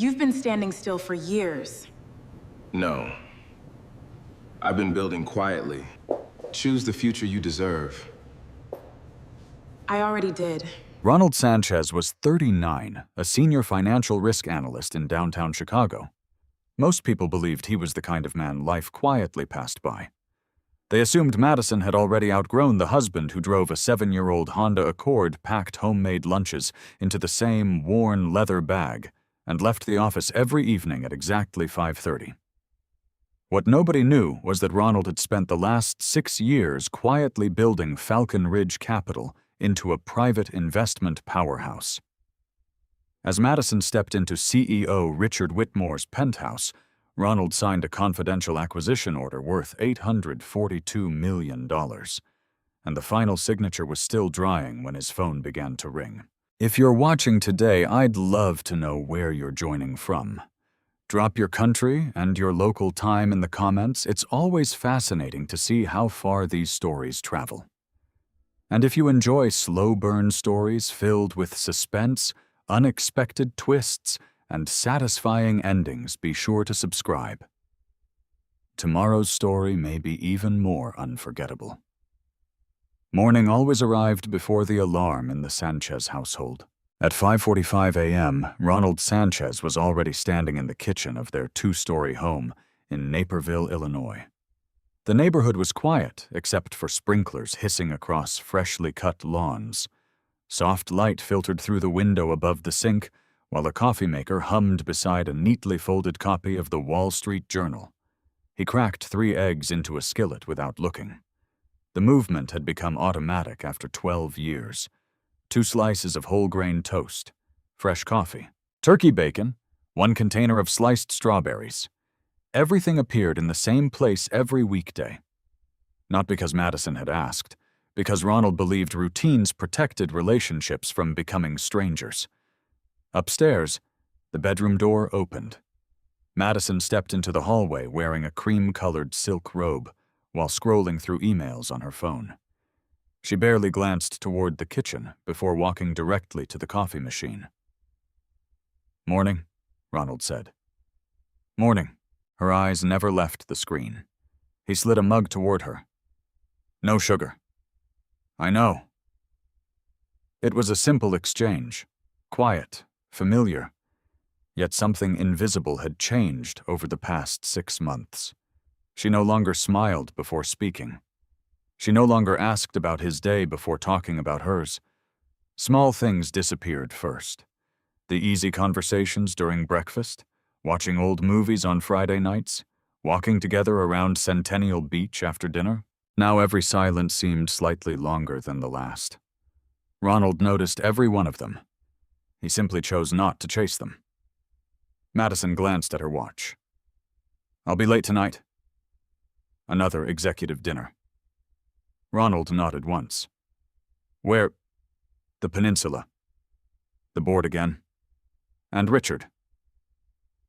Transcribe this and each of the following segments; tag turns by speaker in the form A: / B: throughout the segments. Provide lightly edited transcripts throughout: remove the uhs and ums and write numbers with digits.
A: You've been standing still for years.
B: No. I've been building quietly. Choose the future you deserve.
A: I already did.
C: Ronald Sanchez was 39, a senior financial risk analyst in downtown Chicago. Most people believed he was the kind of man life quietly passed by. They assumed Madison had already outgrown the husband who drove a 7-year-old Honda Accord packed homemade lunches into the same worn leather bag and left the office every evening at exactly 5:30. What nobody knew was that Ronald had spent the last 6 years quietly building Falcon Ridge Capital into a private investment powerhouse. As Madison stepped into CEO Richard Whitmore's penthouse, Ronald signed a confidential acquisition order worth $842 million, and the final signature was still drying when his phone began to ring. If you're watching today, I'd love to know where you're joining from. Drop your country and your local time in the comments. It's always fascinating to see how far these stories travel. And if you enjoy slow burn stories filled with suspense, unexpected twists, and satisfying endings, be sure to subscribe. Tomorrow's story may be even more unforgettable. Morning always arrived before the alarm in the Sanchez household. At 5:45 a.m., Ronald Sanchez was already standing in the kitchen of their 2-story home in Naperville, Illinois. The neighborhood was quiet, except for sprinklers hissing across freshly cut lawns. Soft light filtered through the window above the sink, while a coffee maker hummed beside a neatly folded copy of the Wall Street Journal. He cracked 3 eggs into a skillet without looking. The movement had become automatic after 12 years. 2 slices of whole-grain toast, fresh coffee, turkey bacon, 1 container of sliced strawberries. Everything appeared in the same place every weekday. Not because Madison had asked, because Ronald believed routines protected relationships from becoming strangers. Upstairs, the bedroom door opened. Madison stepped into the hallway wearing a cream-colored silk robe while scrolling through emails on her phone. She barely glanced toward the kitchen before walking directly to the coffee machine. "Morning," Ronald said. "Morning." Her eyes never left the screen. He slid a mug toward her. "No sugar." "I know." It was a simple exchange, quiet, familiar, yet something invisible had changed over the past 6 months. She no longer smiled before speaking. She no longer asked about his day before talking about hers. Small things disappeared first. The easy conversations during breakfast, watching old movies on Friday nights, walking together around Centennial Beach after dinner. Now every silence seemed slightly longer than the last. Ronald noticed every one of them. He simply chose not to chase them. Madison glanced at her watch. "I'll be late tonight." Another executive dinner. Ronald nodded once. "Where?" "The peninsula." "The board again." "And Richard."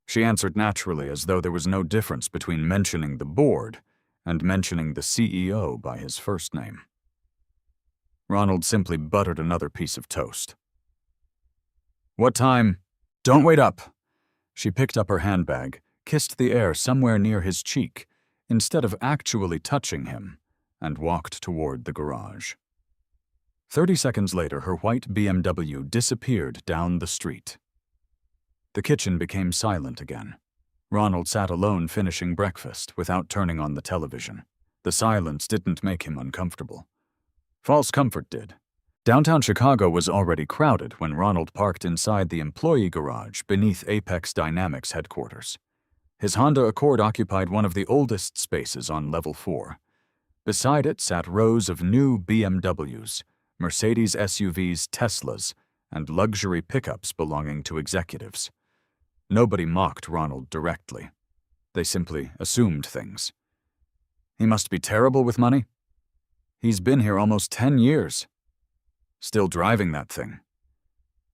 C: She answered naturally, as though there was no difference between mentioning the board and mentioning the CEO by his first name. Ronald simply buttered another piece of toast. "What time?" "Don't wait up." She picked up her handbag, kissed the air somewhere near his cheek, instead of actually touching him, and walked toward the garage. 30 seconds later, her white BMW disappeared down the street. The kitchen became silent again. Ronald sat alone finishing breakfast without turning on the television. The silence didn't make him uncomfortable. False comfort did. Downtown Chicago was already crowded when Ronald parked inside the employee garage beneath Apex Dynamics headquarters. His Honda Accord occupied one of the oldest spaces on level 4. Beside it sat rows of new BMWs, Mercedes SUVs, Teslas, and luxury pickups belonging to executives. Nobody mocked Ronald directly. They simply assumed things. He must be terrible with money. He's been here almost 10 years. Still driving that thing.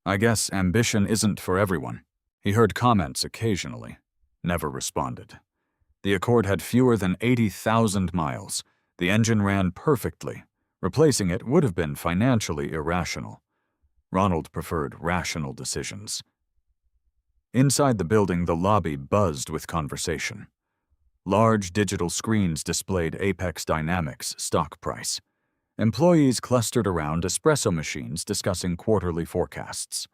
C: I guess ambition isn't for everyone. He heard comments occasionally, never responded. The Accord had fewer than 80,000 miles. The engine ran perfectly. Replacing it would have been financially irrational. Ronald preferred rational decisions. Inside the building, the lobby buzzed with conversation. Large digital screens displayed Apex Dynamics' stock price. Employees clustered around espresso machines discussing quarterly forecasts.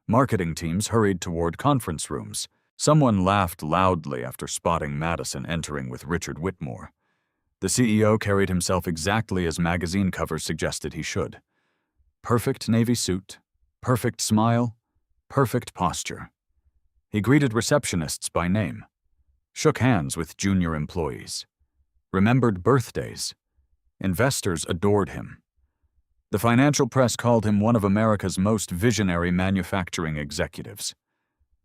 C: Marketing teams hurried toward conference rooms. Someone laughed loudly after spotting Madison entering with Richard Whitmore. The CEO carried himself exactly as magazine covers suggested he should. Perfect navy suit, perfect smile, perfect posture. He greeted receptionists by name, shook hands with junior employees, remembered birthdays. Investors adored him. The financial press called him one of America's most visionary manufacturing executives.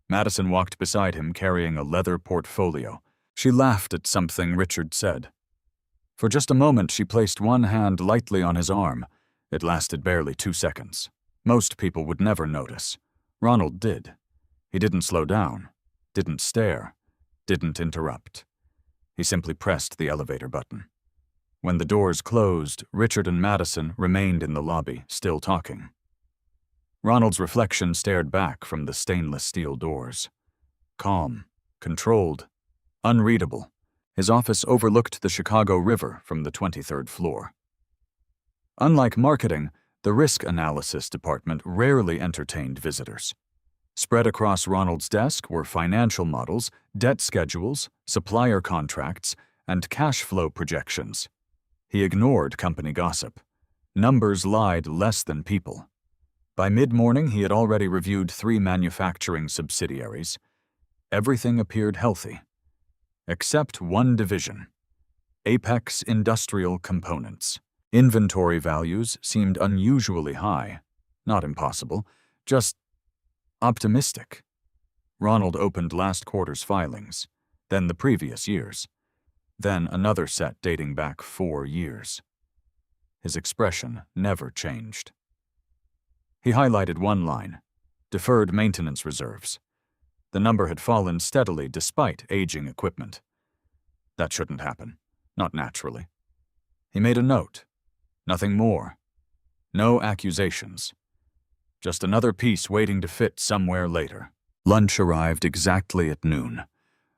C: Madison walked beside him carrying a leather portfolio. She laughed at something Richard said. For just a moment, she placed one hand lightly on his arm. It lasted barely 2 seconds. Most people would never notice. Ronald did. He didn't slow down, didn't stare, didn't interrupt. He simply pressed the elevator button. When the doors closed, Richard and Madison remained in the lobby, still talking. Ronald's reflection stared back from the stainless steel doors. Calm, controlled, unreadable. His office overlooked the Chicago River from the 23rd floor. Unlike marketing, the risk analysis department rarely entertained visitors. Spread across Ronald's desk were financial models, debt schedules, supplier contracts, and cash flow projections. He ignored company gossip. Numbers lied less than people. By mid-morning, he had already reviewed 3 manufacturing subsidiaries. Everything appeared healthy, except one division, Apex Industrial Components. Inventory values seemed unusually high. Not impossible, just optimistic. Ronald opened last quarter's filings, then the previous year's, then another set dating back 4 years. His expression never changed. He highlighted one line, deferred maintenance reserves. The number had fallen steadily despite aging equipment. That shouldn't happen, not naturally. He made a note. Nothing more. No accusations. Just another piece waiting to fit somewhere later. Lunch arrived exactly at noon.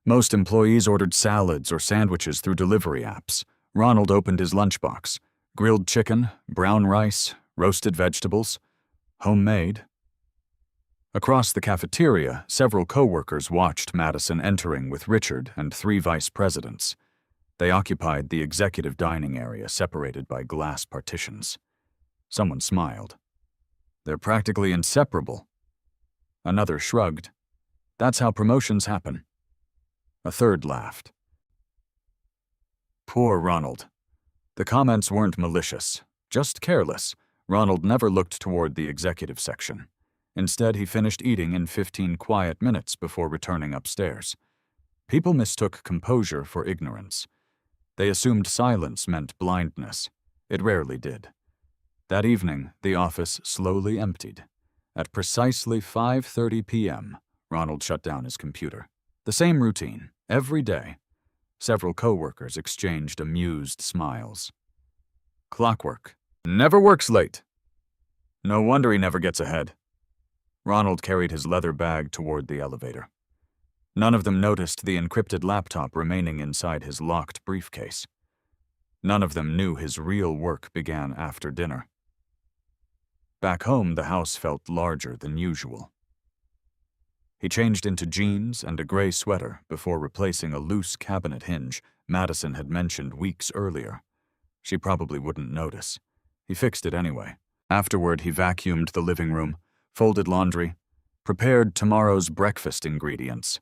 C: Most employees ordered salads or sandwiches through delivery apps. Ronald opened his lunchbox. Grilled chicken, brown rice, roasted vegetables. Homemade. Across the cafeteria, several co-workers watched Madison entering with Richard and 3 vice presidents. They occupied the executive dining area separated by glass partitions. Someone smiled. They're practically inseparable. Another shrugged. That's how promotions happen. A third laughed. Poor Ronald. The comments weren't malicious, just careless. Ronald never looked toward the executive section. Instead, he finished eating in 15 quiet minutes before returning upstairs. People mistook composure for ignorance. They assumed silence meant blindness. It rarely did. That evening, the office slowly emptied. At precisely 5:30 p.m., Ronald shut down his computer. The same routine, every day. Several co-workers exchanged amused smiles. Clockwork. Never works late. No wonder he never gets ahead. Ronald carried his leather bag toward the elevator. None of them noticed the encrypted laptop remaining inside his locked briefcase. None of them knew his real work began after dinner. Back home, the house felt larger than usual. He changed into jeans and a gray sweater before replacing a loose cabinet hinge Madison had mentioned weeks earlier. She probably wouldn't notice. He fixed it anyway. Afterward, he vacuumed the living room, folded laundry, prepared tomorrow's breakfast ingredients.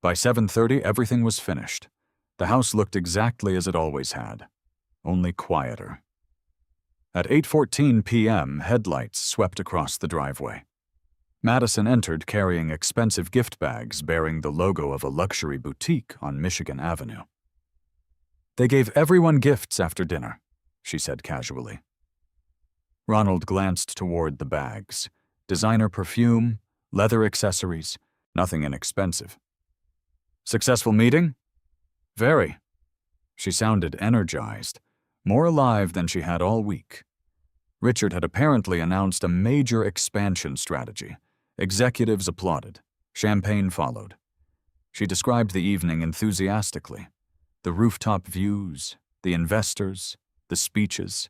C: By 7:30, everything was finished. The house looked exactly as it always had, only quieter. At 8:14 p.m., headlights swept across the driveway. Madison entered carrying expensive gift bags bearing the logo of a luxury boutique on Michigan Avenue. They gave everyone gifts after dinner, she said casually. Ronald glanced toward the bags. Designer perfume, leather accessories, nothing inexpensive. Successful meeting? Very. She sounded energized, more alive than she had all week. Richard had apparently announced a major expansion strategy. Executives applauded. Champagne followed. She described the evening enthusiastically. The rooftop views, the investors, the speeches.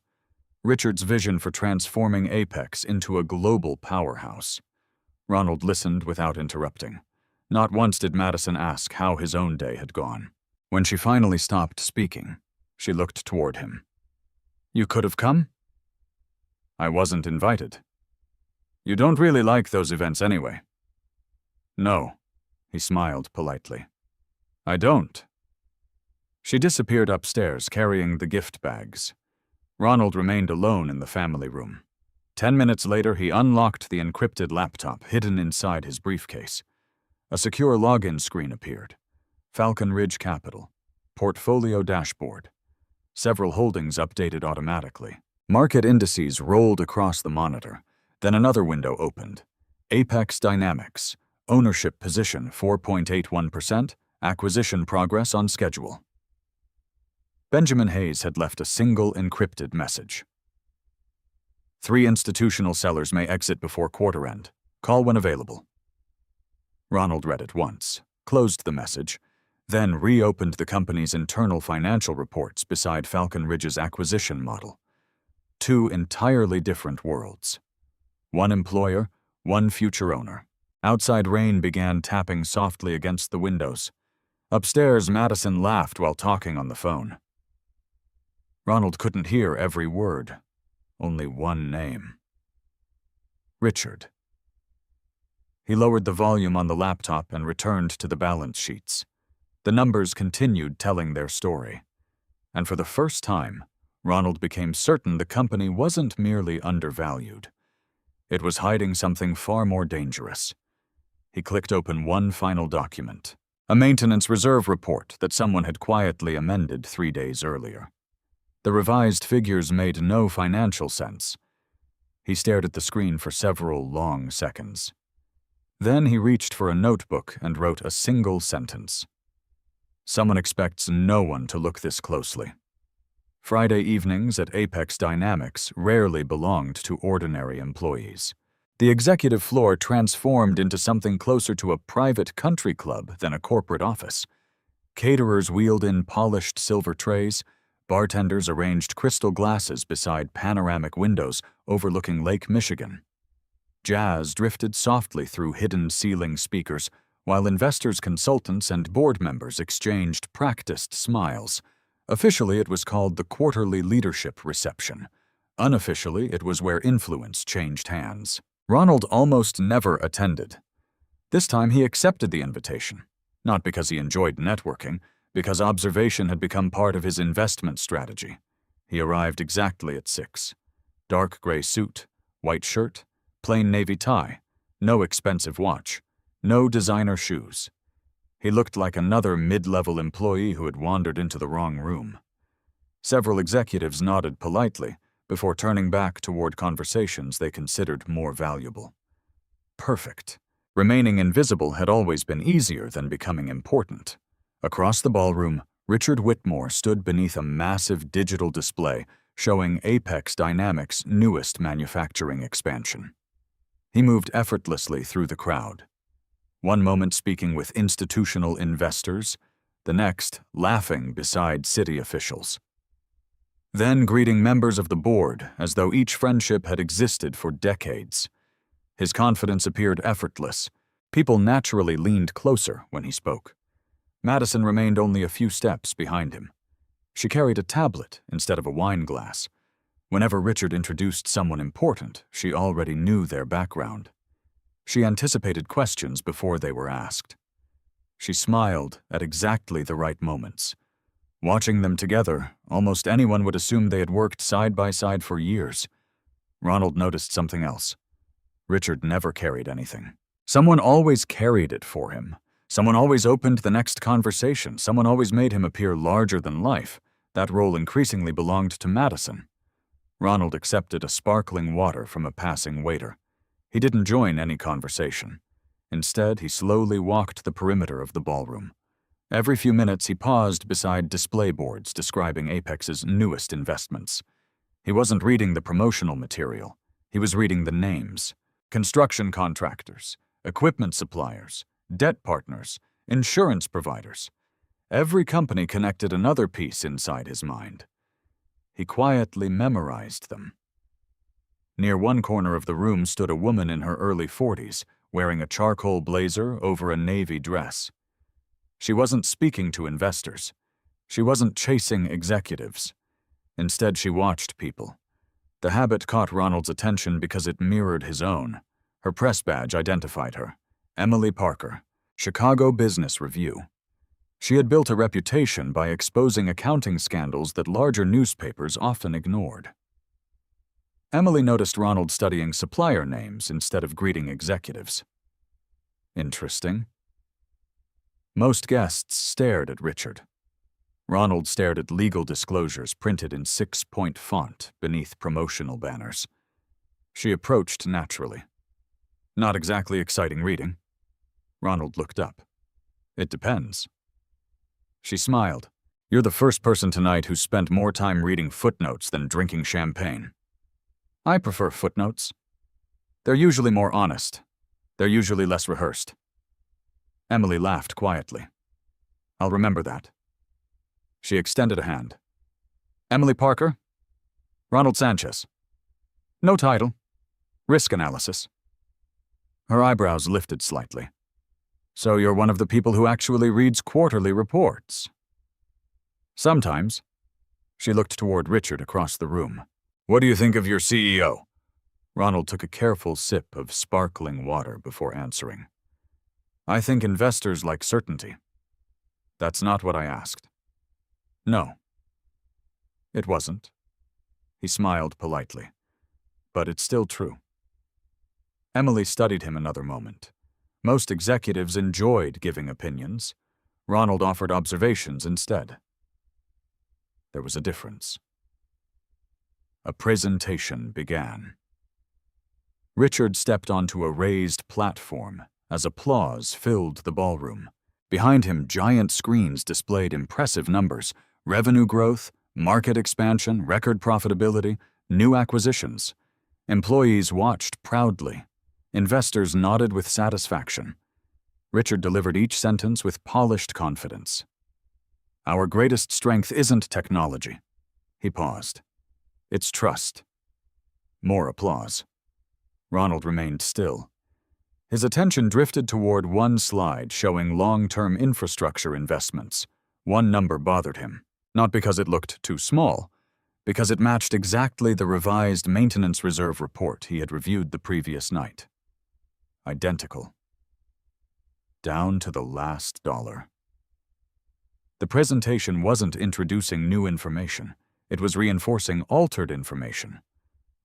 C: Richard's vision for transforming Apex into a global powerhouse. Ronald listened without interrupting. Not once did Madison ask how his own day had gone. When she finally stopped speaking, she looked toward him. "You could have come?" "I wasn't invited." "You don't really like those events anyway." "No," he smiled politely. "I don't." She disappeared upstairs carrying the gift bags. Ronald remained alone in the family room. 10 minutes later, he unlocked the encrypted laptop hidden inside his briefcase. A secure login screen appeared. Falcon Ridge Capital. Portfolio dashboard. Several holdings updated automatically. Market indices rolled across the monitor. Then another window opened. Apex Dynamics. Ownership position 4.81%. Acquisition progress on schedule. Benjamin Hayes had left a single encrypted message. 3 institutional sellers may exit before quarter end. Call when available. Ronald read it once, closed the message, then reopened the company's internal financial reports beside Falcon Ridge's acquisition model. 2 entirely different worlds. One employer, one future owner. Outside rain began tapping softly against the windows. Upstairs, Madison laughed while talking on the phone. Ronald couldn't hear every word. Only one name. Richard. He lowered the volume on the laptop and returned to the balance sheets. The numbers continued telling their story. And for the first time, Ronald became certain the company wasn't merely undervalued. It was hiding something far more dangerous. He clicked open one final document, a maintenance reserve report that someone had quietly amended 3 days earlier. The revised figures made no financial sense. He stared at the screen for several long seconds. Then he reached for a notebook and wrote a single sentence. Someone expects no one to look this closely. Friday evenings at Apex Dynamics rarely belonged to ordinary employees. The executive floor transformed into something closer to a private country club than a corporate office. Caterers wheeled in polished silver trays. Bartenders arranged crystal glasses beside panoramic windows overlooking Lake Michigan. Jazz drifted softly through hidden ceiling speakers, while investors, consultants, and board members exchanged practiced smiles. Officially, it was called the Quarterly Leadership Reception. Unofficially, it was where influence changed hands. Ronald almost never attended. This time he accepted the invitation, not because he enjoyed networking, because observation had become part of his investment strategy. He arrived exactly at 6. Dark gray suit, white shirt, plain navy tie, no expensive watch, no designer shoes. He looked like another mid-level employee who had wandered into the wrong room. Several executives nodded politely before turning back toward conversations they considered more valuable. Perfect. Remaining invisible had always been easier than becoming important. Across the ballroom, Richard Whitmore stood beneath a massive digital display showing Apex Dynamics' newest manufacturing expansion. He moved effortlessly through the crowd. One moment speaking with institutional investors, the next laughing beside city officials. Then greeting members of the board as though each friendship had existed for decades. His confidence appeared effortless. People naturally leaned closer when he spoke. Madison remained only a few steps behind him. She carried a tablet instead of a wine glass. Whenever Richard introduced someone important, she already knew their background. She anticipated questions before they were asked. She smiled at exactly the right moments. Watching them together, almost anyone would assume they had worked side by side for years. Ronald noticed something else. Richard never carried anything. Someone always carried it for him. Someone always opened the next conversation. Someone always made him appear larger than life. That role increasingly belonged to Madison. Ronald accepted a sparkling water from a passing waiter. He didn't join any conversation. Instead, he slowly walked the perimeter of the ballroom. Every few minutes, he paused beside display boards describing Apex's newest investments. He wasn't reading the promotional material. He was reading the names. Construction contractors, equipment suppliers, debt partners, insurance providers. Every company connected another piece inside his mind. He quietly memorized them. Near one corner of the room stood a woman in her early 40s, wearing a charcoal blazer over a navy dress. She wasn't speaking to investors. She wasn't chasing executives. Instead, she watched people. The habit caught Ronald's attention because it mirrored his own. Her press badge identified her. Emily Parker, Chicago Business Review. She had built a reputation by exposing accounting scandals that larger newspapers often ignored. Emily noticed Ronald studying supplier names instead of greeting executives. Interesting. Most guests stared at Richard. Ronald stared at legal disclosures printed in 6-point font beneath promotional banners. She approached naturally. Not exactly exciting reading. Ronald looked up. It depends. She smiled. You're the first person tonight who spent more time reading footnotes than drinking champagne. I prefer footnotes. They're usually more honest. They're usually less rehearsed. Emily laughed quietly. I'll remember that. She extended a hand. Emily Parker? Ronald Sanchez. No title. Risk analysis. Her eyebrows lifted slightly. So you're one of the people who actually reads quarterly reports. Sometimes. She looked toward Richard across the room. What do you think of your CEO? Ronald took a careful sip of sparkling water before answering. I think investors like certainty. That's not what I asked. No. It wasn't. He smiled politely. But it's still true. Emily studied him another moment. Most executives enjoyed giving opinions. Ronald offered observations instead. There was a difference. A presentation began. Richard stepped onto a raised platform as applause filled the ballroom. Behind him, giant screens displayed impressive numbers: revenue growth, market expansion, record profitability, new acquisitions. Employees watched proudly. Investors nodded with satisfaction. Richard delivered each sentence with polished confidence. Our greatest strength isn't technology. He paused. It's trust. More applause. Ronald remained still. His attention drifted toward one slide showing long-term infrastructure investments. One number bothered him, not because it looked too small, because it matched exactly the revised maintenance reserve report he had reviewed the previous night. Identical. Down to the last dollar. The presentation wasn't introducing new information. It was reinforcing altered information.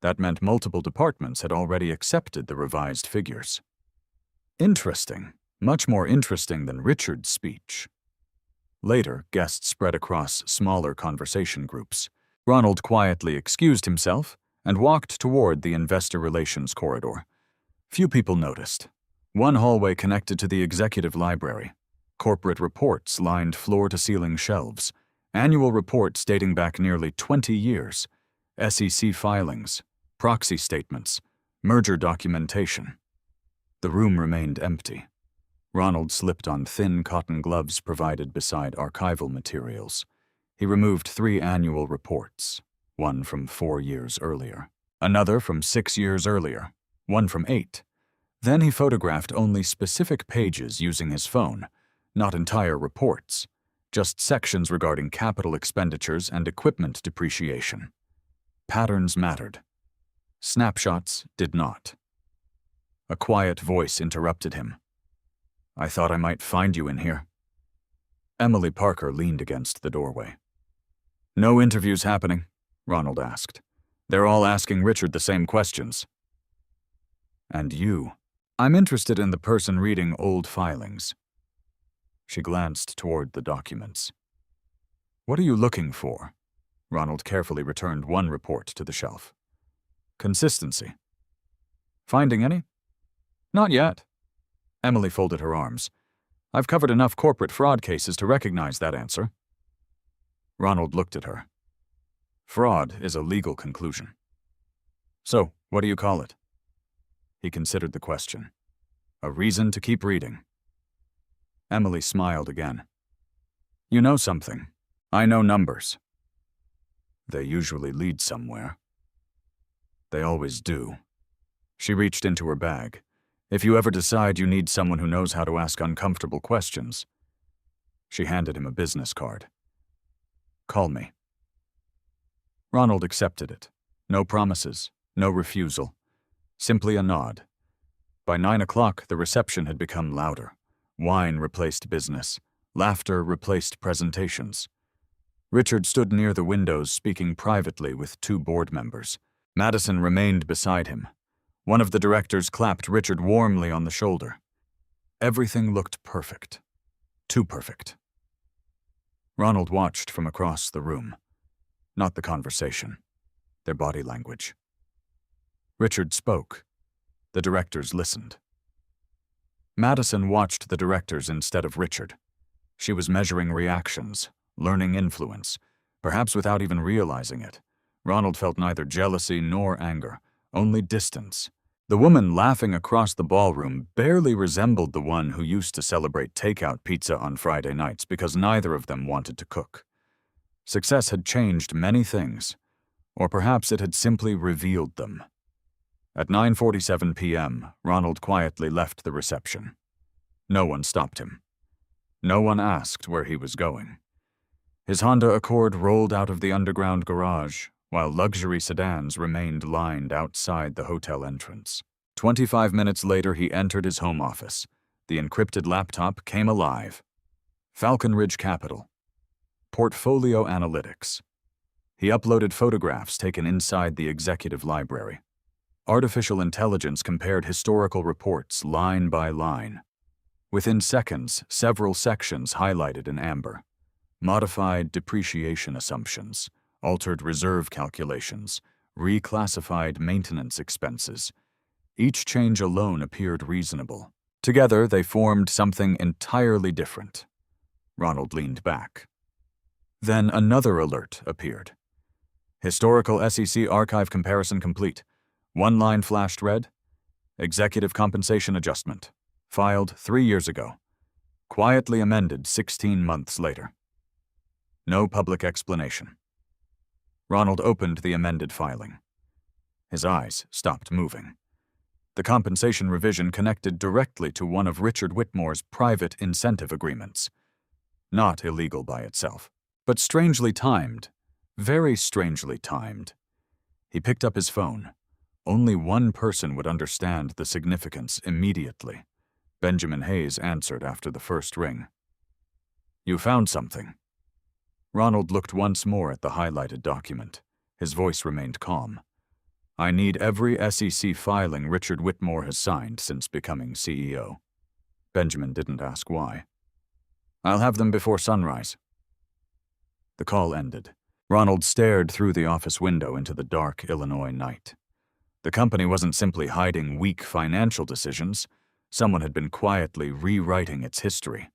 C: That meant multiple departments had already accepted the revised figures. Interesting. Much more interesting than Richard's speech. Later, guests spread across smaller conversation groups. Ronald quietly excused himself and walked toward the investor relations corridor. Few people noticed. One hallway connected to the executive library. Corporate reports lined floor-to-ceiling shelves. Annual reports dating back nearly 20 years. SEC filings, proxy statements, merger documentation. The room remained empty. Ronald slipped on thin cotton gloves provided beside archival materials. He removed 3 annual reports, one from 4 years earlier, another from 6 years earlier, one from 8. Then he photographed only specific pages using his phone, not entire reports, just sections regarding capital expenditures and equipment depreciation. Patterns mattered. Snapshots did not. A quiet voice interrupted him. I thought I might find you in here. Emily Parker leaned against the doorway. No interviews happening, Ronald asked. They're all asking Richard the same questions. And you? I'm interested in the person reading old filings. She glanced toward the documents. What are you looking for? Ronald carefully returned one report to the shelf. Consistency. Finding any? Not yet. Emily folded her arms. I've covered enough corporate fraud cases to recognize that answer. Ronald looked at her. Fraud is a legal conclusion. So, what do you call it? He considered the question. A reason to keep reading. Emily smiled again. You know something. I know numbers. They usually lead somewhere. They always do. She reached into her bag. If you ever decide you need someone who knows how to ask uncomfortable questions. She handed him a business card. Call me. Ronald accepted it. No promises, no refusal. Simply a nod. By 9 o'clock, the reception had become louder. Wine replaced business. Laughter replaced presentations. Richard stood near the windows speaking privately with 2 board members. Madison remained beside him. One of the directors clapped Richard warmly on the shoulder. Everything looked perfect. Too perfect. Ronald watched from across the room. Not the conversation. Their body language. Richard spoke. The directors listened. Madison watched the directors instead of Richard. She was measuring reactions, learning influence, perhaps without even realizing it. Ronald felt neither jealousy nor anger, only distance. The woman laughing across the ballroom barely resembled the one who used to celebrate takeout pizza on Friday nights because neither of them wanted to cook. Success had changed many things, or perhaps it had simply revealed them. At 9:47 p.m., Ronald quietly left the reception. No one stopped him. No one asked where he was going. His Honda Accord rolled out of the underground garage, while luxury sedans remained lined outside the hotel entrance. 25 minutes later, he entered his home office. The encrypted laptop came alive. Falcon Ridge Capital. Portfolio Analytics. He uploaded photographs taken inside the executive library. Artificial intelligence compared historical reports line by line. Within seconds, several sections highlighted in amber. Modified depreciation assumptions, altered reserve calculations, reclassified maintenance expenses. Each change alone appeared reasonable. Together, they formed something entirely different. Ronald leaned back. Then another alert appeared. Historical SEC archive comparison complete. One line flashed red. Executive compensation adjustment. Filed 3 years ago. Quietly amended 16 months later. No public explanation. Ronald opened the amended filing. His eyes stopped moving. The compensation revision connected directly to one of Richard Whitmore's private incentive agreements. Not illegal by itself, but strangely timed. Very strangely timed. He picked up his phone. Only one person would understand the significance immediately. Benjamin Hayes answered after the first ring. You found something. Ronald looked once more at the highlighted document. His voice remained calm. I need every SEC filing Richard Whitmore has signed since becoming CEO. Benjamin didn't ask why. I'll have them before sunrise. The call ended. Ronald stared through the office window into the dark Illinois night. The company wasn't simply hiding weak financial decisions. Someone had been quietly rewriting its history.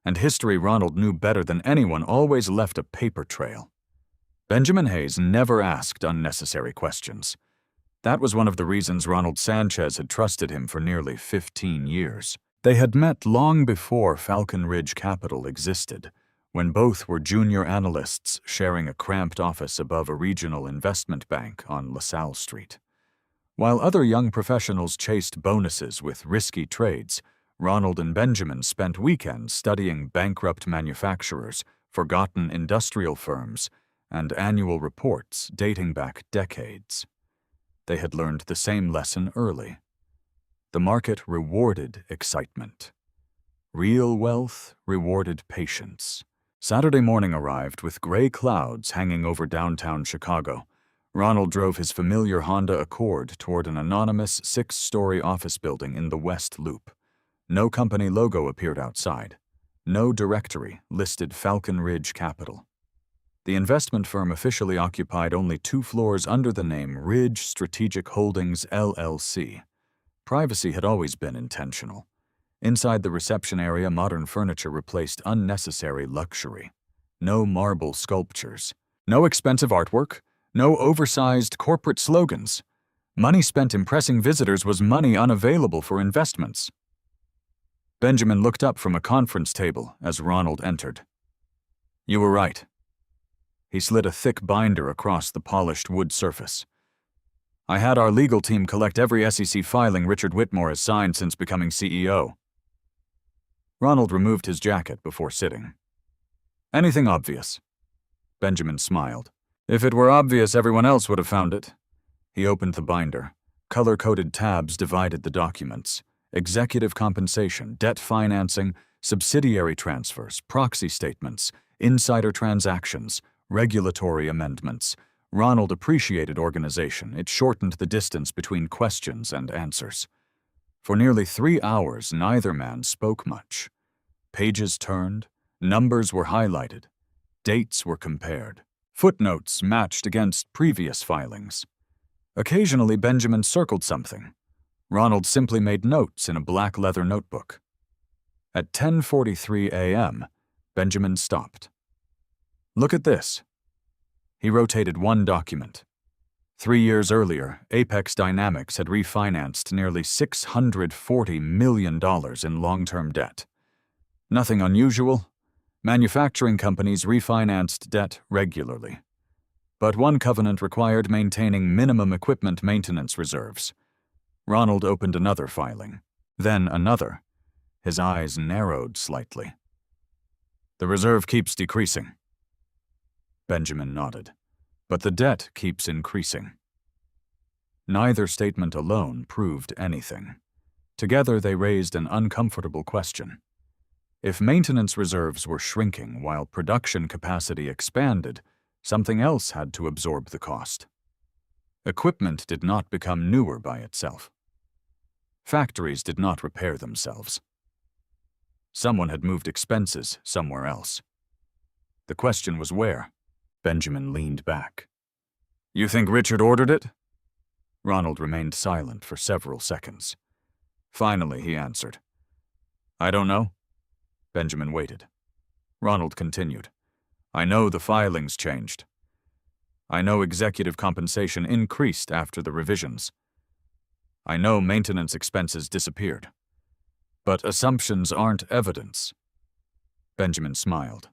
C: And history Ronald knew better than anyone always left a paper trail. Benjamin Hayes never asked unnecessary questions. That was one of the reasons Ronald Sanchez had trusted him for nearly 15 years. They had met long before Falcon Ridge Capital existed, when both were junior analysts sharing a cramped office above a regional investment bank on LaSalle Street. While other young professionals chased bonuses with risky trades, Ronald and Benjamin spent weekends studying bankrupt manufacturers, forgotten industrial firms, and annual reports dating back decades. They had learned the same lesson early. The market rewarded excitement. Real wealth rewarded patience. Saturday morning arrived with gray clouds hanging over downtown Chicago. Ronald drove his familiar Honda Accord toward an anonymous 6-story office building in the West Loop. No company logo appeared outside. No directory listed Falcon Ridge Capital. The investment firm officially occupied only 2 floors under the name Ridge Strategic Holdings, LLC. Privacy had always been intentional. Inside the reception area, modern furniture replaced unnecessary luxury. No marble sculptures. No expensive artwork. No oversized corporate slogans. Money spent impressing visitors was money unavailable for investments. Benjamin looked up from a conference table as Ronald entered. You were right. He slid a thick binder across the polished wood surface. I had our legal team collect every SEC filing Richard Whitmore has signed since becoming CEO. Ronald removed his jacket before sitting. Anything obvious? Benjamin smiled. If it were obvious, everyone else would have found it. He opened the binder. Color-coded tabs divided the documents. Executive compensation, debt financing, subsidiary transfers, proxy statements, insider transactions, regulatory amendments. Ronald appreciated organization. It shortened the distance between questions and answers. For nearly 3 hours, neither man spoke much. Pages turned, numbers were highlighted, dates were compared, footnotes matched against previous filings. Occasionally, Benjamin circled something. Ronald simply made notes in a black leather notebook. At 10:43 a.m., Benjamin stopped. Look at this. He rotated one document. 3 years earlier, Apex Dynamics had refinanced nearly $640 million in long-term debt. Nothing unusual. Manufacturing companies refinanced debt regularly. But one covenant required maintaining minimum equipment maintenance reserves. Ronald opened another filing, then another. His eyes narrowed slightly. The reserve keeps decreasing. Benjamin nodded. But the debt keeps increasing. Neither statement alone proved anything. Together they raised an uncomfortable question. If maintenance reserves were shrinking while production capacity expanded, something else had to absorb the cost. Equipment did not become newer by itself. Factories did not repair themselves. Someone had moved expenses somewhere else. The question was where? Benjamin leaned back. You think Richard ordered it? Ronald remained silent for several seconds. Finally, he answered. I don't know. Benjamin waited. Ronald continued. I know the filings changed. I know executive compensation increased after the revisions. I know maintenance expenses disappeared. But assumptions aren't evidence. Benjamin smiled.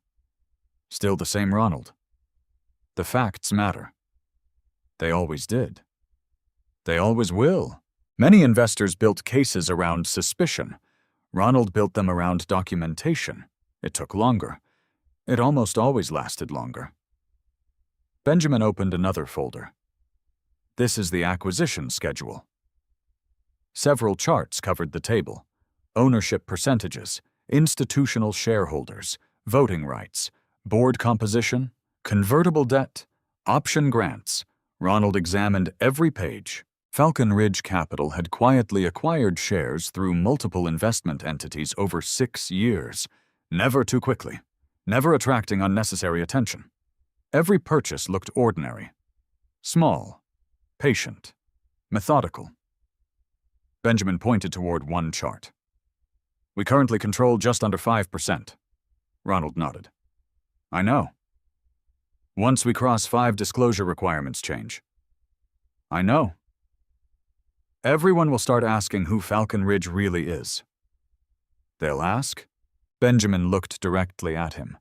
C: Still the same Ronald. The facts matter. They always did. They always will. Many investors built cases around suspicion. Ronald built them around documentation. It took longer. It almost always lasted longer. Benjamin opened another folder. This is the acquisition schedule. Several charts covered the table. Ownership percentages, institutional shareholders, voting rights, board composition, convertible debt, option grants. Ronald examined every page. Falcon Ridge Capital had quietly acquired shares through multiple investment entities over 6 years, never too quickly, never attracting unnecessary attention. Every purchase looked ordinary. Small, patient, methodical. Benjamin pointed toward one chart. We currently control just under 5%. Ronald nodded. I know. Once we cross 5, disclosure requirements change. I know. Everyone will start asking who Falcon Ridge really is. They'll ask? Benjamin looked directly at him.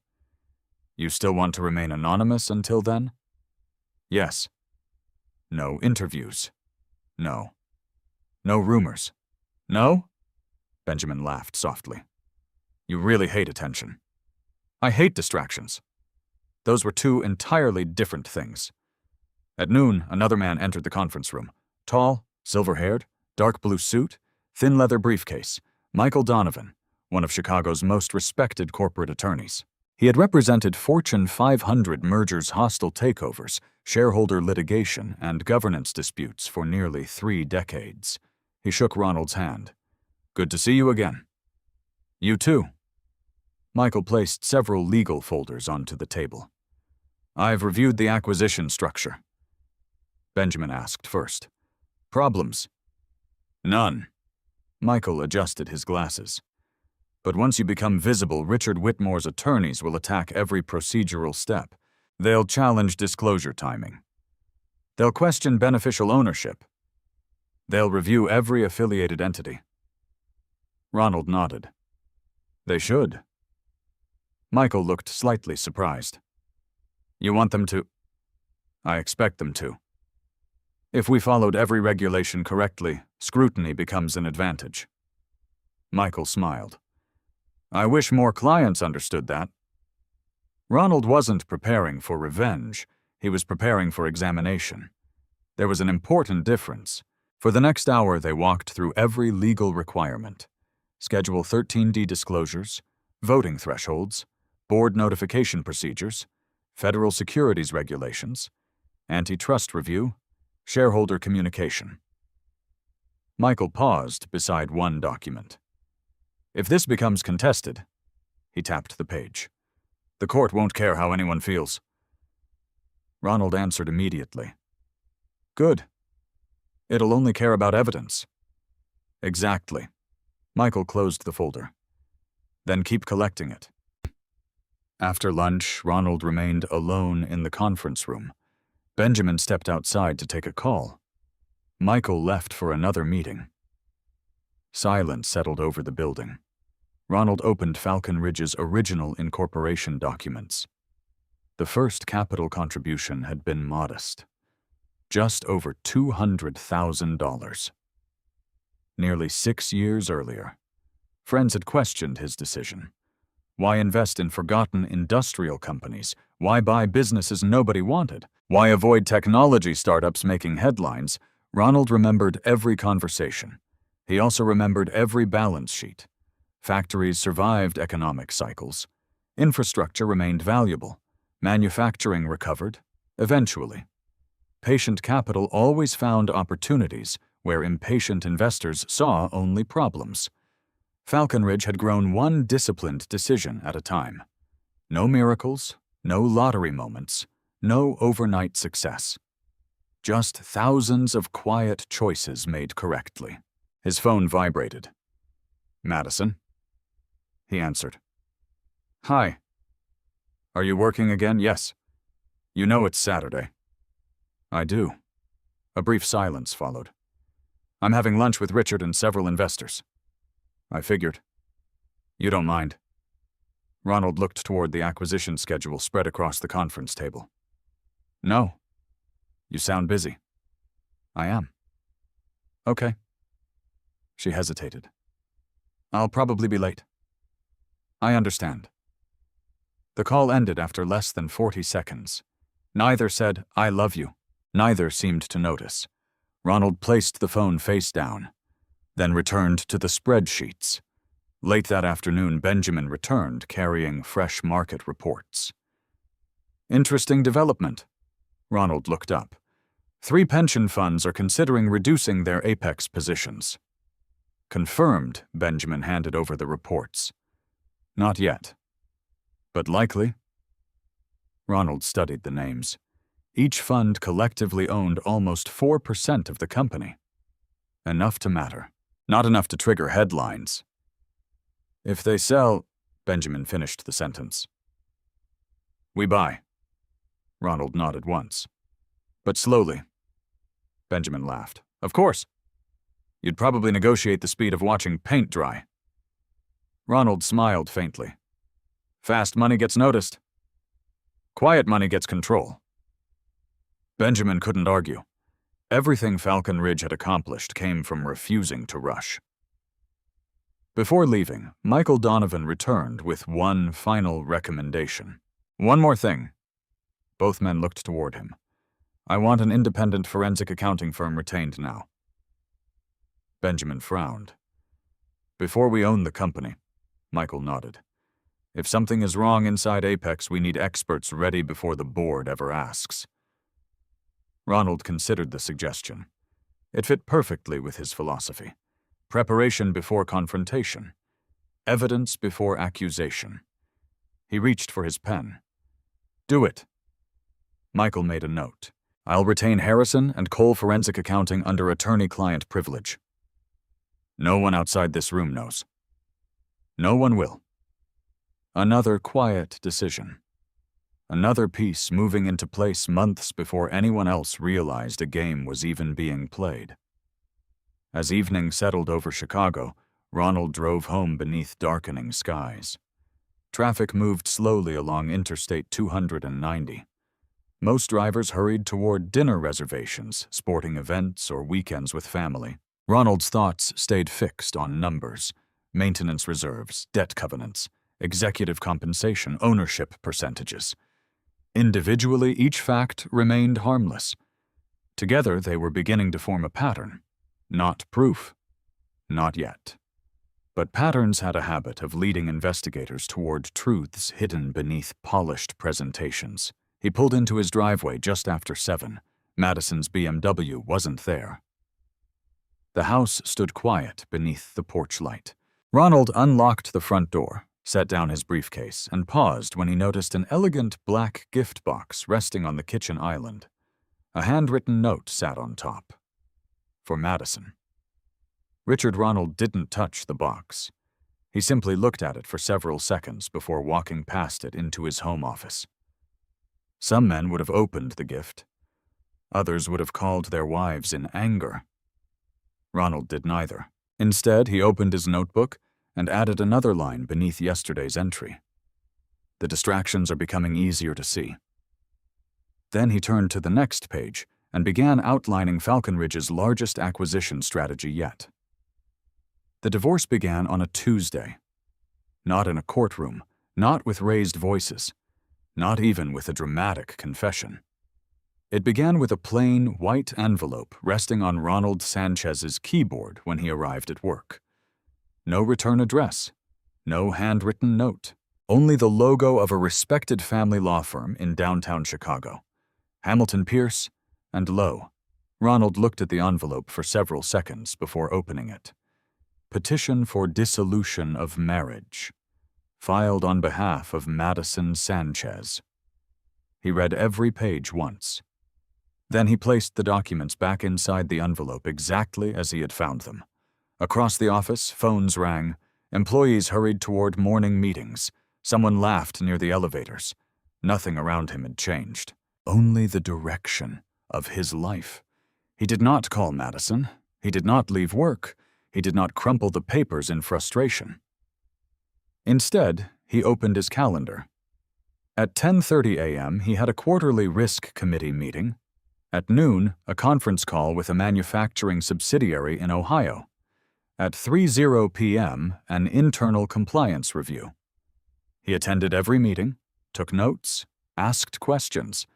C: You still want to remain anonymous until then? Yes. No interviews. No. No rumors. No? Benjamin laughed softly. You really hate attention. I hate distractions. Those were two entirely different things. At noon, another man entered the conference room. Tall, silver-haired, dark blue suit, thin leather briefcase. Michael Donovan, one of Chicago's most respected corporate attorneys. He had represented Fortune 500 mergers, hostile takeovers, shareholder litigation, and governance disputes for nearly 3 decades. He shook Ronald's hand. Good to see you again. You too. Michael placed several legal folders onto the table. I've reviewed the acquisition structure. Benjamin asked first. Problems? None. Michael adjusted his glasses. But once you become visible, Richard Whitmore's attorneys will attack every procedural step. They'll challenge disclosure timing. They'll question beneficial ownership. They'll review every affiliated entity. Ronald nodded. They should. Michael looked slightly surprised. You want them to? I expect them to. If we followed every regulation correctly, scrutiny becomes an advantage. Michael smiled. I wish more clients understood that. Ronald wasn't preparing for revenge. He was preparing for examination. There was an important difference. For the next hour, they walked through every legal requirement. Schedule 13D disclosures, voting thresholds, board notification procedures, federal securities regulations, antitrust review, shareholder communication. Michael paused beside one document. If this becomes contested, he tapped the page. The court won't care how anyone feels. Ronald answered immediately. Good. It'll only care about evidence. Exactly. Michael closed the folder. Then keep collecting it. After lunch, Ronald remained alone in the conference room. Benjamin stepped outside to take a call. Michael left for another meeting. Silence settled over the building. Ronald opened Falcon Ridge's original incorporation documents. The first capital contribution had been modest. Just over $200,000. Nearly 6 years earlier, friends had questioned his decision. Why invest in forgotten industrial companies? Why buy businesses nobody wanted? Why avoid technology startups making headlines? Ronald remembered every conversation. He also remembered every balance sheet. Factories survived economic cycles. Infrastructure remained valuable. Manufacturing recovered, eventually. Patient capital always found opportunities where impatient investors saw only problems. Falcon Ridge had grown one disciplined decision at a time. No miracles, no lottery moments, no overnight success. Just thousands of quiet choices made correctly. His phone vibrated. Madison? He answered. Hi. Are you working again? Yes. You know it's Saturday. I do. A brief silence followed. I'm having lunch with Richard and several investors. I figured. You don't mind. Ronald looked toward the acquisition schedule spread across the conference table. No. You sound busy. I am. Okay. She hesitated. I'll probably be late. I understand. The call ended after less than 40 seconds. Neither said, I love you. Neither seemed to notice. Ronald placed the phone face down, then returned to the spreadsheets. Late that afternoon, Benjamin returned, carrying fresh market reports. Interesting development. Ronald looked up. 3 pension funds are considering reducing their apex positions. Confirmed, Benjamin handed over the reports. Not yet. But likely. Ronald studied the names. Each fund collectively owned almost 4% of the company. Enough to matter. Not enough to trigger headlines. If they sell, Benjamin finished the sentence. We buy. Ronald nodded once. But slowly. Benjamin laughed. Of course. You'd probably negotiate the speed of watching paint dry. Ronald smiled faintly. Fast money gets noticed. Quiet money gets control. Benjamin couldn't argue. Everything Falcon Ridge had accomplished came from refusing to rush. Before leaving, Michael Donovan returned with one final recommendation. One more thing. Both men looked toward him. I want an independent forensic accounting firm retained now. Benjamin frowned. Before we own the company, Michael nodded. If something is wrong inside Apex, we need experts ready before the board ever asks. Ronald considered the suggestion. It fit perfectly with his philosophy. Preparation before confrontation. Evidence before accusation. He reached for his pen. Do it. Michael made a note. I'll retain Harrison and Cole Forensic Accounting under attorney-client privilege. No one outside this room knows. No one will. Another quiet decision. Another piece moving into place months before anyone else realized a game was even being played. As evening settled over Chicago, Ronald drove home beneath darkening skies. Traffic moved slowly along Interstate 290. Most drivers hurried toward dinner reservations, sporting events, or weekends with family. Ronald's thoughts stayed fixed on numbers, maintenance reserves, debt covenants, executive compensation, ownership percentages. Individually, each fact remained harmless. Together, they were beginning to form a pattern. Not proof. Not yet. But patterns had a habit of leading investigators toward truths hidden beneath polished presentations. He pulled into his driveway just after 7. Madison's BMW wasn't there. The house stood quiet beneath the porch light. Ronald unlocked the front door, set down his briefcase, and paused when he noticed an elegant black gift box resting on the kitchen island. A handwritten note sat on top. For Madison. Richard Ronald didn't touch the box. He simply looked at it for several seconds before walking past it into his home office. Some men would have opened the gift. Others would have called their wives in anger. Ronald did neither. Instead, he opened his notebook and added another line beneath yesterday's entry. The distractions are becoming easier to see. Then he turned to the next page and began outlining Falcon Ridge's largest acquisition strategy yet. The divorce began on a Tuesday. Not in a courtroom, not with raised voices, not even with a dramatic confession. It began with a plain, white envelope resting on Ronald Sanchez's keyboard when he arrived at work. No return address, no handwritten note, only the logo of a respected family law firm in downtown Chicago. Hamilton Pierce and Lowe. Ronald looked at the envelope for several seconds before opening it. Petition for dissolution of marriage. Filed on behalf of Madison Sanchez. He read every page once. Then he placed the documents back inside the envelope exactly as he had found them. Across the office, phones rang. Employees hurried toward morning meetings. Someone laughed near the elevators. Nothing around him had changed. Only the direction of his life. He did not call Madison. He did not leave work. He did not crumple the papers in frustration. Instead, he opened his calendar. At 10:30 a.m., he had a quarterly risk committee meeting. At noon, a conference call with a manufacturing subsidiary in Ohio. At 3:00 p.m., an internal compliance review. He attended every meeting, took notes, asked questions,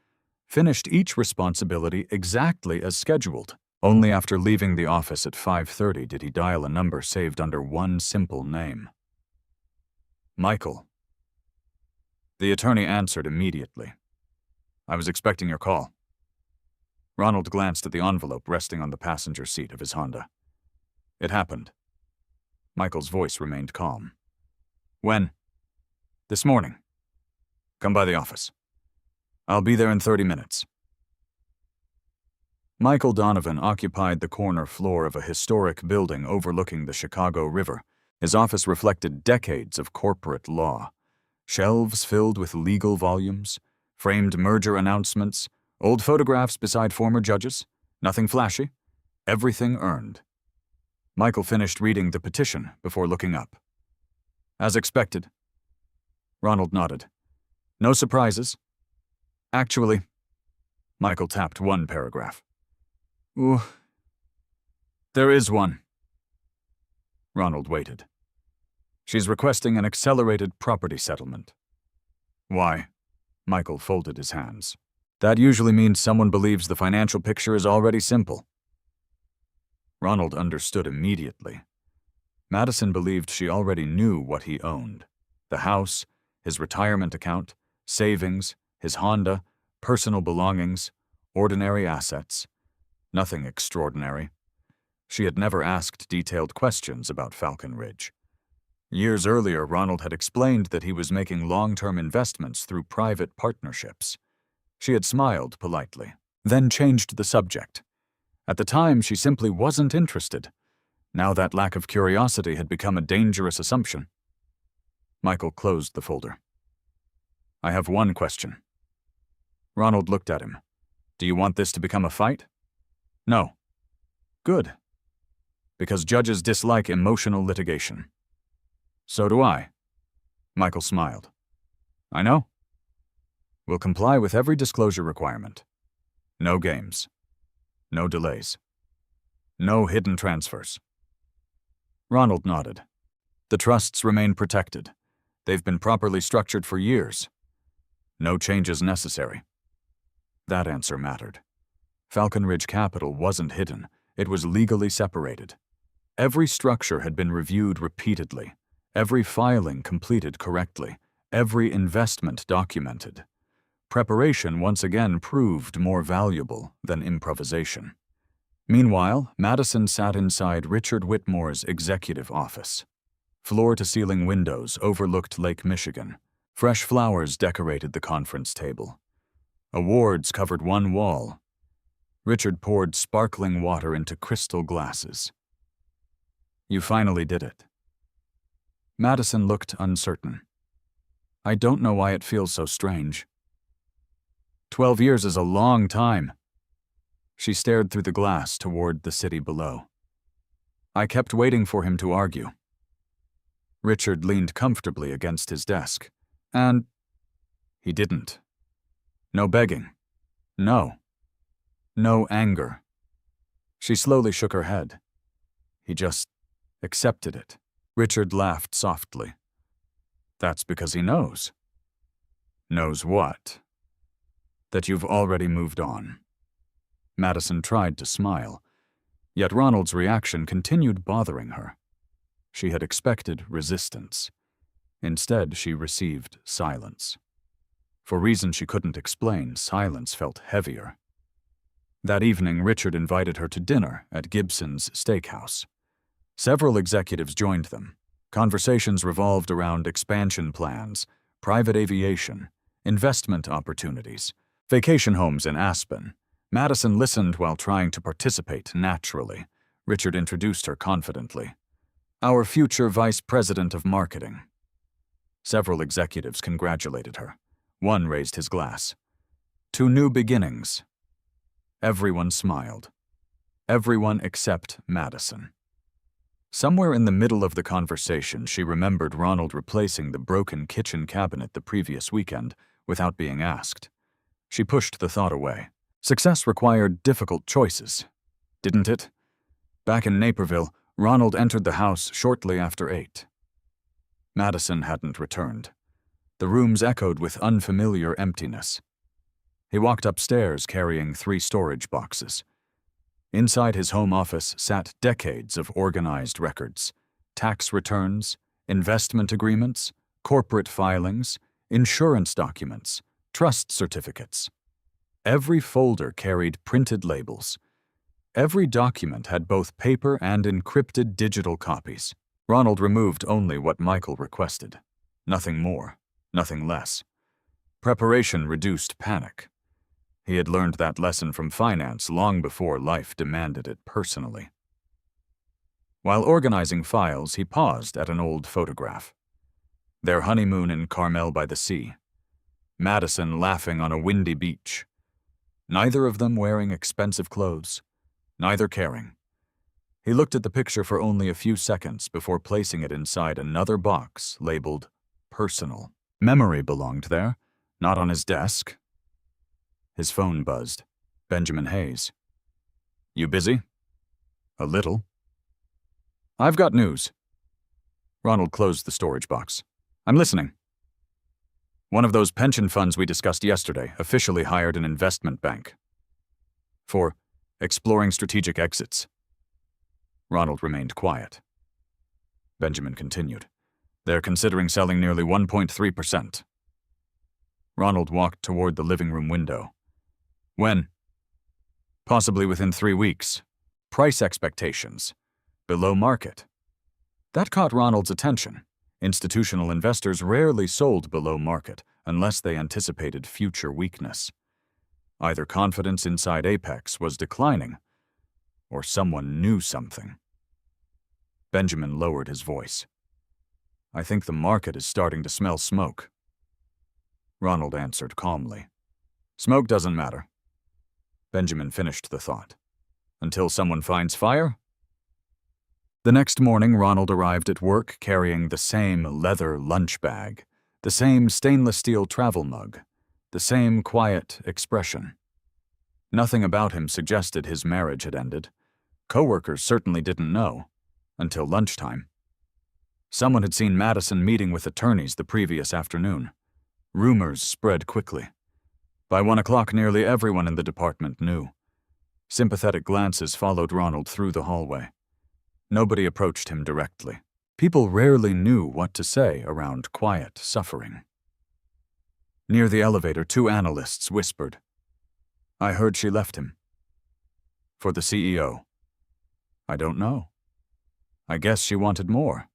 C: finished each responsibility exactly as scheduled. Only after leaving the office at 5:30 did he dial a number saved under one simple name. Michael. The attorney answered immediately. I was expecting your call. Ronald glanced at the envelope resting on the passenger seat of his Honda. It happened. Michael's voice remained calm. When? This morning. Come by the office. I'll be there in 30 minutes. Michael Donovan occupied the corner floor of a historic building overlooking the Chicago River. His office reflected decades of corporate law. Shelves filled with legal volumes, framed merger announcements, old photographs beside former judges. Nothing flashy. Everything earned. Michael finished reading the petition before looking up. As expected. Ronald nodded. No surprises. Actually, Michael tapped one paragraph. Ooh. There is one. Ronald waited. She's requesting an accelerated property settlement. Why? Michael folded his hands. That usually means someone believes the financial picture is already simple. Ronald understood immediately. Madison believed she already knew what he owned. The house, his retirement account, savings, his Honda, personal belongings, ordinary assets. Nothing extraordinary. She had never asked detailed questions about Falcon Ridge. Years earlier, Ronald had explained that he was making long-term investments through private partnerships. She had smiled politely, then changed the subject. At the time, she simply wasn't interested. Now that lack of curiosity had become a dangerous assumption. Michael closed the folder. I have one question. Ronald looked at him. Do you want this to become a fight? No. Good. Because judges dislike emotional litigation. So do I. Michael smiled. I know. We'll comply with every disclosure requirement. No games. No delays. No hidden transfers. Ronald nodded. The trusts remain protected. They've been properly structured for years. No changes necessary. That answer mattered. Falcon Ridge Capital wasn't hidden. It was legally separated. Every structure had been reviewed repeatedly. Every filing completed correctly. Every investment documented. Preparation once again proved more valuable than improvisation. Meanwhile, Madison sat inside Richard Whitmore's executive office. Floor-to-ceiling windows overlooked Lake Michigan. Fresh flowers decorated the conference table. Awards covered one wall. Richard poured sparkling water into crystal glasses. You finally did it. Madison looked uncertain. I don't know why it feels so strange. 12 years is a long time. She stared through the glass toward the city below. I kept waiting for him to argue. Richard leaned comfortably against his desk, and he didn't. No begging. No. No anger. She slowly shook her head. He just accepted it. Richard laughed softly. That's because he knows. Knows what? That you've already moved on. Madison tried to smile, yet Ronald's reaction continued bothering her. She had expected resistance. Instead, she received silence. For reasons she couldn't explain, silence felt heavier. That evening, Richard invited her to dinner at Gibson's Steakhouse. Several executives joined them. Conversations revolved around expansion plans, private aviation, investment opportunities, vacation homes in Aspen. Madison listened while trying to participate naturally. Richard introduced her confidently. Our future vice president of marketing. Several executives congratulated her. One raised his glass. To new beginnings. Everyone smiled. Everyone except Madison. Somewhere in the middle of the conversation, she remembered Ronald replacing the broken kitchen cabinet the previous weekend without being asked. She pushed the thought away. Success required difficult choices, didn't it? Back in Naperville, Ronald entered the house shortly after 8. Madison hadn't returned. The rooms echoed with unfamiliar emptiness. He walked upstairs carrying 3 storage boxes. Inside his home office sat decades of organized records, tax returns, investment agreements, corporate filings, insurance documents, trust certificates. Every folder carried printed labels. Every document had both paper and encrypted digital copies. Ronald removed only what Michael requested. Nothing more, nothing less. Preparation reduced panic. He had learned that lesson from finance long before life demanded it personally. While organizing files, he paused at an old photograph. Their honeymoon in Carmel by the sea. Madison laughing on a windy beach. Neither of them wearing expensive clothes. Neither caring. He looked at the picture for only a few seconds before placing it inside another box labeled personal. Memory belonged there, not on his desk. His phone buzzed. Benjamin Hayes. You busy? A little. I've got news. Ronald closed the storage box. I'm listening. One of those pension funds we discussed yesterday officially hired an investment bank. For exploring strategic exits. Ronald remained quiet. Benjamin continued. They're considering selling nearly 1.3%. Ronald walked toward the living room window. When? Possibly within 3 weeks. Price expectations. Below market. That caught Ronald's attention. Institutional investors rarely sold below market unless they anticipated future weakness. Either confidence inside Apex was declining, or someone knew something. Benjamin lowered his voice. I think the market is starting to smell smoke. Ronald answered calmly. Smoke doesn't matter. Benjamin finished the thought. Until someone finds fire? The next morning, Ronald arrived at work carrying the same leather lunch bag, the same stainless steel travel mug, the same quiet expression. Nothing about him suggested his marriage had ended. Coworkers certainly didn't know, until lunchtime. Someone had seen Madison meeting with attorneys the previous afternoon. Rumors spread quickly. By 1 o'clock, nearly everyone in the department knew. Sympathetic glances followed Ronald through the hallway. Nobody approached him directly. People rarely knew what to say around quiet suffering. Near the elevator, 2 analysts whispered, "I heard she left him." For the CEO, "I don't know. I guess she wanted more."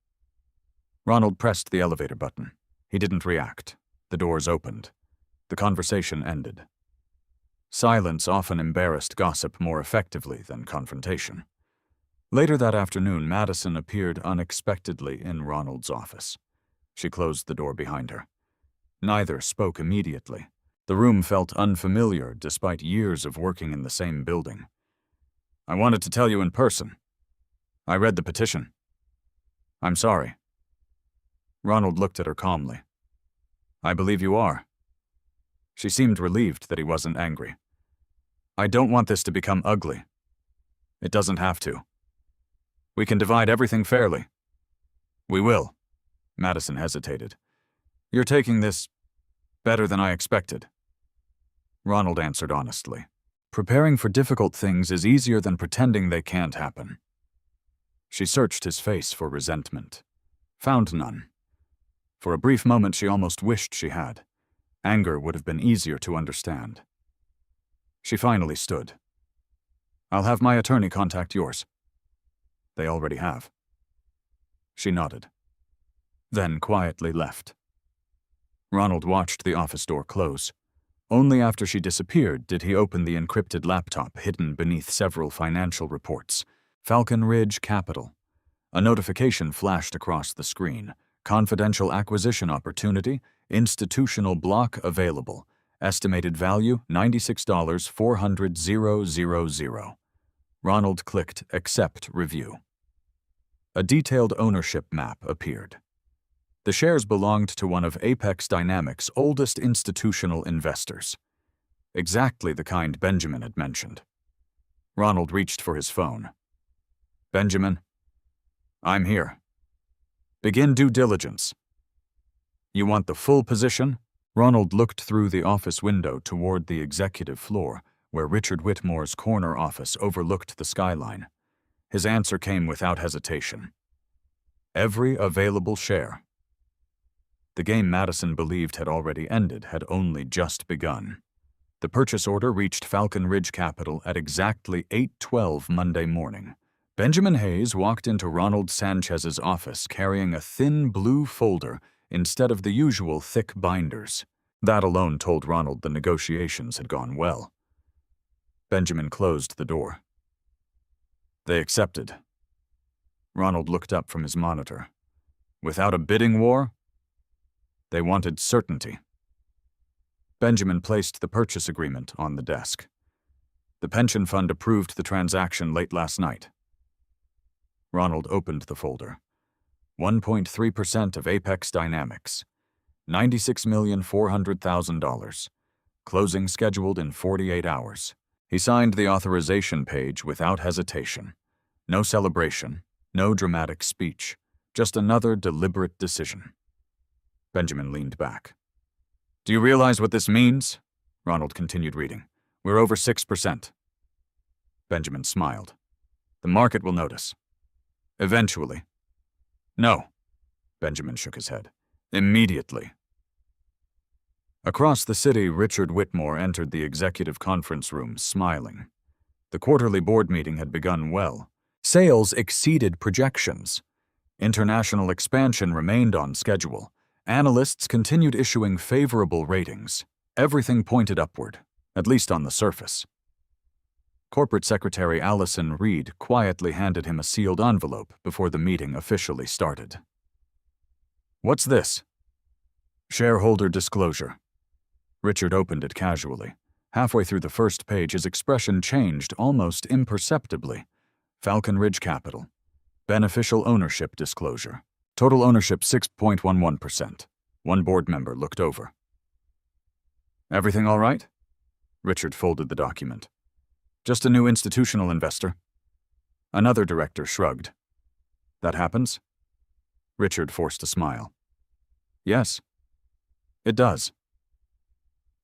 C: Ronald pressed the elevator button. He didn't react. The doors opened. The conversation ended. Silence often embarrassed gossip more effectively than confrontation. Later that afternoon, Madison appeared unexpectedly in Ronald's office. She closed the door behind her. Neither spoke immediately. The room felt unfamiliar despite years of working in the same building. "I wanted to tell you in person. I read the petition. I'm sorry." Ronald looked at her calmly. "I believe you are." She seemed relieved that he wasn't angry. "I don't want this to become ugly. It doesn't have to. We can divide everything fairly." "We will." Madison hesitated. "You're taking this better than I expected." Ronald answered honestly. Preparing for difficult things is easier than pretending they can't happen. She searched his face for resentment. Found none. For a brief moment, she almost wished she had. Anger would have been easier to understand. She finally stood. "I'll have my attorney contact yours." "They already have." She nodded. Then quietly left. Ronald watched the office door close. Only after she disappeared did he open the encrypted laptop hidden beneath several financial reports. Falcon Ridge Capital. A notification flashed across the screen. Confidential acquisition opportunity, institutional block available. Estimated value $96,400,000. Ronald clicked Accept Review. A detailed ownership map appeared. The shares belonged to one of Apex Dynamics' oldest institutional investors. Exactly the kind Benjamin had mentioned. Ronald reached for his phone. "Benjamin, I'm here. Begin due diligence." "You want the full position?" Ronald looked through the office window toward the executive floor, where Richard Whitmore's corner office overlooked the skyline. His answer came without hesitation. "Every available share." The game Madison believed had already ended had only just begun. The purchase order reached Falcon Ridge Capital at exactly 8:12 Monday morning. Benjamin Hayes walked into Ronald Sanchez's office carrying a thin blue folder instead of the usual thick binders. That alone told Ronald the negotiations had gone well. Benjamin closed the door. They accepted. Ronald looked up from his monitor. Without a bidding war? They wanted certainty. Benjamin placed the purchase agreement on the desk. The pension fund approved the transaction late last night. Ronald opened the folder. 1.3% of Apex Dynamics. $96,400,000. Closing scheduled in 48 hours. He signed the authorization page without hesitation. No celebration, no dramatic speech, just another deliberate decision. Benjamin leaned back. "Do you realize what this means?" Ronald continued reading. "We're over 6%. Benjamin smiled. "The market will notice. Eventually." "No." Benjamin shook his head. "Immediately." Across the city, Richard Whitmore entered the executive conference room, smiling. The quarterly board meeting had begun well. Sales exceeded projections. International expansion remained on schedule. Analysts continued issuing favorable ratings. Everything pointed upward, at least on the surface. Corporate Secretary Allison Reed quietly handed him a sealed envelope before the meeting officially started. "What's this?" "Shareholder disclosure." Richard opened it casually. Halfway through the first page, his expression changed almost imperceptibly. Falcon Ridge Capital. Beneficial ownership disclosure. Total ownership 6.11%. One board member looked over. Everything all right? Richard folded the document. Just a new institutional investor. Another director shrugged. That happens? Richard forced a smile. Yes, it does.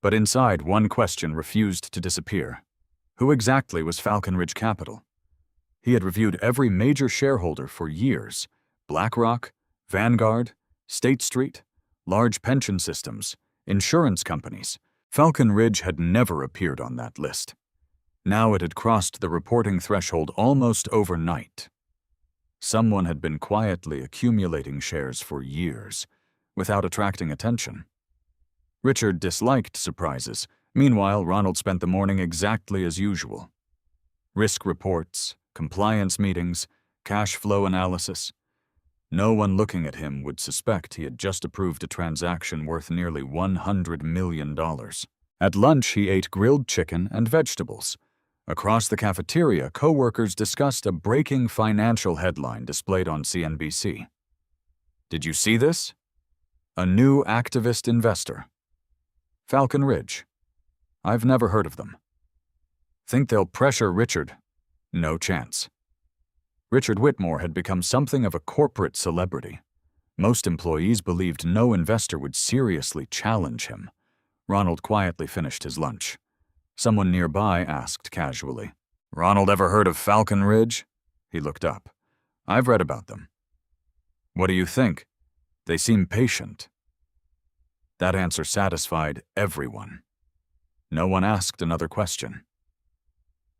C: But inside, one question refused to disappear. Who exactly was Falcon Ridge Capital? He had reviewed every major shareholder for years. BlackRock, Vanguard, State Street, large pension systems, insurance companies. Falcon Ridge had never appeared on that list. Now it had crossed the reporting threshold almost overnight. Someone had been quietly accumulating shares for years, without attracting attention. Richard disliked surprises. Meanwhile, Ronald spent the morning exactly as usual. Risk reports, compliance meetings, cash flow analysis. No one looking at him would suspect he had just approved a transaction worth nearly $100 million. At lunch, he ate grilled chicken and vegetables. Across the cafeteria, co-workers discussed a breaking financial headline displayed on CNBC. Did you see this? A new activist investor. Falcon Ridge. I've never heard of them. Think they'll pressure Richard? No chance. Richard Whitmore had become something of a corporate celebrity. Most employees believed no investor would seriously challenge him. Ronald quietly finished his lunch. Someone nearby asked casually, "Ronald ever heard of Falcon Ridge?" He looked up. "I've read about them." "What do you think? They seem patient." That answer satisfied everyone. No one asked another question.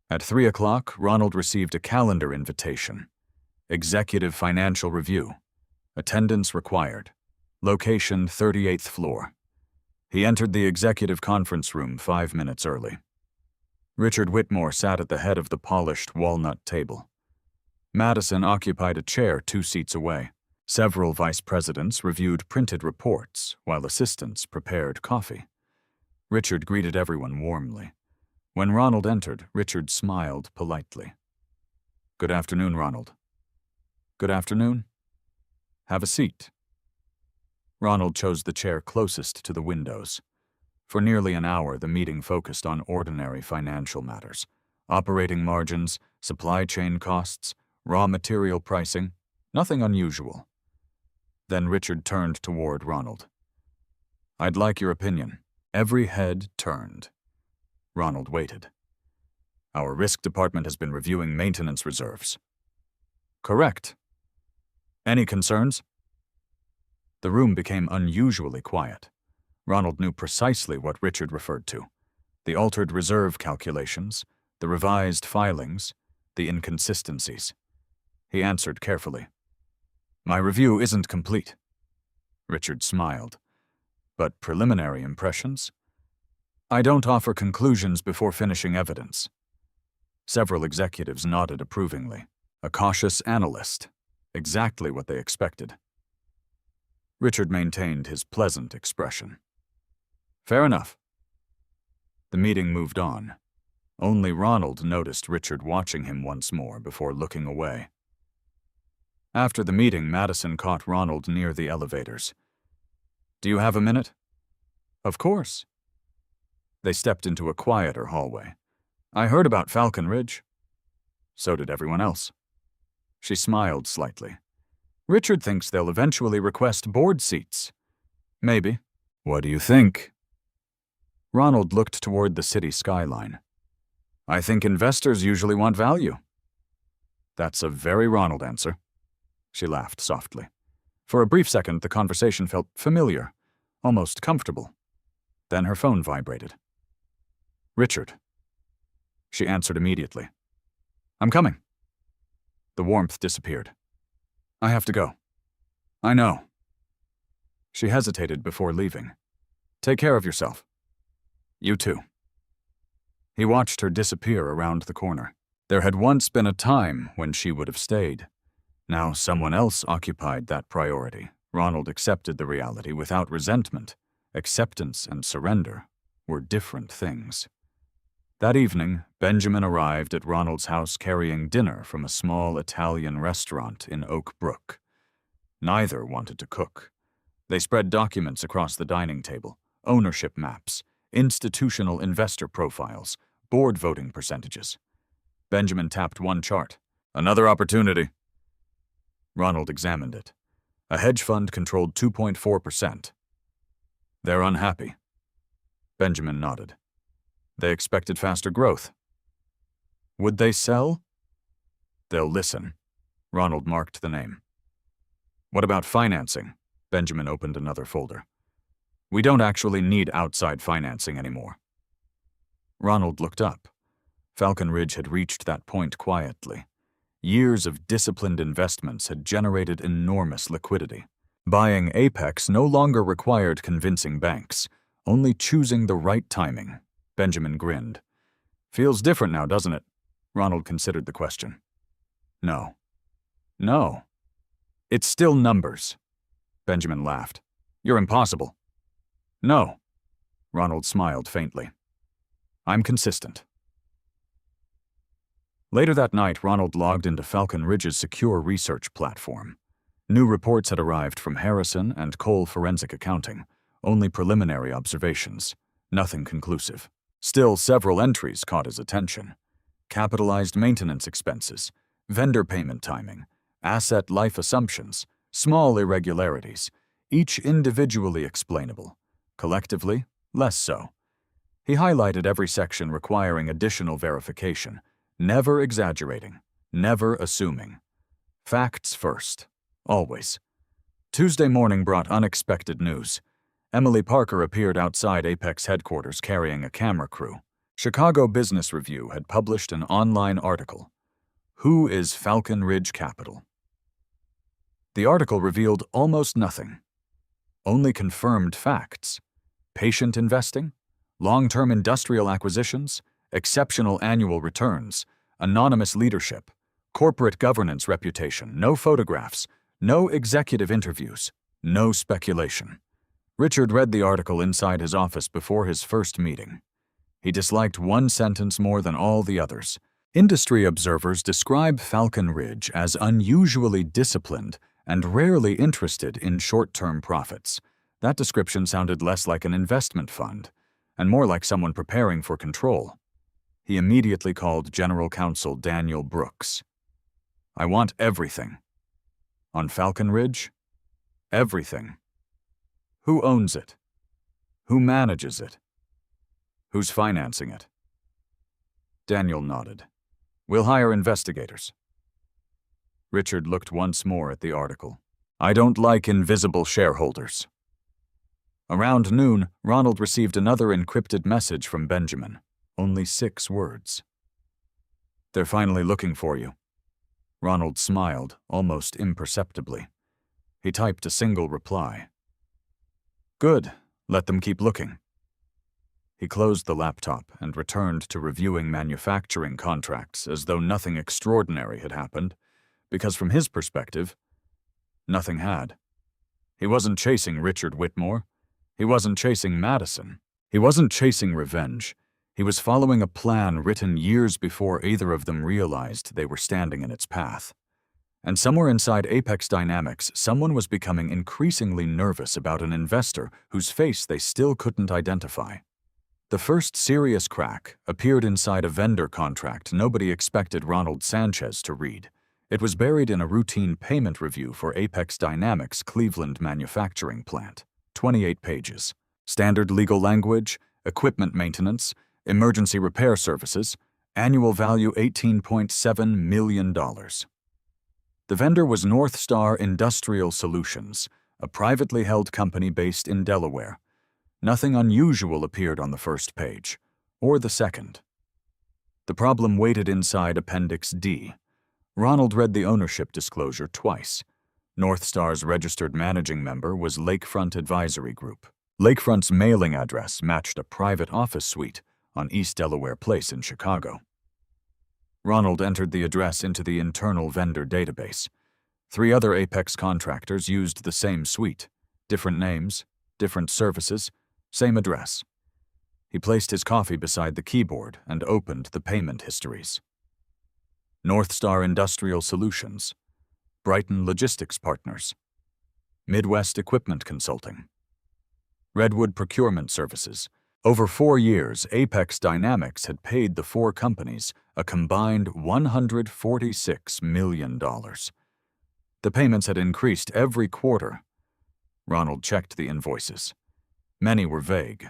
C: At 3 o'clock, Ronald received a calendar invitation. Executive Financial Review. Attendance required. Location 38th floor. He entered the executive conference room 5 minutes early. Richard Whitmore sat at the head of the polished walnut table. Madison occupied a chair 2 seats away. Several vice presidents reviewed printed reports, while assistants prepared coffee. Richard greeted everyone warmly. When Ronald entered, Richard smiled politely. "Good afternoon, Ronald." "Good afternoon. Have a seat." Ronald chose the chair closest to the windows. For nearly an hour, the meeting focused on ordinary financial matters: operating margins, supply chain costs, raw material pricing, nothing unusual. Then Richard turned toward Ronald. "I'd like your opinion." Every head turned. Ronald waited. "Our risk department has been reviewing maintenance reserves." "Correct. Any concerns?" The room became unusually quiet. Ronald knew precisely what Richard referred to: the altered reserve calculations, the revised filings, the inconsistencies. He answered carefully. "My review isn't complete." Richard smiled. "But preliminary impressions?" "I don't offer conclusions before finishing evidence." Several executives nodded approvingly. A cautious analyst. Exactly what they expected. Richard maintained his pleasant expression. "Fair enough." The meeting moved on. Only Ronald noticed Richard watching him once more before looking away. After the meeting, Madison caught Ronald near the elevators. "Do you have a minute?" "Of course." They stepped into a quieter hallway. "I heard about Falcon Ridge." So did everyone else. She smiled slightly. "Richard thinks they'll eventually request board seats." "Maybe." "What do you think?" Ronald looked toward the city skyline. "I think investors usually want value." "That's a very Ronald answer." She laughed softly. For a brief second, the conversation felt familiar, almost comfortable. Then her phone vibrated. "Richard." She answered immediately. "I'm coming." The warmth disappeared. "I have to go." "I know." She hesitated before leaving. "Take care of yourself." "You too." He watched her disappear around the corner. There had once been a time when she would have stayed. Now someone else occupied that priority. Ronald accepted the reality without resentment. Acceptance and surrender were different things. That evening, Benjamin arrived at Ronald's house carrying dinner from a small Italian restaurant in Oak Brook. Neither wanted to cook. They spread documents across the dining table, ownership maps, institutional investor profiles, board voting percentages. Benjamin tapped one chart. Another opportunity. Ronald examined it. A hedge fund controlled 2.4%. They're unhappy. Benjamin nodded. They expected faster growth. Would they sell? They'll listen. Ronald marked the name. What about financing? Benjamin opened another folder. We don't actually need outside financing anymore. Ronald looked up. Falcon Ridge had reached that point quietly. Years of disciplined investments had generated enormous liquidity. Buying Apex no longer required convincing banks, only choosing the right timing. Benjamin grinned. Feels different now, doesn't it? Ronald considered the question. No. No. It's still numbers. Benjamin laughed. You're impossible. No. Ronald smiled faintly. I'm consistent. Later that night, Ronald logged into Falcon Ridge's secure research platform. New reports had arrived from Harrison and Cole Forensic Accounting, only preliminary observations, nothing conclusive. Still, several entries caught his attention. Capitalized maintenance expenses, vendor payment timing, asset life assumptions, small irregularities, each individually explainable, collectively, less so. He highlighted every section requiring additional verification, never exaggerating, never assuming. Facts first, always. Tuesday morning brought unexpected news. Emily Parker appeared outside Apex headquarters carrying a camera crew. Chicago Business Review had published an online article. Who is Falcon Ridge Capital? The article revealed almost nothing. Only confirmed facts. Patient investing, long-term industrial acquisitions, exceptional annual returns, anonymous leadership, corporate governance reputation, no photographs, no executive interviews, no speculation. Richard read the article inside his office before his first meeting. He disliked one sentence more than all the others. Industry observers describe Falcon Ridge as unusually disciplined and rarely interested in short-term profits. That description sounded less like an investment fund and more like someone preparing for control. He immediately called General Counsel Daniel Brooks. I want everything. On Falcon Ridge? Everything. Who owns it? Who manages it? Who's financing it? Daniel nodded. We'll hire investigators. Richard looked once more at the article. I don't like invisible shareholders. Around noon, Ronald received another encrypted message from Benjamin. Only 6 words. They're finally looking for you. Ronald smiled, almost imperceptibly. He typed a single reply. Good. Let them keep looking. He closed the laptop and returned to reviewing manufacturing contracts as though nothing extraordinary had happened, because from his perspective, nothing had. He wasn't chasing Richard Whitmore. He wasn't chasing Madison. He wasn't chasing revenge. He was following a plan written years before either of them realized they were standing in its path. And somewhere inside Apex Dynamics, someone was becoming increasingly nervous about an investor whose face they still couldn't identify. The first serious crack appeared inside a vendor contract nobody expected Ronald Sanchez to read. It was buried in a routine payment review for Apex Dynamics' Cleveland manufacturing plant. 28 pages. Standard legal language, equipment maintenance, emergency repair services, annual value $18.7 million. The vendor was North Star Industrial Solutions, a privately held company based in Delaware. Nothing unusual appeared on the first page, or the second. The problem waited inside Appendix D. Ronald read the ownership disclosure twice. North Star's registered managing member was Lakefront Advisory Group. Lakefront's mailing address matched a private office suite on East Delaware Place in Chicago. Ronald entered the address into the internal vendor database. 3 other Apex contractors used the same suite. Different names, different services, same address. He placed his coffee beside the keyboard and opened the payment histories. Northstar Industrial Solutions, Brighton Logistics Partners, Midwest Equipment Consulting, Redwood Procurement Services. Over 4 years, Apex Dynamics had paid the 4 companies a combined $146 million. The payments had increased every quarter. Ronald checked the invoices. Many were vague.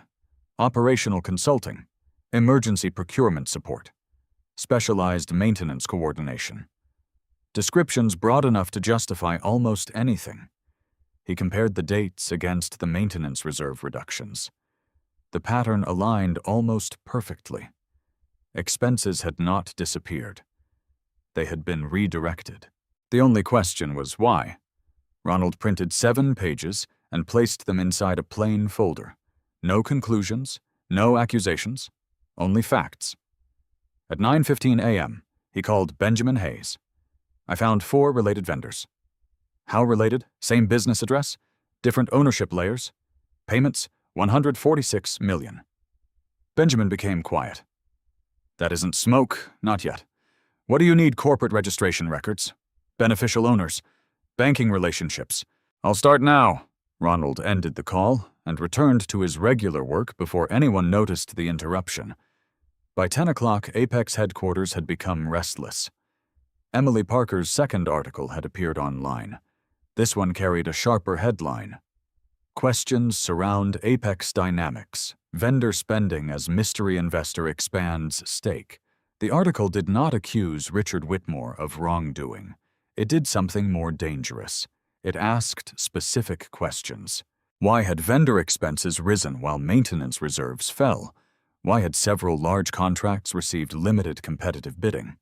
C: Operational consulting, emergency procurement support, specialized maintenance coordination. Descriptions broad enough to justify almost anything. He compared the dates against the maintenance reserve reductions. The pattern aligned almost perfectly. Expenses had not disappeared. They had been redirected. The only question was why. Ronald printed 7 pages and placed them inside a plain folder. No conclusions, no accusations, only facts. At 9:15 a.m., he called Benjamin Hayes. I found 4 related vendors. How related? Same business address? Different ownership layers? Payments, $146 million. Benjamin became quiet. That isn't smoke, not yet. What do you need? Corporate registration records, beneficial owners, banking relationships. I'll start now. Ronald ended the call and returned to his regular work before anyone noticed the interruption. By 10 o'clock, Apex headquarters had become restless. Emily Parker's second article had appeared online. This one carried a sharper headline. Questions surround Apex Dynamics. Vendor spending as mystery investor expands stake. The article did not accuse Richard Whitmore of wrongdoing. It did something more dangerous. It asked specific questions. Why had vendor expenses risen while maintenance reserves fell? Why had several large contracts received limited competitive bidding?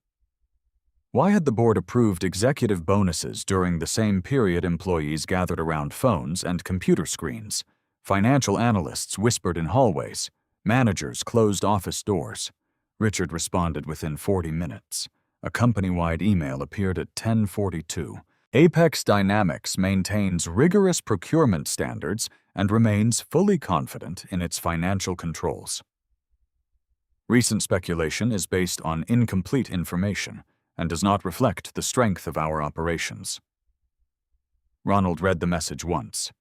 C: Why had the board approved executive bonuses during the same period employees gathered around phones and computer screens? Financial analysts whispered in hallways. Managers closed office doors. Richard responded within 40 minutes. A company-wide email appeared at 10:42. Apex Dynamics maintains rigorous procurement standards and remains fully confident in its financial controls. Recent speculation is based on incomplete information and does not reflect the strength of our operations. Ronald read the message once.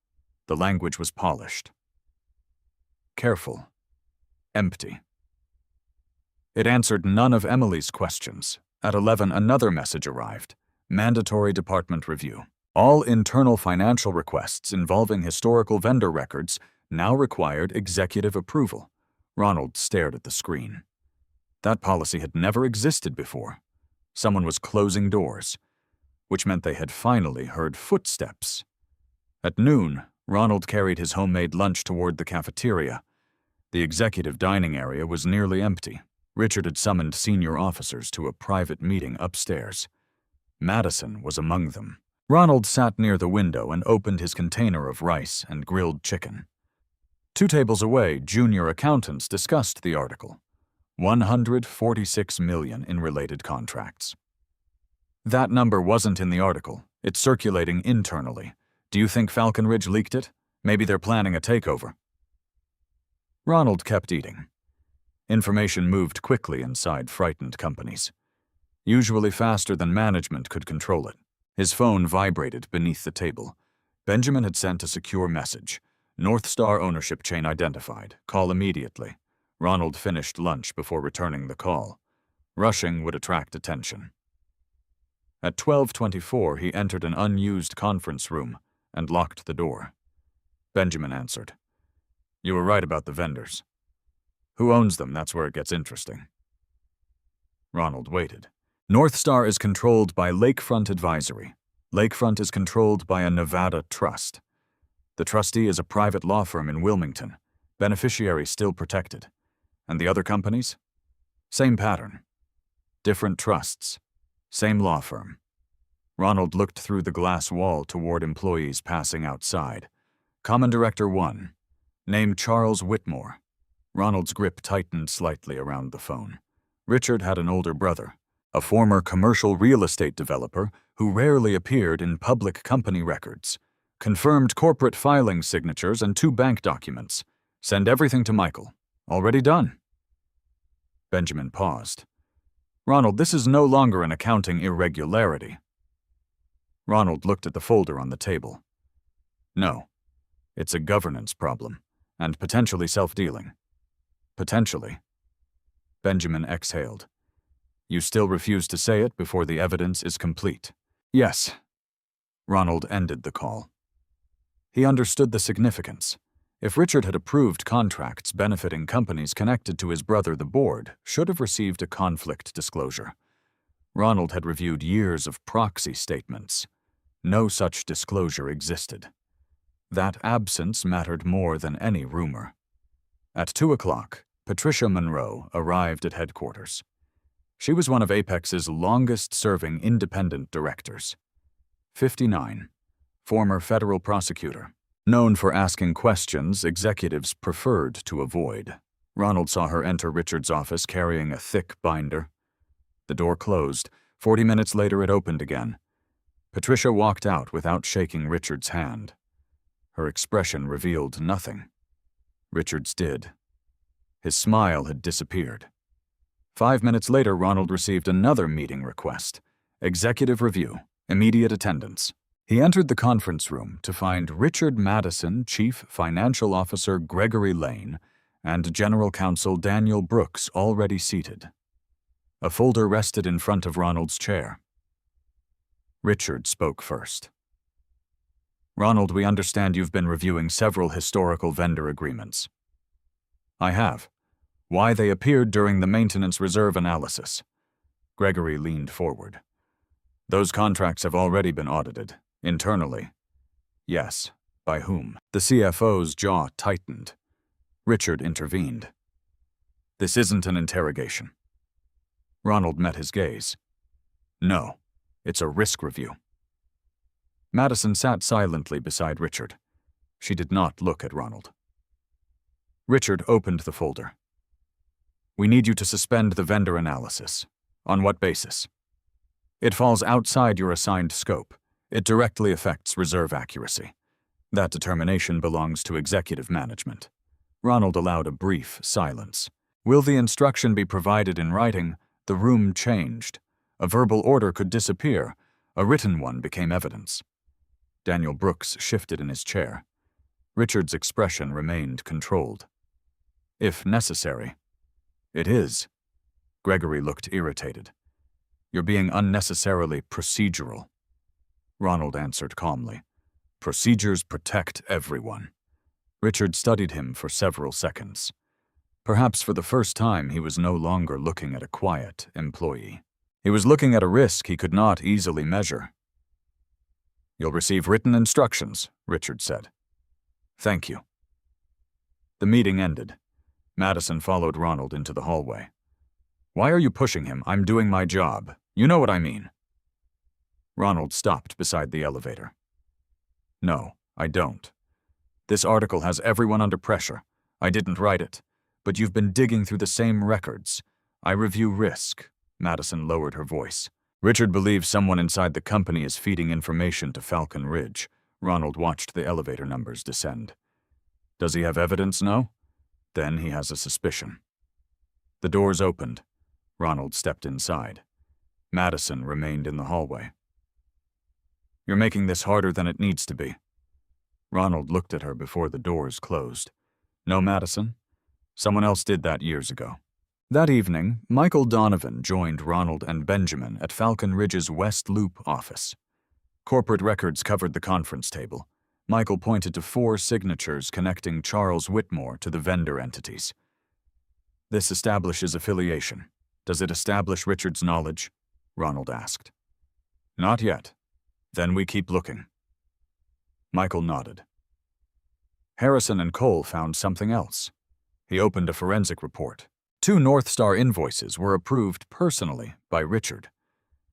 C: The language was polished. Careful. Empty. It answered none of Emily's questions. At 11, another message arrived. Mandatory department review. All internal financial requests involving historical vendor records now required executive approval. Ronald stared at the screen. That policy had never existed before. Someone was closing doors, which meant they had finally heard footsteps. At noon, Ronald carried his homemade lunch toward the cafeteria. The executive dining area was nearly empty. Richard had summoned senior officers to a private meeting upstairs. Madison was among them. Ronald sat near the window and opened his container of rice and grilled chicken. 2 tables away, junior accountants discussed the article. $146 million in related contracts. That number wasn't in the article. It's circulating internally. Do you think Falcon Ridge leaked it? Maybe they're planning a takeover. Ronald kept eating. Information moved quickly inside frightened companies, usually faster than management could control it. His phone vibrated beneath the table. Benjamin had sent a secure message. Northstar ownership chain identified. Call immediately. Ronald finished lunch before returning the call. Rushing would attract attention. At 12:24, he entered an unused conference room and locked the door. Benjamin answered. You were right about the vendors. Who owns them? That's where it gets interesting. Ronald waited. Northstar is controlled by Lakefront Advisory. Lakefront is controlled by a Nevada trust. The trustee is a private law firm in Wilmington. Beneficiary still protected. And the other companies? Same pattern. Different trusts. Same law firm. Ronald looked through the glass wall toward employees passing outside. Common Director 1. Name Charles Whitmore. Ronald's grip tightened slightly around the phone. Richard had an older brother, a former commercial real estate developer who rarely appeared in public company records. Confirmed corporate filing signatures and 2 bank documents. Send everything to Michael. Already done. Benjamin paused. Ronald, this is no longer an accounting irregularity. Ronald looked at the folder on the table. No, it's a governance problem, and potentially self-dealing. Potentially. Benjamin exhaled. You still refuse to say it before the evidence is complete? Yes. Ronald ended the call. He understood the significance. If Richard had approved contracts benefiting companies connected to his brother, the board should have received a conflict disclosure. Ronald had reviewed years of proxy statements. No such disclosure existed. That absence mattered more than any rumor. At 2 o'clock, Patricia Monroe arrived at headquarters. She was one of Apex's longest-serving independent directors. 59, former federal prosecutor. Known for asking questions executives preferred to avoid. Ronald saw her enter Richard's office carrying a thick binder. The door closed. 40 minutes later, it opened again. Patricia walked out without shaking Richard's hand. Her expression revealed nothing. Richard's did. His smile had disappeared. 5 minutes later, Ronald received another meeting request. Executive review. Immediate attendance. He entered the conference room to find Richard Madison, Chief Financial Officer Gregory Lane, and General Counsel Daniel Brooks already seated. A folder rested in front of Ronald's chair. Richard spoke first. Ronald, we understand you've been reviewing several historical vendor agreements. I have. Why they appeared during the maintenance reserve analysis. Gregory leaned forward. Those contracts have already been audited. Internally. Yes. By whom? The CFO's jaw tightened. Richard intervened. This isn't an interrogation. Ronald met his gaze. No, it's a risk review. Madison sat silently beside Richard. She did not look at Ronald. Richard opened the folder. We need you to suspend the vendor analysis. On what basis? It falls outside your assigned scope. It directly affects reserve accuracy. That determination belongs to executive management. Ronald allowed a brief silence. Will the instruction be provided in writing? The room changed. A verbal order could disappear. A written one became evidence. Daniel Brooks shifted in his chair. Richard's expression remained controlled. If necessary. It is. Gregory looked irritated. You're being unnecessarily procedural. Ronald answered calmly. Procedures protect everyone. Richard studied him for several seconds. Perhaps for the first time he was no longer looking at a quiet employee. He was looking at a risk he could not easily measure. You'll receive written instructions, Richard said. Thank you. The meeting ended. Madison followed Ronald into the hallway. Why are you pushing him? I'm doing my job. You know what I mean. Ronald stopped beside the elevator. No, I don't. This article has everyone under pressure. I didn't write it, but you've been digging through the same records. I review risk. Madison lowered her voice. Richard believes someone inside the company is feeding information to Falcon Ridge. Ronald watched the elevator numbers descend. Does he have evidence? No? Then he has a suspicion. The doors opened. Ronald stepped inside. Madison remained in the hallway. You're making this harder than it needs to be. Ronald looked at her before the doors closed. No, Madison? Someone else did that years ago. That evening, Michael Donovan joined Ronald and Benjamin at Falcon Ridge's West Loop office. Corporate records covered the conference table. Michael pointed to 4 signatures connecting Charles Whitmore to the vendor entities. This establishes affiliation. Does it establish Richard's knowledge? Ronald asked. Not yet. Then we keep looking. Michael nodded. Harrison and Cole found something else. He opened a forensic report. 2 North Star invoices were approved personally by Richard.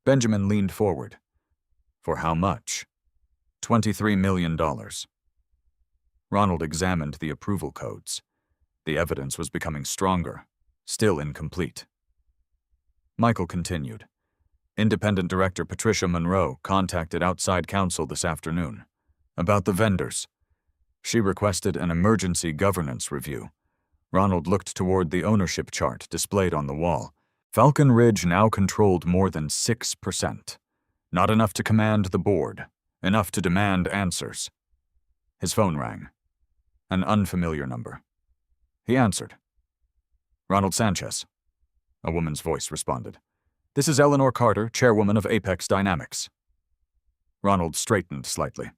C: Benjamin leaned forward. For how much? $23 million. Ronald examined the approval codes. The evidence was becoming stronger, still incomplete. Michael continued. Independent Director Patricia Monroe contacted outside counsel this afternoon about the vendors. She requested an emergency governance review. Ronald looked toward the ownership chart displayed on the wall. Falcon Ridge now controlled more than 6%. Not enough to command the board, enough to demand answers. His phone rang. An unfamiliar number. He answered. "Ronald Sanchez," a woman's voice responded. "This is Eleanor Carter, chairwoman of Apex Dynamics." Ronald straightened slightly.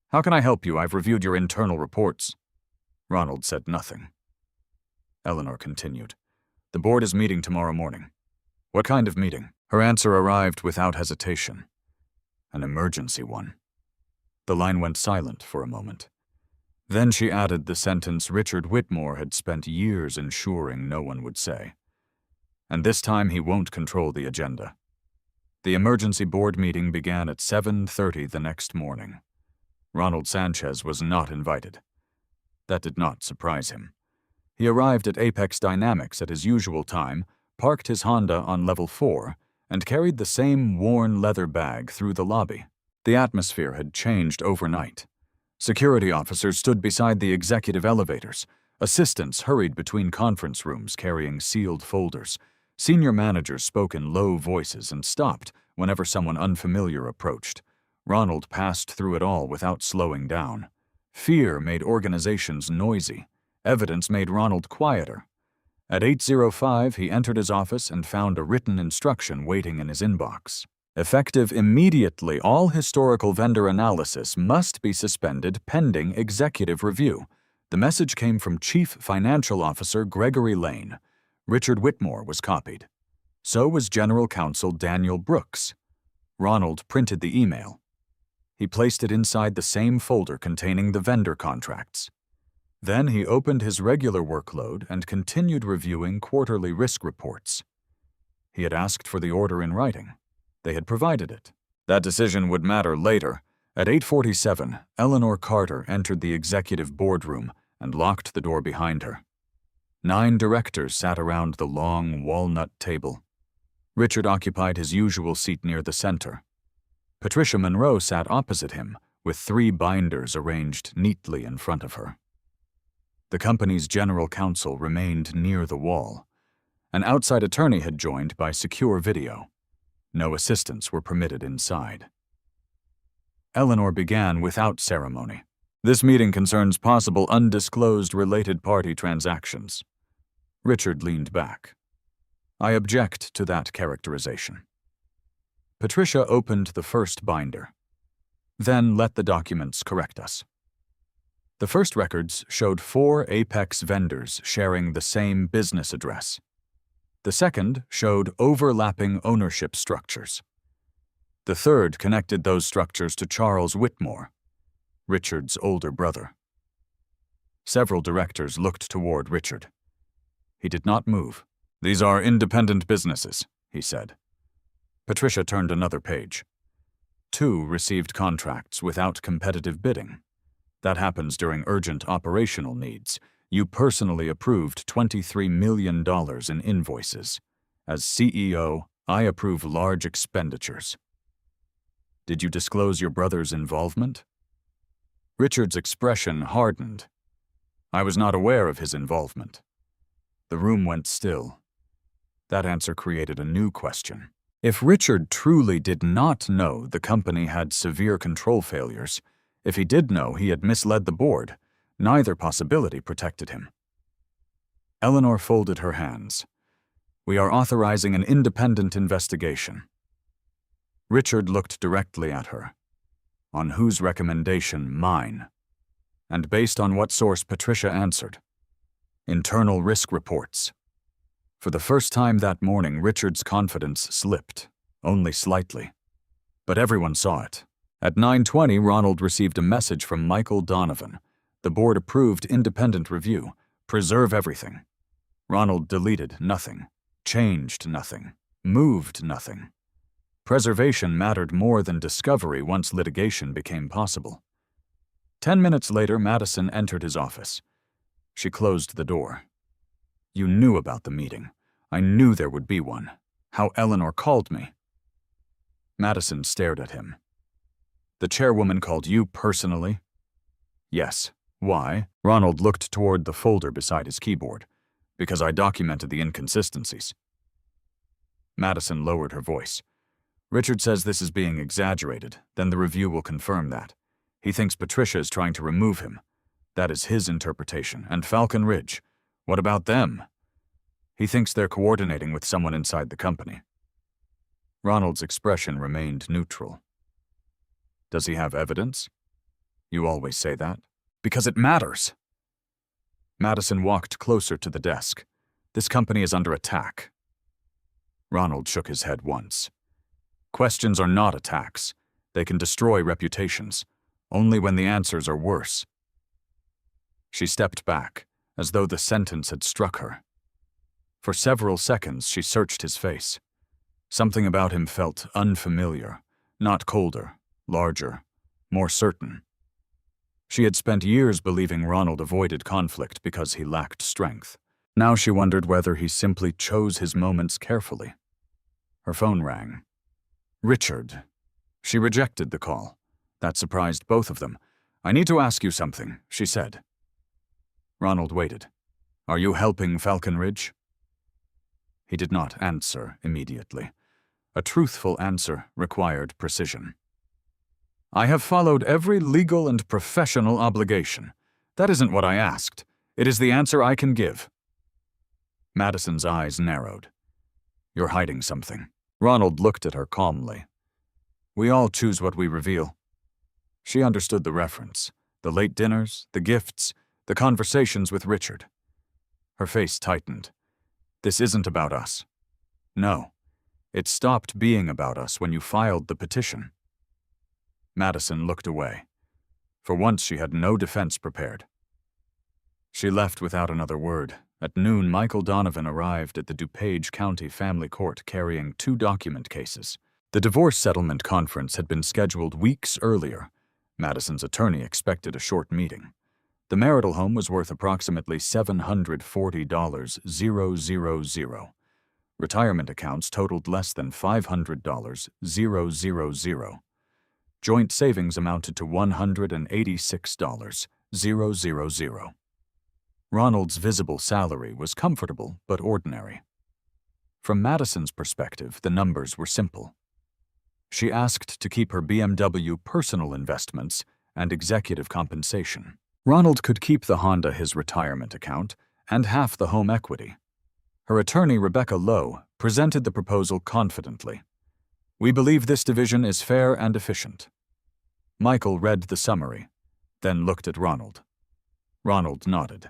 C: "How can I help you? I've reviewed your internal reports." Ronald said nothing. Eleanor continued. "The board is meeting tomorrow morning." "What kind of meeting?" Her answer arrived without hesitation. "An emergency one." The line went silent for a moment. Then she added the sentence Richard Whitmore had spent years ensuring no one would say. "And this time he won't control the agenda." The emergency board meeting began at 7:30 the next morning. Ronald Sanchez was not invited. That did not surprise him. He arrived at Apex Dynamics at his usual time, parked his Honda on level 4, and carried the same worn leather bag through the lobby. The atmosphere had changed overnight. Security officers stood beside the executive elevators. Assistants hurried between conference rooms carrying sealed folders. Senior managers spoke in low voices and stopped whenever someone unfamiliar approached. Ronald passed through it all without slowing down. Fear made organizations noisy. Evidence made Ronald quieter. At 8:05, he entered his office and found a written instruction waiting in his inbox. Effective immediately, all historical vendor analysis must be suspended pending executive review. The message came from Chief Financial Officer Gregory Lane. Richard Whitmore was copied. So was General Counsel Daniel Brooks. Ronald printed the email. He placed it inside the same folder containing the vendor contracts. Then he opened his regular workload and continued reviewing quarterly risk reports. He had asked for the order in writing. They had provided it. That decision would matter later. At 8:47, Eleanor Carter entered the executive boardroom and locked the door behind her. 9 directors sat around the long, walnut table. Richard occupied his usual seat near the center. Patricia Monroe sat opposite him, with 3 binders arranged neatly in front of her. The company's general counsel remained near the wall. An outside attorney had joined by secure video. No assistants were permitted inside. Eleanor began without ceremony. "This meeting concerns possible undisclosed related party transactions." Richard leaned back. "I object to that characterization." Patricia opened the first binder. "Then let the documents correct us." The first records showed 4 Apex vendors sharing the same business address. The second showed overlapping ownership structures. The third connected those structures to Charles Whitmore, Richard's older brother. Several directors looked toward Richard. He did not move. "These are independent businesses," he said. Patricia turned another page. 2 received contracts without competitive bidding. That happens during urgent operational needs. You personally approved $23 million in invoices. As CEO, I approve large expenditures. Did you disclose your brother's involvement? Richard's expression hardened. I was not aware of his involvement. The room went still. That answer created a new question. If Richard truly did not know the company had severe control failures, if he did know he had misled the board, neither possibility protected him. Eleanor folded her hands. "We are authorizing an independent investigation." Richard looked directly at her. "On whose recommendation? Mine." And based on what source? Patricia answered. "Internal risk reports." For the first time that morning, Richard's confidence slipped, only slightly. But everyone saw it. At 9:20, Ronald received a message from Michael Donovan. The board approved independent review. Preserve everything. Ronald deleted nothing, changed nothing, moved nothing. Preservation mattered more than discovery once litigation became possible. 10 minutes later, Madison entered his office. She closed the door. "You knew about the meeting. I knew there would be one. How Eleanor called me." Madison stared at him. "The chairwoman called you personally?" "Yes. Why? Ronald looked toward the folder beside his keyboard. Because I documented the inconsistencies. Madison lowered her voice. Richard says this is being exaggerated, then the review will confirm that. He thinks Patricia is trying to remove him. That is his interpretation. And Falcon Ridge. What about them? He thinks they're coordinating with someone inside the company. Ronald's expression remained neutral. Does he have evidence? You always say that. Because it matters. Madison walked closer to the desk. This company is under attack. Ronald shook his head once. Questions are not attacks. They can destroy reputations, only when the answers are worse. She stepped back, as though the sentence had struck her. For several seconds, she searched his face. Something about him felt unfamiliar, not colder, larger, more certain. She had spent years believing Ronald avoided conflict because he lacked strength. Now she wondered whether he simply chose his moments carefully. Her phone rang. Richard. She rejected the call. That surprised both of them. I need to ask you something, she said. Ronald waited. Are you helping Falcon Ridge? He did not answer immediately. A truthful answer required precision. I have followed every legal and professional obligation. That isn't what I asked. It is the answer I can give. Madison's eyes narrowed. You're hiding something. Ronald looked at her calmly. We all choose what we reveal. She understood the reference, the late dinners, the gifts, the conversations with Richard. Her face tightened. This isn't about us. No, it stopped being about us when you filed the petition. Madison looked away. For once she had no defense prepared. She left without another word. At noon, Michael Donovan arrived at the DuPage County Family Court carrying 2 document cases. The divorce settlement conference had been scheduled weeks earlier. Madison's attorney expected a short meeting. The marital home was worth approximately $740,000. Retirement accounts totaled less than $500,000. Joint savings amounted to $186,000. Ronald's visible salary was comfortable but ordinary. From Madison's perspective, the numbers were simple. She asked to keep her BMW personal investments and executive compensation. Ronald could keep the Honda his retirement account and half the home equity. Her attorney, Rebecca Lowe, presented the proposal confidently. We believe this division is fair and efficient. Michael read the summary, then looked at Ronald. Ronald nodded.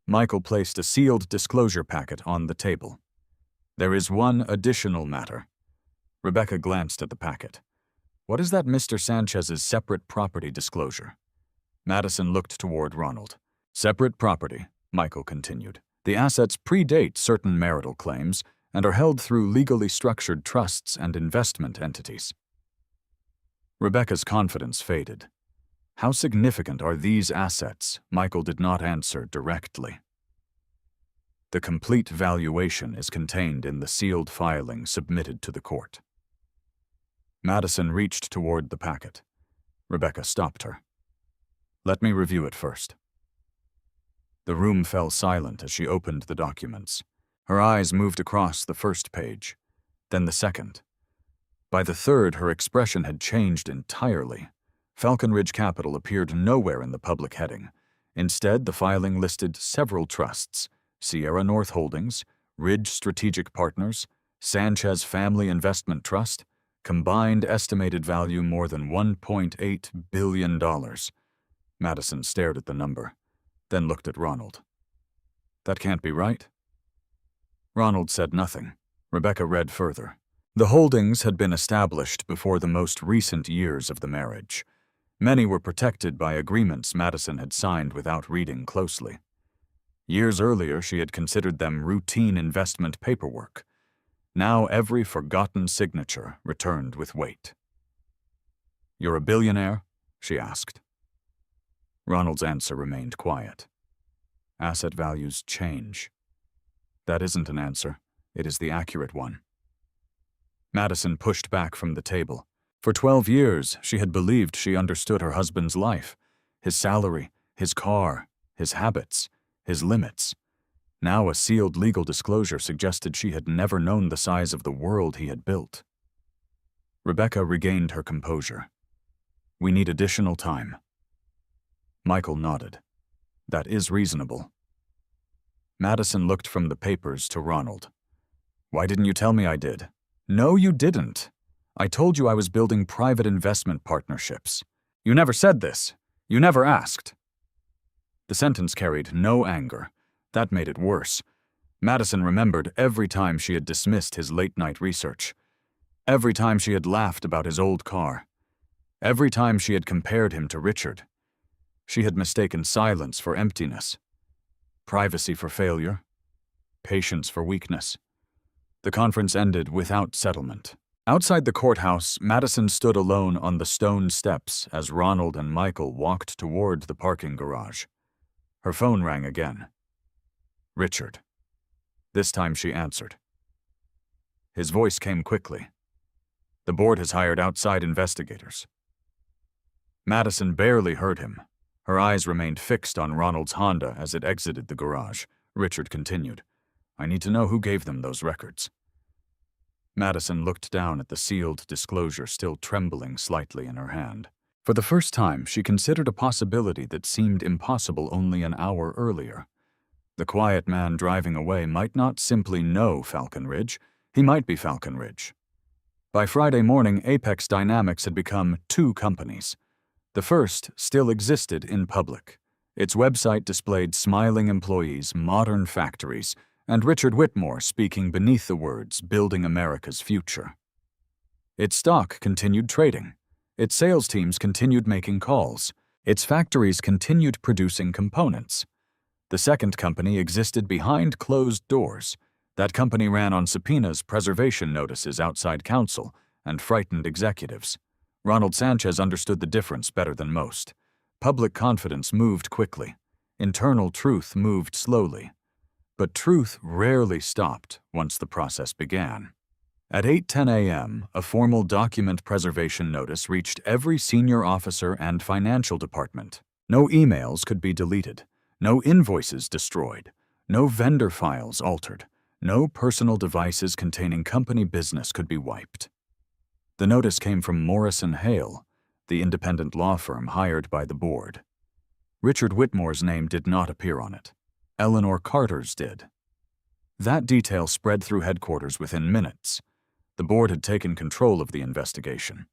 C: Michael placed a sealed disclosure packet on the table. There is one additional matter. Rebecca glanced at the packet. What is that Mr. Sanchez's separate property disclosure? Madison looked toward Ronald. Separate property, Michael continued. The assets predate certain marital claims and are held through legally structured trusts and investment entities. Rebecca's confidence faded. How significant are these assets? Michael did not answer directly. The complete valuation is contained in the sealed filing submitted to the court. Madison reached toward the packet. Rebecca stopped her. Let me review it first. The room fell silent as she opened the documents. Her eyes moved across the first page, then the second. By the third, her expression had changed entirely. Falcon Ridge Capital appeared nowhere in the public heading. Instead, the filing listed several trusts: Sierra North Holdings, Ridge Strategic Partners, Sanchez Family Investment Trust, combined estimated value more than $1.8 billion. Madison stared at the number, then looked at Ronald. That can't be right. Ronald said nothing. Rebecca read further. The holdings had been established before the most recent years of the marriage. Many were protected by agreements Madison had signed without reading closely. Years earlier, she had considered them routine investment paperwork. Now every forgotten signature returned with weight. You're a billionaire? She asked. Ronald's answer remained quiet. Asset values change. That isn't an answer. It is the accurate one. Madison pushed back from the table. For 12 years, she had believed she understood her husband's life, his salary, his car, his habits, his limits. Now a sealed legal disclosure suggested she had never known the size of the world he had built. Rebecca regained her composure. "We need additional time." Michael nodded. "That is reasonable." Madison looked from the papers to Ronald. "Why didn't you tell me I did?" "No, you didn't. I told you I was building private investment partnerships. You never said this. You never asked." The sentence carried no anger. That made it worse. Madison remembered every time she had dismissed his late-night research. Every time she had laughed about his old car. Every time she had compared him to Richard. She had mistaken silence for emptiness, privacy for failure, patience for weakness. The conference ended without settlement. Outside the courthouse, Madison stood alone on the stone steps as Ronald and Michael walked toward the parking garage. Her phone rang again. Richard. This time she answered. His voice came quickly. "The board has hired outside investigators." Madison barely heard him. Her eyes remained fixed on Ronald's Honda as it exited the garage. Richard continued, "I need to know who gave them those records." Madison looked down at the sealed disclosure still trembling slightly in her hand. For the first time, she considered a possibility that seemed impossible only an hour earlier. The quiet man driving away might not simply know Falcon Ridge, he might be Falcon Ridge. By Friday morning, Apex Dynamics had become two companies. The first still existed in public. Its website displayed smiling employees, modern factories, and Richard Whitmore speaking beneath the words, "Building America's Future." Its stock continued trading. Its sales teams continued making calls. Its factories continued producing components. The second company existed behind closed doors. That company ran on subpoenas, preservation notices outside counsel, and frightened executives. Ronald Sanchez understood the difference better than most. Public confidence moved quickly. Internal truth moved slowly. But truth rarely stopped once the process began. At 8:10 a.m., a formal document preservation notice reached every senior officer and financial department. No emails could be deleted, no invoices destroyed, no vendor files altered, no personal devices containing company business could be wiped. The notice came from Morrison Hale, the independent law firm hired by the board. Richard Whitmore's name did not appear on it. Eleanor Carter's did. That detail spread through headquarters within minutes. The board had taken control of the investigation.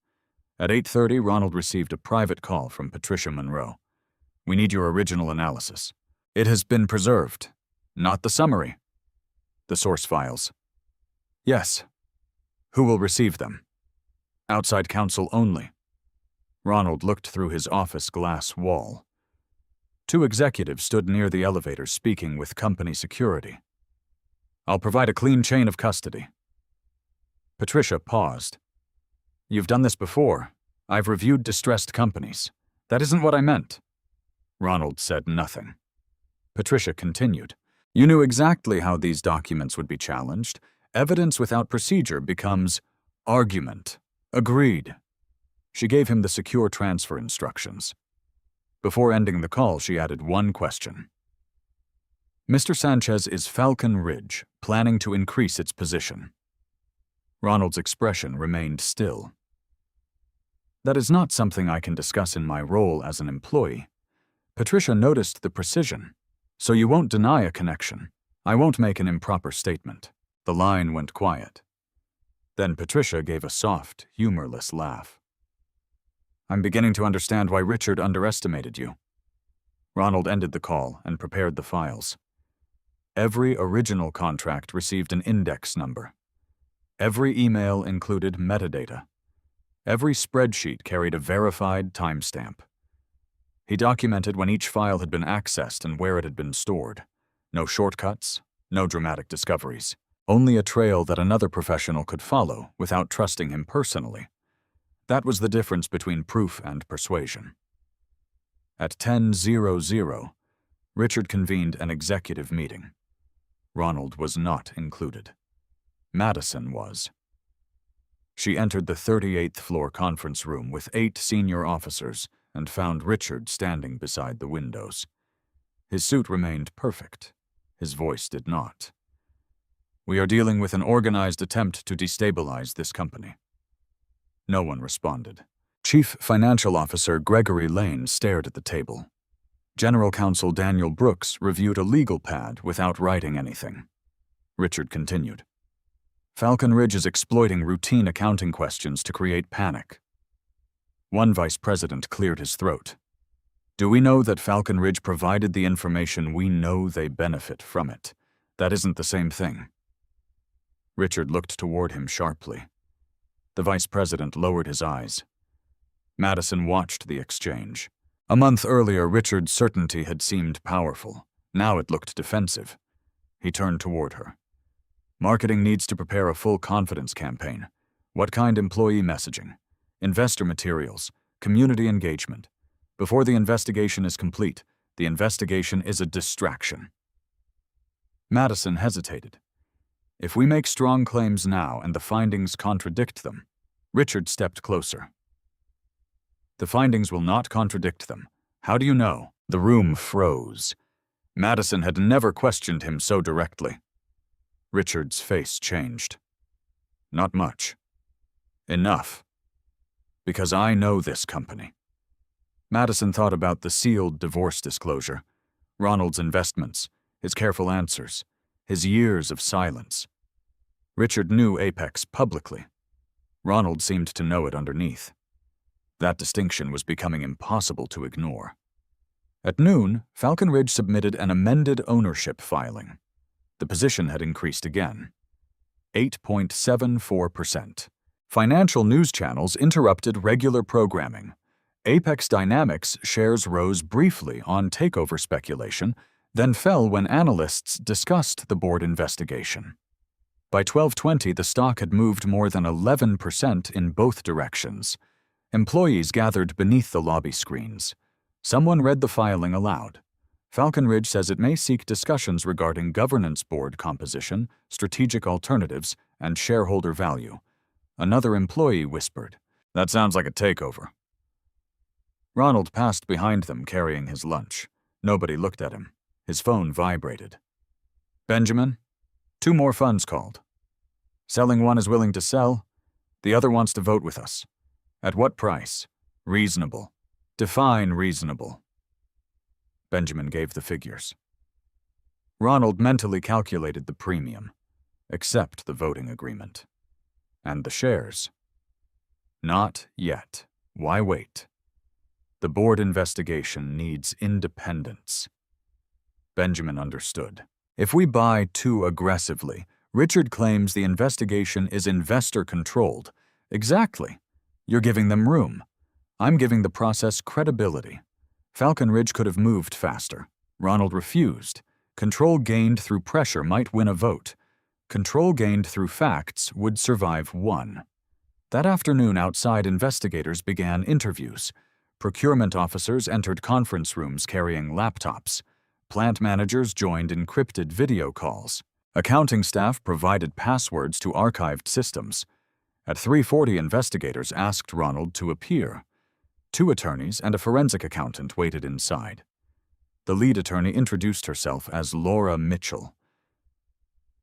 C: At 8:30, Ronald received a private call from Patricia Monroe. "We need your original analysis. It has been preserved. Not the summary. The source files." "Yes." "Who will receive them?" "Outside counsel only." Ronald looked through his office glass wall. Two executives stood near the elevator speaking with company security. "I'll provide a clean chain of custody." Patricia paused. "You've done this before. I've reviewed distressed companies. That isn't what I meant." Ronald said nothing. Patricia continued. "You knew exactly how these documents would be challenged. Evidence without procedure becomes argument. Agreed." She gave him the secure transfer instructions. Before ending the call, she added one question. "Mr. Sanchez is Falcon Ridge, planning to increase its position." Ronald's expression remained still. "That is not something I can discuss in my role as an employee." Patricia noticed the precision. "So you won't deny a connection. I won't make an improper statement." The line went quiet. Then Patricia gave a soft, humorless laugh. "I'm beginning to understand why Richard underestimated you." Ronald ended the call and prepared the files. Every original contract received an index number. Every email included metadata. Every spreadsheet carried a verified timestamp. He documented when each file had been accessed and where it had been stored. No shortcuts, no dramatic discoveries. Only a trail that another professional could follow without trusting him personally. That was the difference between proof and persuasion. At 10:00, Richard convened an executive meeting. Ronald was not included. Madison was. She entered the 38th floor conference room with 8 senior officers, and found Richard standing beside the windows. His suit remained perfect. His voice did not. "We are dealing with an organized attempt to destabilize this company." No one responded. Chief Financial Officer Gregory Lane stared at the table. General Counsel Daniel Brooks reviewed a legal pad without writing anything. Richard continued. "Falcon Ridge is exploiting routine accounting questions to create panic." One vice president cleared his throat. "Do we know that Falcon Ridge provided the information? We know they benefit from it. That isn't the same thing." Richard looked toward him sharply. The vice president lowered his eyes. Madison watched the exchange. A month earlier, Richard's certainty had seemed powerful. Now it looked defensive. He turned toward her. "Marketing needs to prepare a full confidence campaign. What kind employee messaging? Investor materials, community engagement. Before the investigation is complete, the investigation is a distraction." Madison hesitated. "If we make strong claims now and the findings contradict them..." Richard stepped closer. "The findings will not contradict them. How do you know?" The room froze. Madison had never questioned him so directly. Richard's face changed. "Not much. Enough. Because I know this company." Madison thought about the sealed divorce disclosure, Ronald's investments, his careful answers, his years of silence. Richard knew Apex publicly. Ronald seemed to know it underneath. That distinction was becoming impossible to ignore. At noon, Falcon Ridge submitted an amended ownership filing. The position had increased again. 8.74%. Financial news channels interrupted regular programming. Apex Dynamics shares rose briefly on takeover speculation, then fell when analysts discussed the board investigation. By 12:20, the stock had moved more than 11% in both directions. Employees gathered beneath the lobby screens. Someone read the filing aloud. Falcon Ridge says it may seek discussions regarding governance board composition, strategic alternatives, and shareholder value. Another employee whispered, "That sounds like a takeover." Ronald passed behind them carrying his lunch. Nobody looked at him. His phone vibrated. "Benjamin? 2 more funds called. Selling one is willing to sell. The other wants to vote with us. At what price? Reasonable. Define reasonable." Benjamin gave the figures. Ronald mentally calculated the premium. Accept the voting agreement. And the shares. Not yet. Why wait? The board investigation needs independence. Benjamin understood. If we buy too aggressively, Richard claims the investigation is investor-controlled. Exactly. You're giving them room. I'm giving the process credibility. Falcon Ridge could have moved faster. Ronald refused. Control gained through pressure might win a vote. Control gained through facts would survive one. That afternoon, outside, investigators began interviews. Procurement officers entered conference rooms carrying laptops. Plant managers joined encrypted video calls. Accounting staff provided passwords to archived systems. At 3:40, investigators asked Ronald to appear. 2 attorneys and a forensic accountant waited inside. The lead attorney introduced herself as Laura Mitchell.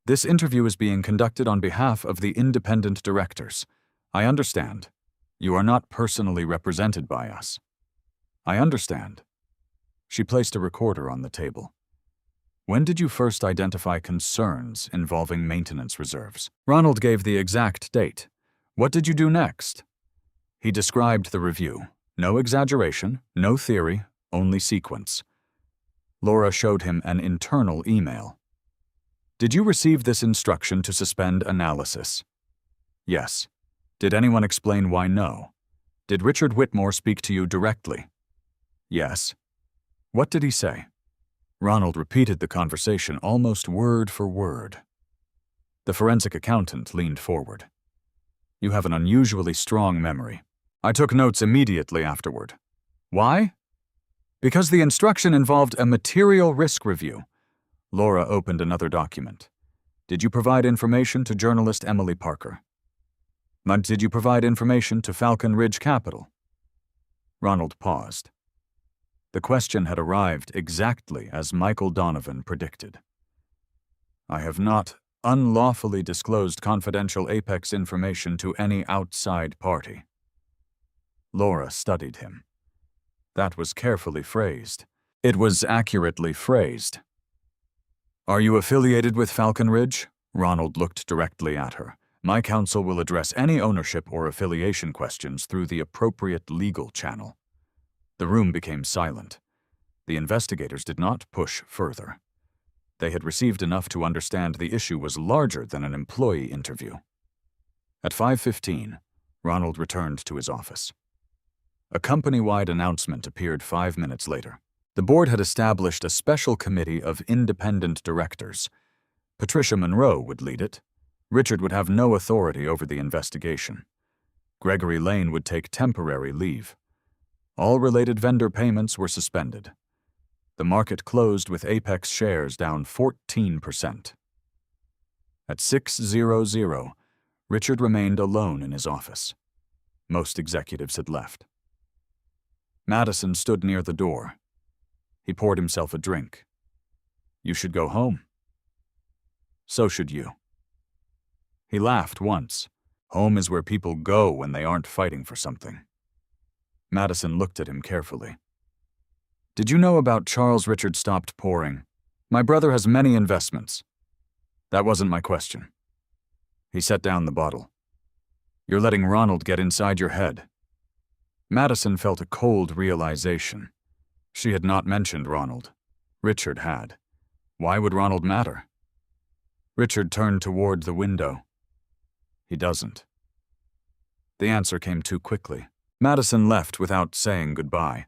C: "This interview is being conducted on behalf of the independent directors. I understand. You are not personally represented by us." "I understand." She placed a recorder on the table. "When did you first identify concerns involving maintenance reserves?" Ronald gave the exact date. "What did you do next?" He described the review. No exaggeration, no theory, only sequence. Laura showed him an internal email. "Did you receive this instruction to suspend analysis?" "Yes." "Did anyone explain why no?" "Did Richard Whitmore speak to you directly?" "Yes." "What did he say?" Ronald repeated the conversation almost word for word. The forensic accountant leaned forward. "You have an unusually strong memory. I took notes immediately afterward." "Why?" "Because the instruction involved a material risk review." Laura opened another document. "Did you provide information to journalist Emily Parker?" "Did you provide information to Falcon Ridge Capital?" Ronald paused. The question had arrived exactly as Michael Donovan predicted. I have not unlawfully disclosed confidential Apex information to any outside party. Laura studied him. That was carefully phrased. It was accurately phrased. Are you affiliated with Falcon Ridge? Ronald looked directly at her. My counsel will address any ownership or affiliation questions through the appropriate legal channel. The room became silent. The investigators did not push further. They had received enough to understand the issue was larger than an employee interview. At 5:15, Ronald returned to his office. A company-wide announcement appeared 5 minutes later. The board had established a special committee of independent directors. Patricia Monroe would lead it. Richard would have no authority over the investigation. Gregory Lane would take temporary leave. All related vendor payments were suspended. The market closed with Apex shares down 14%. At 6:00, Richard remained alone in his office. Most executives had left. Madison stood near the door. He poured himself a drink. You should go home. So should you. He laughed once. Home is where people go when they aren't fighting for something. Madison looked at him carefully. Did you know about Charles? Richard stopped pouring. My brother has many investments. That wasn't my question. He set down the bottle. You're letting Ronald get inside your head. Madison felt a cold realization. She had not mentioned Ronald. Richard had. Why would Ronald matter? Richard turned toward the window. He doesn't. The answer came too quickly. Madison left without saying goodbye.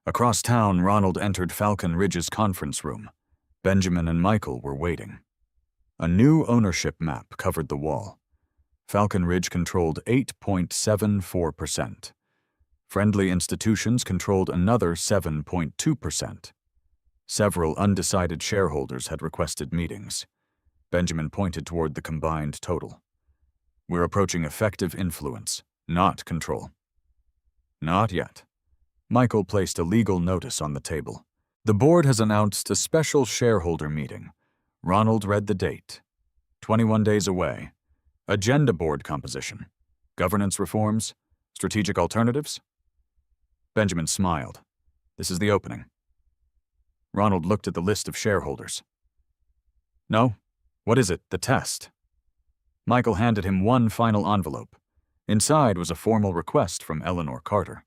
C: Across town, Ronald entered Falcon Ridge's conference room. Benjamin and Michael were waiting. A new ownership map covered the wall. Falcon Ridge controlled 8.74%. Friendly institutions controlled another 7.2%. Several undecided shareholders had requested meetings. Benjamin pointed toward the combined total. We're approaching effective influence, not control. Not yet. Michael placed a legal notice on the table. The board has announced a special shareholder meeting. Ronald read the date. 21 days away. Agenda board composition. Governance reforms. Strategic alternatives. Benjamin smiled. This is the opening. Ronald looked at the list of shareholders. No? What is it? The test? Michael handed him one final envelope. Inside was a formal request from Eleanor Carter.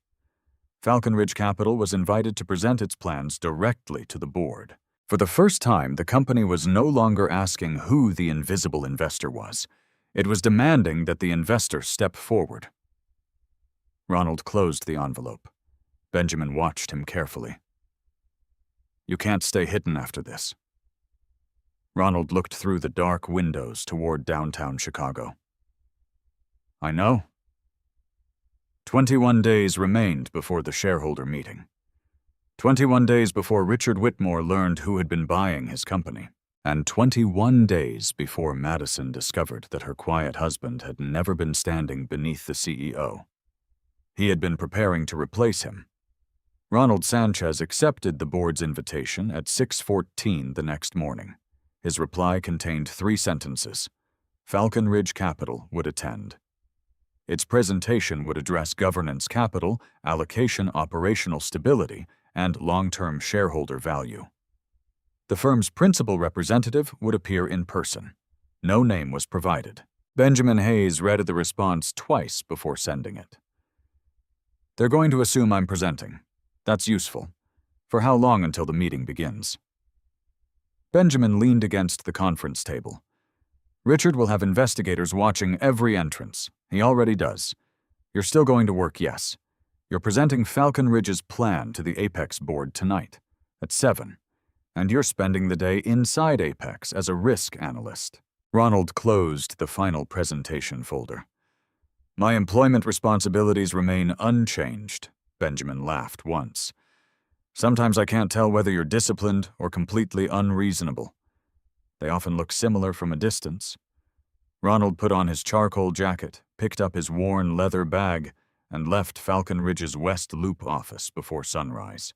C: Falcon Ridge Capital was invited to present its plans directly to the board. For the first time, the company was no longer asking who the invisible investor was. It was demanding that the investor step forward. Ronald closed the envelope. Benjamin watched him carefully. You can't stay hidden after this. Ronald looked through the dark windows toward downtown Chicago. I know. 21 days remained before the shareholder meeting. 21 days before Richard Whitmore learned who had been buying his company. And 21 days before Madison discovered that her quiet husband had never been standing beneath the CEO. He had been preparing to replace him. Ronald Sanchez accepted the board's invitation at 6:14 the next morning. His reply contained 3 sentences. Falcon Ridge Capital would attend. Its presentation would address governance, capital, allocation, operational stability, and long-term shareholder value. The firm's principal representative would appear in person. No name was provided. Benjamin Hayes read the response twice before sending it. They're going to assume I'm presenting. That's useful. For how long until the meeting begins? Benjamin leaned against the conference table. Richard will have investigators watching every entrance. He already does. You're still going to work, yes. You're presenting Falcon Ridge's plan to the Apex board tonight, at 7. And you're spending the day inside Apex as a risk analyst. Ronald closed the final presentation folder. My employment responsibilities remain unchanged. Benjamin laughed once. Sometimes I can't tell whether you're disciplined or completely unreasonable. They often look similar from a distance. Ronald put on his charcoal jacket, picked up his worn leather bag, and left Falcon Ridge's West Loop office before sunrise.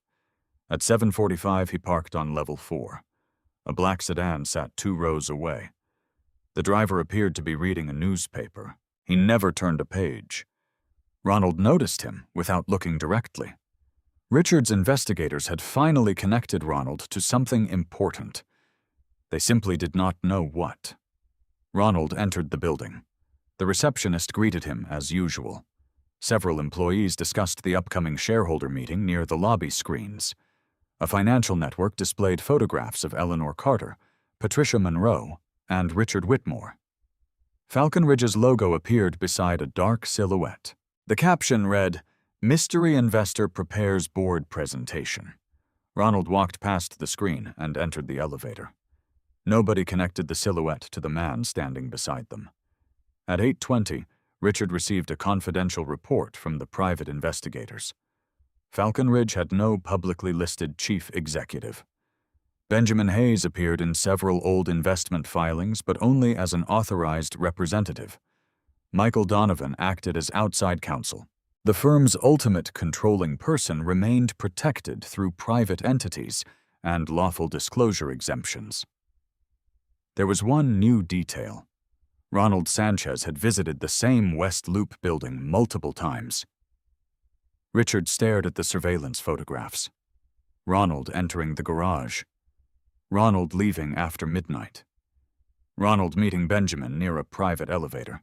C: At 7:45, he parked on level 4. A black sedan sat 2 rows away. The driver appeared to be reading a newspaper. He never turned a page. Ronald noticed him without looking directly. Richard's investigators had finally connected Ronald to something important. They simply did not know what. Ronald entered the building. The receptionist greeted him as usual. Several employees discussed the upcoming shareholder meeting near the lobby screens. A financial network displayed photographs of Eleanor Carter, Patricia Monroe, and Richard Whitmore. Falcon Ridge's logo appeared beside a dark silhouette. The caption read, "Mystery Investor Prepares Board Presentation." Ronald walked past the screen and entered the elevator. Nobody connected the silhouette to the man standing beside them. At 8:20, Richard received a confidential report from the private investigators. Falcon Ridge had no publicly listed chief executive. Benjamin Hayes appeared in several old investment filings, but only as an authorized representative. Michael Donovan acted as outside counsel. The firm's ultimate controlling person remained protected through private entities and lawful disclosure exemptions. There was one new detail. Ronald Sanchez had visited the same West Loop building multiple times. Richard stared at the surveillance photographs. Ronald entering the garage. Ronald leaving after midnight. Ronald meeting Benjamin near a private elevator.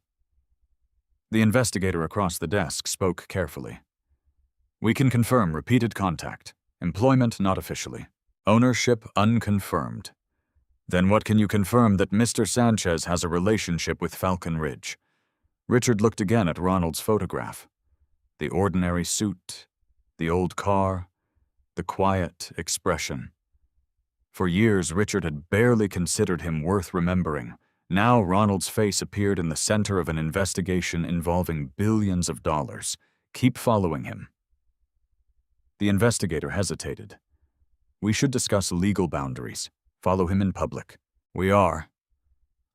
C: The investigator across the desk spoke carefully. "We can confirm repeated contact. Employment not officially. Ownership unconfirmed. Then what can you confirm that Mr. Sanchez has a relationship with Falcon Ridge?" Richard looked again at Ronald's photograph. The ordinary suit, the old car, the quiet expression. For years, Richard had barely considered him worth remembering. Now Ronald's face appeared in the center of an investigation involving billions of dollars. Keep following him. The investigator hesitated. "We should discuss legal boundaries. Follow him in public." "We are.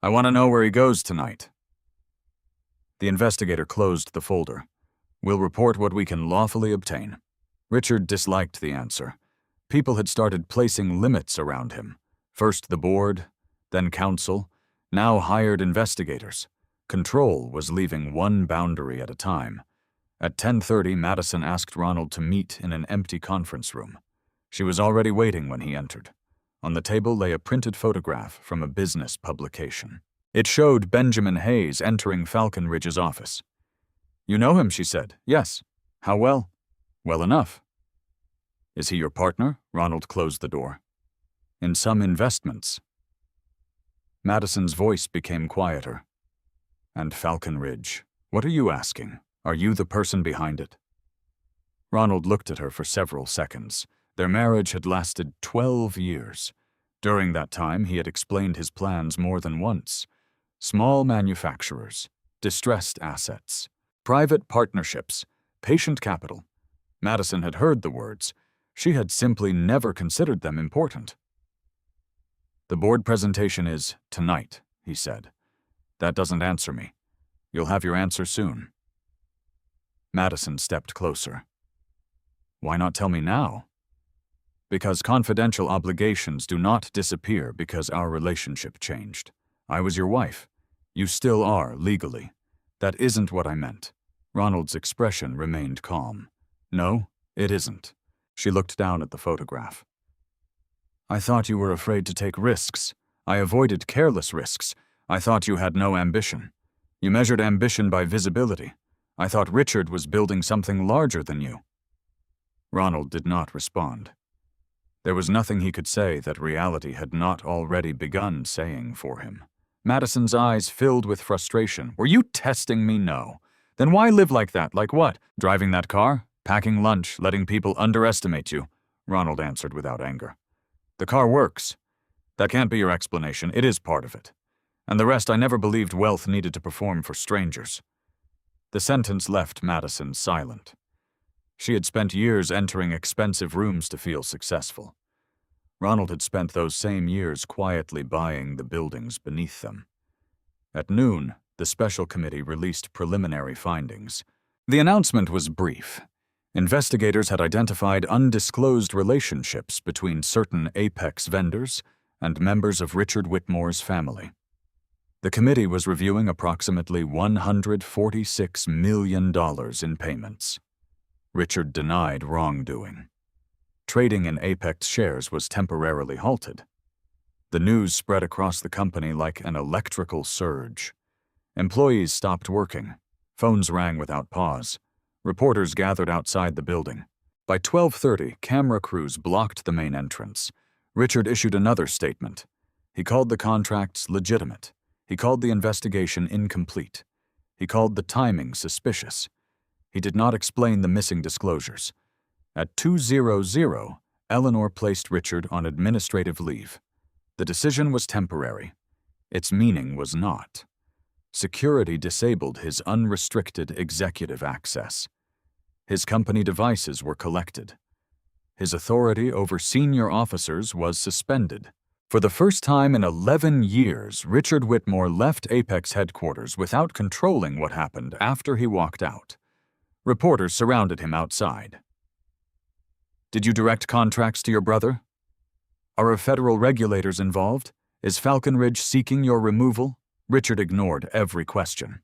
C: I want to know where he goes tonight." The investigator closed the folder. "We'll report what we can lawfully obtain." Richard disliked the answer. People had started placing limits around him. First the board, then counsel, now hired investigators. Control was leaving one boundary at a time. At 10:30, Madison asked Ronald to meet in an empty conference room. She was already waiting when he entered. On the table lay a printed photograph from a business publication. It showed Benjamin Hayes entering Falcon Ridge's office. "You know him," she said. "Yes." "How well?" "Well enough." "Is he your partner?" Ronald closed the door. "In some investments." Madison's voice became quieter. "And Falcon Ridge, what are you asking? Are you the person behind it?" Ronald looked at her for several seconds. Their marriage had lasted 12 years. During that time, he had explained his plans more than once. Small manufacturers, distressed assets, private partnerships, patient capital. Madison had heard the words. She had simply never considered them important. "The board presentation is tonight," he said. "That doesn't answer me. You'll have your answer soon." Madison stepped closer. "Why not tell me now?" "Because confidential obligations do not disappear because our relationship changed. I was your wife. You still are, legally. That isn't what I meant." Ronald's expression remained calm. "No, it isn't." She looked down at the photograph. "I thought you were afraid to take risks. I avoided careless risks. I thought you had no ambition. You measured ambition by visibility. I thought Richard was building something larger than you." Ronald did not respond. There was nothing he could say that reality had not already begun saying for him. Madison's eyes filled with frustration. "Were you testing me? No. Then why live like that? Like what? Driving that car? Packing lunch, letting people underestimate you?" Ronald answered without anger. "The car works. That can't be your explanation. It is part of it. And the rest, I never believed wealth needed to perform for strangers." The sentence left Madison silent. She had spent years entering expensive rooms to feel successful. Ronald had spent those same years quietly buying the buildings beneath them. At noon, the special committee released preliminary findings. The announcement was brief. Investigators had identified undisclosed relationships between certain Apex vendors and members of Richard Whitmore's family. The committee was reviewing approximately $146 million in payments. Richard denied wrongdoing. Trading in Apex shares was temporarily halted. The news spread across the company like an electrical surge. Employees stopped working. Phones rang without pause. Reporters gathered outside the building. By 12:30, camera crews blocked the main entrance. Richard issued another statement. He called the contracts legitimate. He called the investigation incomplete. He called the timing suspicious. He did not explain the missing disclosures. At 2:00, Eleanor placed Richard on administrative leave. The decision was temporary. Its meaning was not. Security disabled his unrestricted executive access. His company devices were collected. His authority over senior officers was suspended. For the first time in 11 years, Richard Whitmore left Apex headquarters without controlling what happened after he walked out. Reporters surrounded him outside. "Did you direct contracts to your brother? Are federal regulators involved? Is Falcon Ridge seeking your removal?" Richard ignored every question.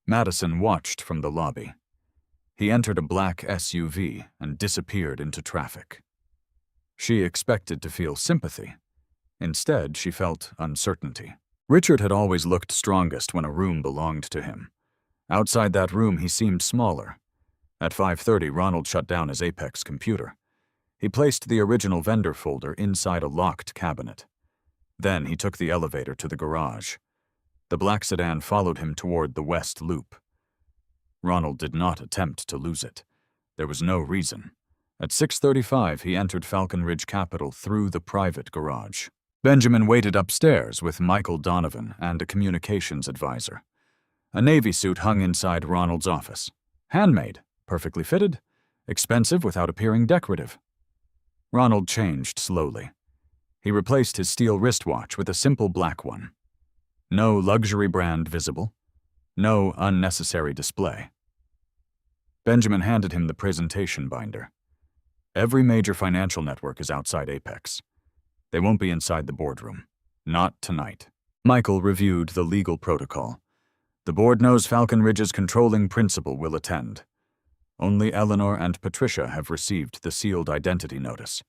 C: Madison watched from the lobby. He entered a black SUV and disappeared into traffic. She expected to feel sympathy. Instead, she felt uncertainty. Richard had always looked strongest when a room belonged to him. Outside that room, he seemed smaller. At 5:30, Ronald shut down his Apex computer. He placed the original vendor folder inside a locked cabinet. Then he took the elevator to the garage. The black sedan followed him toward the West Loop. Ronald did not attempt to lose it. There was no reason. At 6:35, he entered Falcon Ridge Capital through the private garage. Benjamin waited upstairs with Michael Donovan and a communications advisor. A navy suit hung inside Ronald's office. Handmade, perfectly fitted, expensive without appearing decorative. Ronald changed slowly. He replaced his steel wristwatch with a simple black one. No luxury brand visible. No unnecessary display. Benjamin handed him the presentation binder. Every major financial network is outside Apex. They won't be inside the boardroom. Not tonight. Michael reviewed the legal protocol. The board knows Falcon Ridge's controlling principal will attend. Only Eleanor and Patricia have received the sealed identity notice.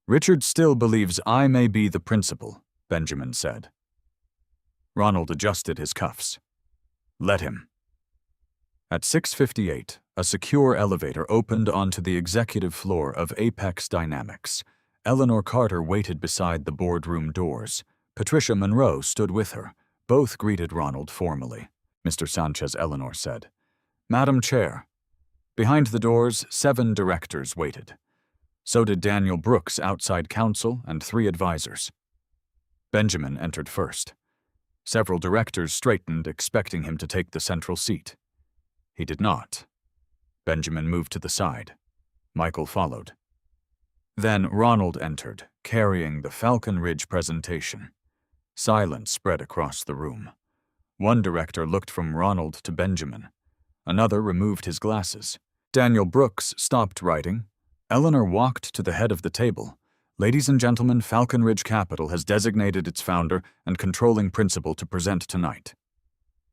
C: "Richard still believes I may be the principal," Benjamin said. Ronald adjusted his cuffs. "Let him." At 6:58, a secure elevator opened onto the executive floor of Apex Dynamics. Eleanor Carter waited beside the boardroom doors. Patricia Monroe stood with her. Both greeted Ronald formally. "Mr. Sanchez," Eleanor said. "Madam Chair." Behind the doors, 7 directors waited. So did Daniel Brooks, outside counsel, and 3 advisors. Benjamin entered first. Several directors straightened, expecting him to take the central seat. He did not. Benjamin moved to the side. Michael followed. Then Ronald entered, carrying the Falcon Ridge presentation. Silence spread across the room. One director looked from Ronald to Benjamin. Another removed his glasses. Daniel Brooks stopped writing. Eleanor walked to the head of the table. "Ladies and gentlemen, Falcon Ridge Capital has designated its founder and controlling principal to present tonight."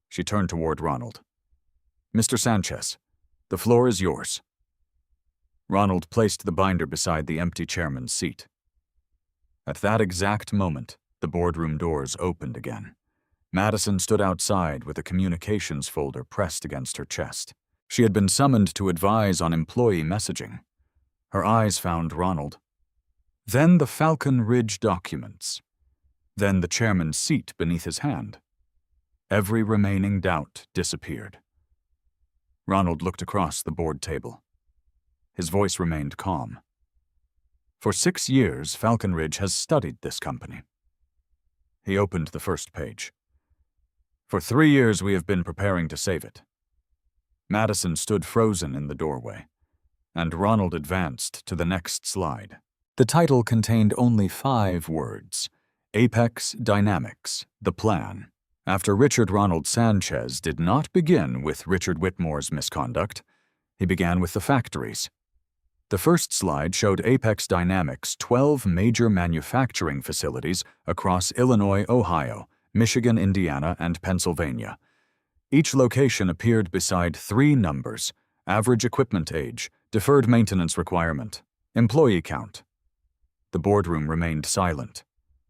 C: She turned toward Ronald. "Mr. Sanchez, the floor is yours." Ronald placed the binder beside the empty chairman's seat. At that exact moment, the boardroom doors opened again. Madison stood outside with a communications folder pressed against her chest. She had been summoned to advise on employee messaging. Her eyes found Ronald. Then the Falcon Ridge documents. Then the chairman's seat beneath his hand. Every remaining doubt disappeared. Ronald looked across the board table. His voice remained calm. For 6 years, Falcon Ridge has studied this company. He opened the first page. For 3 years, we have been preparing to save it. Madison stood frozen in the doorway, and Ronald advanced to the next slide. The title contained only 5 words: Apex Dynamics, the plan. After Richard Ronald Sanchez did not begin with Richard Whitmore's misconduct, he began with the factories. The first slide showed Apex Dynamics' 12 major manufacturing facilities across Illinois, Ohio, Michigan, Indiana, and Pennsylvania. Each location appeared beside 3 numbers: average equipment age, deferred maintenance requirement, employee count. The boardroom remained silent.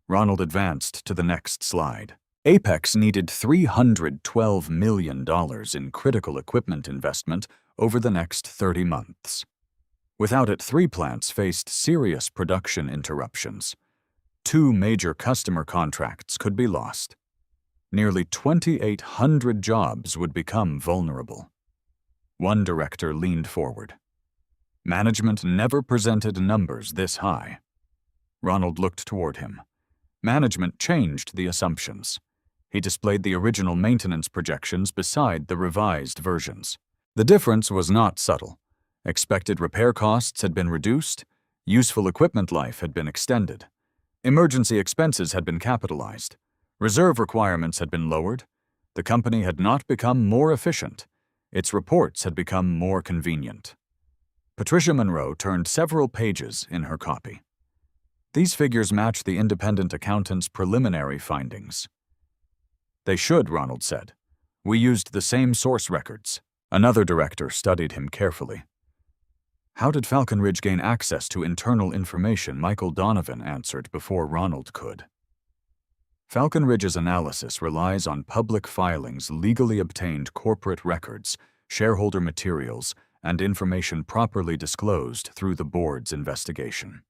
C: Ronald advanced to the next slide. Apex needed $312 million in critical equipment investment over the next 30 months. Without it, 3 plants faced serious production interruptions. 2 major customer contracts could be lost. Nearly 2,800 jobs would become vulnerable. One director leaned forward. Management never presented numbers this high. Ronald looked toward him. Management changed the assumptions. He displayed the original maintenance projections beside the revised versions. The difference was not subtle. Expected repair costs had been reduced, useful equipment life had been extended, emergency expenses had been capitalized, reserve requirements had been lowered, the company had not become more efficient, its reports had become more convenient. Patricia Monroe turned several pages in her copy. These figures match the independent accountant's preliminary findings. They should, Ronald said. We used the same source records. Another director studied him carefully. How did Falcon Ridge gain access to internal information? Michael Donovan answered before Ronald could. Falcon Ridge's analysis relies on public filings, legally obtained corporate records, shareholder materials, and information properly disclosed through the board's investigation.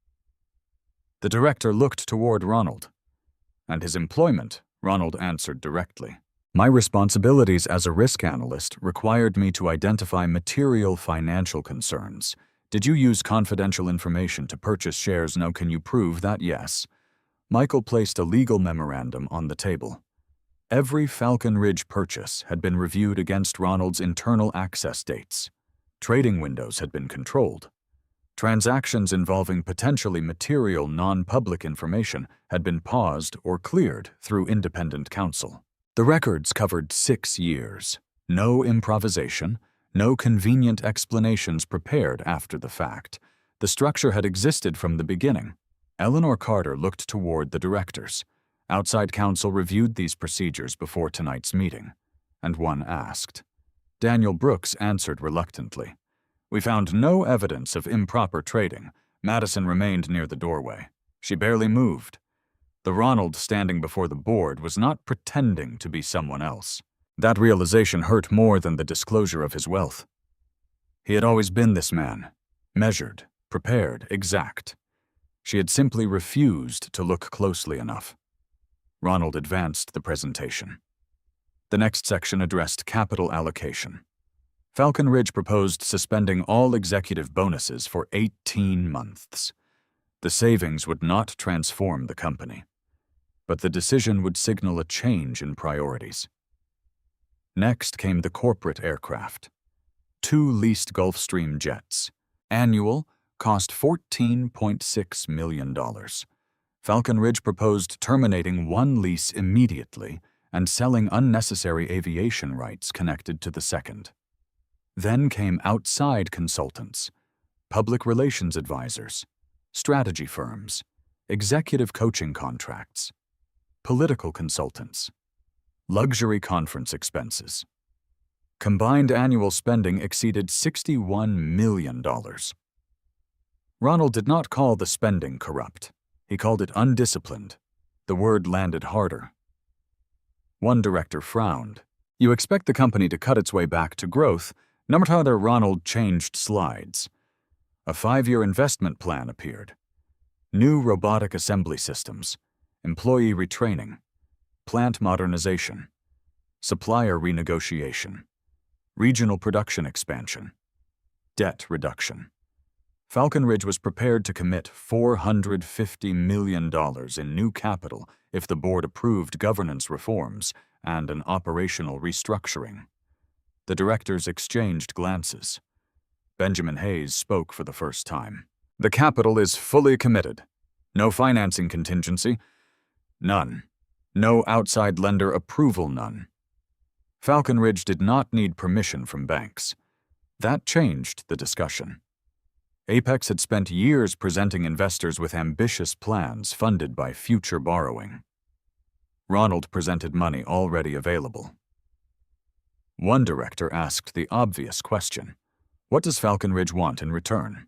C: The director looked toward Ronald. And his employment, Ronald answered directly. My responsibilities as a risk analyst required me to identify material financial concerns. Did you use confidential information to purchase shares? No. Can you prove that? Yes. Michael placed a legal memorandum on the table. Every Falcon Ridge purchase had been reviewed against Ronald's internal access dates. Trading windows had been controlled. Transactions involving potentially material non-public information had been paused or cleared through independent counsel. The records covered 6 years. No improvisation, no convenient explanations prepared after the fact. The structure had existed from the beginning. Eleanor Carter looked toward the directors. Outside counsel reviewed these procedures before tonight's meeting, and one asked. Daniel Brooks answered reluctantly. We found no evidence of improper trading. Madison remained near the doorway. She barely moved. The Ronald standing before the board was not pretending to be someone else. That realization hurt more than the disclosure of his wealth. He had always been this man, measured, prepared, exact. She had simply refused to look closely enough. Ronald advanced the presentation. The next section addressed capital allocation. Falcon Ridge proposed suspending all executive bonuses for 18 months. The savings would not transform the company, but the decision would signal a change in priorities. Next came the corporate aircraft. 2 leased Gulfstream jets. Annual, cost $14.6 million. Falcon Ridge proposed terminating 1 lease immediately and selling unnecessary aviation rights connected to the second. Then came outside consultants, public relations advisors, strategy firms, executive coaching contracts, political consultants, luxury conference expenses. Combined annual spending exceeded $61 million. Ronald did not call the spending corrupt. He called it undisciplined. The word landed harder. One director frowned. You expect the company to cut its way back to growth. No matter how Ronald changed slides. A 5-year investment plan appeared. New robotic assembly systems, employee retraining, plant modernization, supplier renegotiation, regional production expansion, debt reduction. Falcon Ridge was prepared to commit $450 million in new capital if the board approved governance reforms and an operational restructuring. The directors exchanged glances. Benjamin Hayes spoke for the first time. The capital is fully committed. No financing contingency. None. No outside lender approval, none. Falcon Ridge did not need permission from banks. That changed the discussion. Apex had spent years presenting investors with ambitious plans funded by future borrowing. Ronald presented money already available. One director asked the obvious question: what does Falcon Ridge want in return?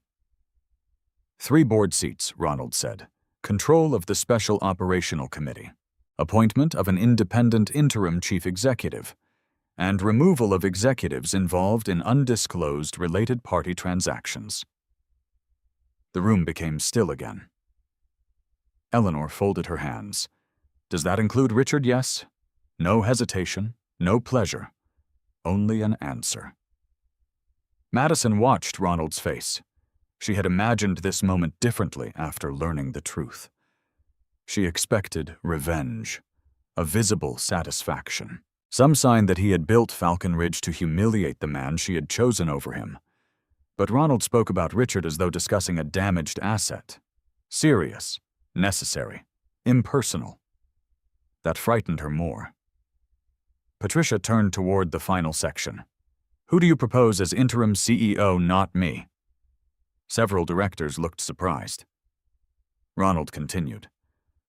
C: 3 board seats, Ronald said. Control of the Special Operational Committee. Appointment of an independent interim chief executive. And removal of executives involved in undisclosed related party transactions. The room became still again. Eleanor folded her hands. Does that include Richard? Yes. No hesitation, no pleasure. Only an answer. Madison watched Ronald's face. She had imagined this moment differently after learning the truth. She expected revenge, a visible satisfaction, some sign that he had built Falcon Ridge to humiliate the man she had chosen over him. But Ronald spoke about Richard as though discussing a damaged asset. Serious, necessary, impersonal. That frightened her more. Patricia turned toward the final section. Who do you propose as interim CEO, not me? Several directors looked surprised. Ronald continued.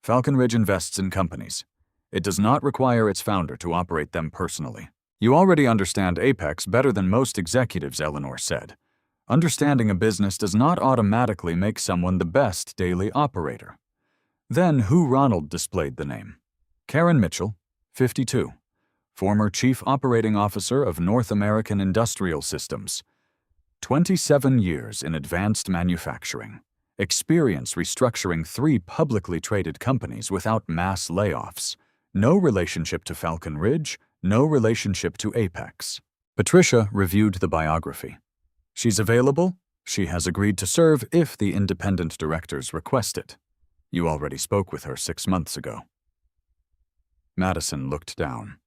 C: Falcon Ridge invests in companies. It does not require its founder to operate them personally. You already understand Apex better than most executives, Eleanor said. Understanding a business does not automatically make someone the best daily operator. Then who Ronald displayed the name. Karen Mitchell, 52, former Chief Operating Officer of North American Industrial Systems. 27 years in advanced manufacturing. Experience restructuring 3 publicly traded companies without mass layoffs. No relationship to Falcon Ridge, no relationship to Apex. Patricia reviewed the biography. She's available. She has agreed to serve if the independent directors request it. You already spoke with her 6 months ago. Madison looked down.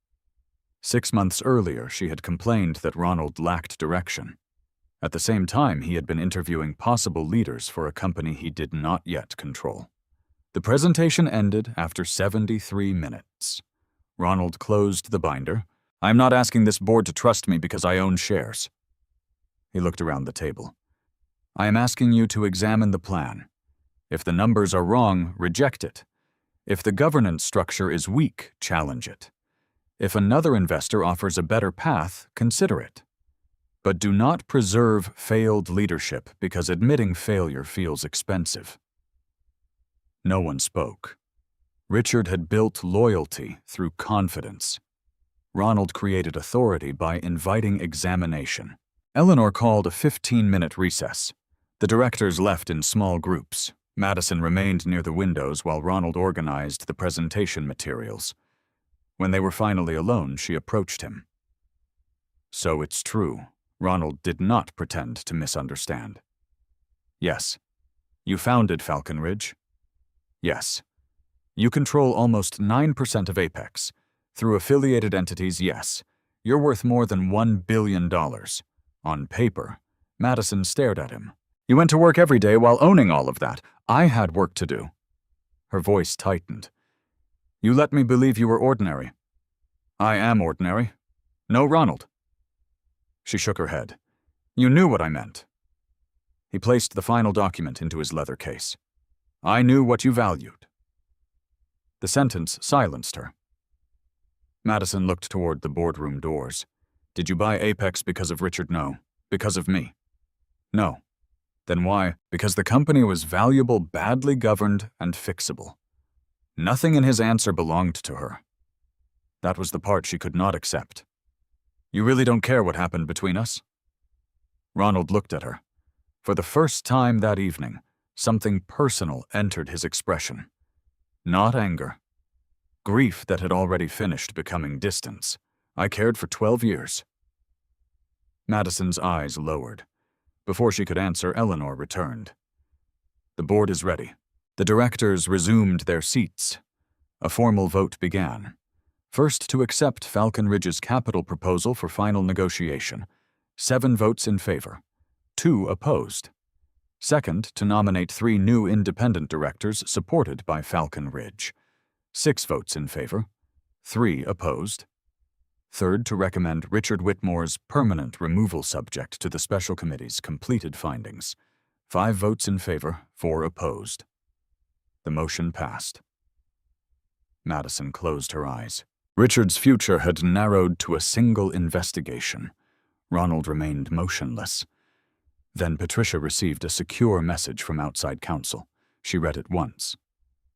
C: 6 months earlier, she had complained that Ronald lacked direction. At the same time, he had been interviewing possible leaders for a company he did not yet control. The presentation ended after 73 minutes. Ronald closed the binder. I'm not asking this board to trust me because I own shares. He looked around the table. I am asking you to examine the plan. If the numbers are wrong, reject it. If the governance structure is weak, challenge it. If another investor offers a better path, consider it. But do not preserve failed leadership because admitting failure feels expensive. No one spoke. Richard had built loyalty through confidence. Ronald created authority by inviting examination. Eleanor called a 15-minute recess. The directors left in small groups. Madison remained near the windows while Ronald organized the presentation materials. When they were finally alone, she approached him. So it's true. Ronald did not pretend to misunderstand. Yes. You founded Falcon Ridge? Yes. You control almost 9% of Apex. Through affiliated entities, yes. You're worth more than $1 billion. On paper, Madison stared at him. You went to work every day while owning all of that. I had work to do. Her voice tightened. You let me believe you were ordinary. I am ordinary. No, Ronald. She shook her head. You knew what I meant. He placed the final document into his leather case. I knew what you valued. The sentence silenced her. Madison looked toward the boardroom doors. Did you buy Apex because of Richard? No. Because of me? No. Then why? Because the company was valuable, badly governed, and fixable. Nothing in his answer belonged to her. That was the part she could not accept. You really don't care what happened between us? Ronald looked at her. For the first time that evening, something personal entered his expression. Not anger. Grief that had already finished becoming distance. I cared for 12 years. Madison's eyes lowered. Before she could answer, Eleanor returned. The board is ready. The directors resumed their seats. A formal vote began. First, to accept Falcon Ridge's capital proposal for final negotiation. 7 votes in favor. 2 opposed. Second, to nominate 3 new independent directors supported by Falcon Ridge. 6 votes in favor, 3 opposed. Third, to recommend Richard Whitmore's permanent removal subject to the special committee's completed findings. 5 votes in favor, 4 opposed. The motion passed. Madison closed her eyes. Richard's future had narrowed to a single investigation. Ronald remained motionless. Then Patricia received a secure message from outside counsel. She read it once.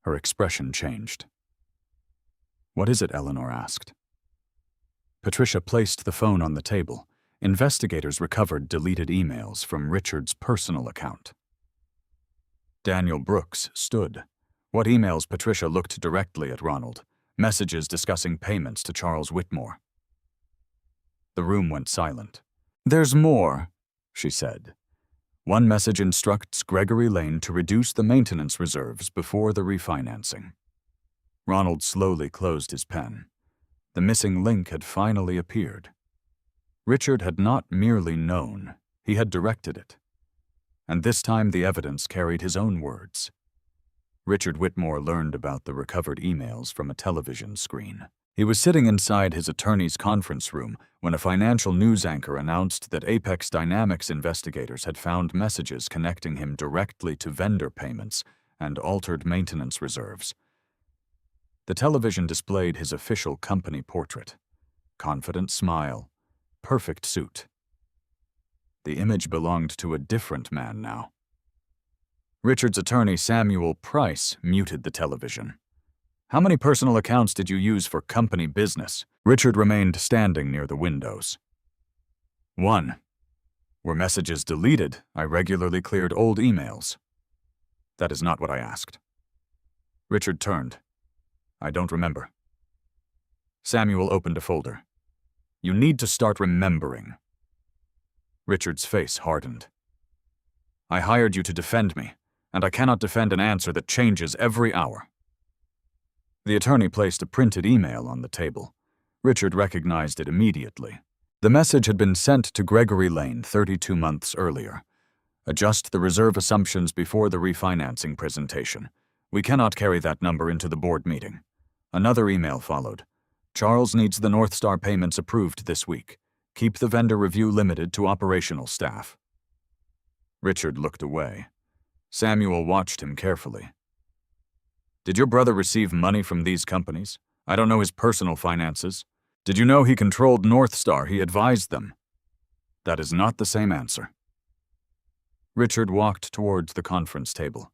C: Her expression changed. "What is it?" Eleanor asked. Patricia placed the phone on the table. Investigators recovered deleted emails from Richard's personal account. Daniel Brooks stood. What emails? Patricia looked directly at Ronald. Messages discussing payments to Charles Whitmore. The room went silent. "There's more," she said. One message instructs Gregory Lane to reduce the maintenance reserves before the refinancing. Ronald slowly closed his pen. The missing link had finally appeared. Richard had not merely known, he had directed it. And this time the evidence carried his own words. Richard Whitmore learned about the recovered emails from a television screen. He was sitting inside his attorney's conference room when a financial news anchor announced that Apex Dynamics investigators had found messages connecting him directly to vendor payments and altered maintenance reserves. The television displayed his official company portrait. Confident smile, perfect suit. The image belonged to a different man now. Richard's attorney, Samuel Price, muted the television. "How many personal accounts did you use for company business?" Richard remained standing near the windows. 1. Were messages deleted? I regularly cleared old emails. That is not what I asked. Richard turned. I don't remember. Samuel opened a folder. You need to start remembering. Richard's face hardened. I hired you to defend me, and I cannot defend an answer that changes every hour. The attorney placed a printed email on the table. Richard recognized it immediately. The message had been sent to Gregory Lane 32 months earlier. Adjust the reserve assumptions before the refinancing presentation. We cannot carry that number into the board meeting. Another email followed. Charles needs the North Star payments approved this week. Keep the vendor review limited to operational staff. Richard looked away. Samuel watched him carefully. Did your brother receive money from these companies? I don't know his personal finances. Did you know he controlled North Star? He advised them. That is not the same answer. Richard walked towards the conference table.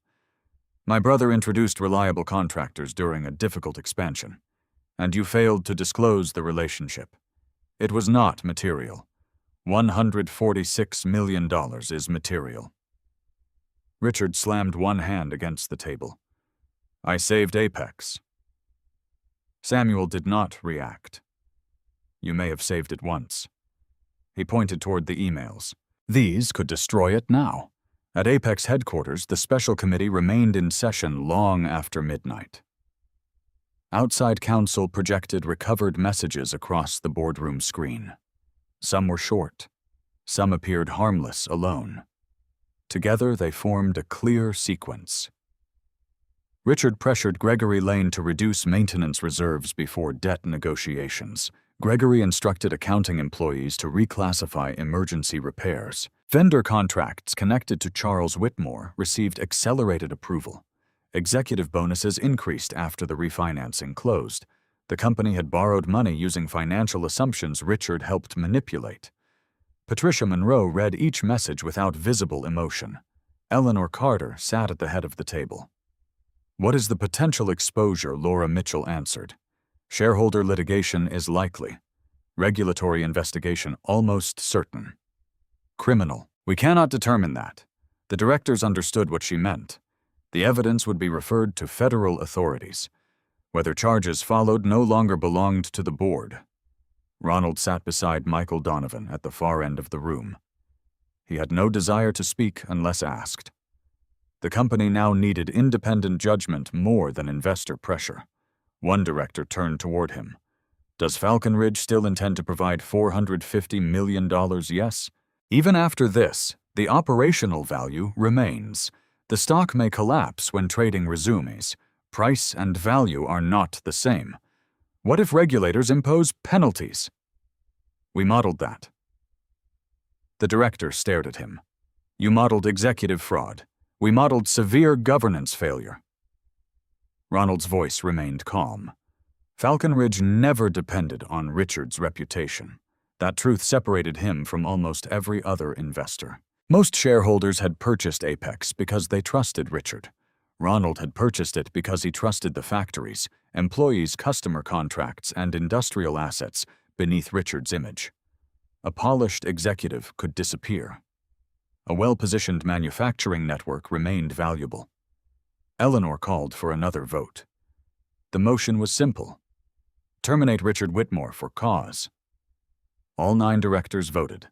C: My brother introduced reliable contractors during a difficult expansion, and you failed to disclose the relationship. It was not material. $146 million is material. Richard slammed one hand against the table. I saved Apex. Samuel did not react. You may have saved it once. He pointed toward the emails. These could destroy it now. At Apex headquarters, the special committee remained in session long after midnight. Outside counsel projected recovered messages across the boardroom screen. Some were short. Some appeared harmless alone. Together, they formed a clear sequence. Richard pressured Gregory Lane to reduce maintenance reserves before debt negotiations. Gregory instructed accounting employees to reclassify emergency repairs. Vendor contracts connected to Charles Whitmore received accelerated approval. Executive bonuses increased after the refinancing closed. The company had borrowed money using financial assumptions Richard helped manipulate. Patricia Monroe read each message without visible emotion. Eleanor Carter sat at the head of the table. What is the potential exposure? Laura Mitchell answered. Shareholder litigation is likely. Regulatory investigation almost certain. Criminal. We cannot determine that. The directors understood what she meant. The evidence would be referred to federal authorities. Whether charges followed no longer belonged to the board. Ronald sat beside Michael Donovan at the far end of the room. He had no desire to speak unless asked. The company now needed independent judgment more than investor pressure. One director turned toward him. Does Falcon Ridge still intend to provide $450 million? Yes. Even after this, the operational value remains. The stock may collapse when trading resumes, Price and value are not the same. What if regulators impose penalties? We modeled that. The director stared at him. You modeled executive fraud. We modeled severe governance failure. Ronald's voice remained calm. Falcon Ridge never depended on Richard's reputation. That truth separated him from almost every other investor. Most shareholders had purchased Apex because they trusted Richard. Ronald had purchased it because he trusted the factories, employees' customer contracts, and industrial assets beneath Richard's image. A polished executive could disappear. A well-positioned manufacturing network remained valuable. Eleanor called for another vote. The motion was simple. Terminate Richard Whitmore for cause. All 9 directors voted.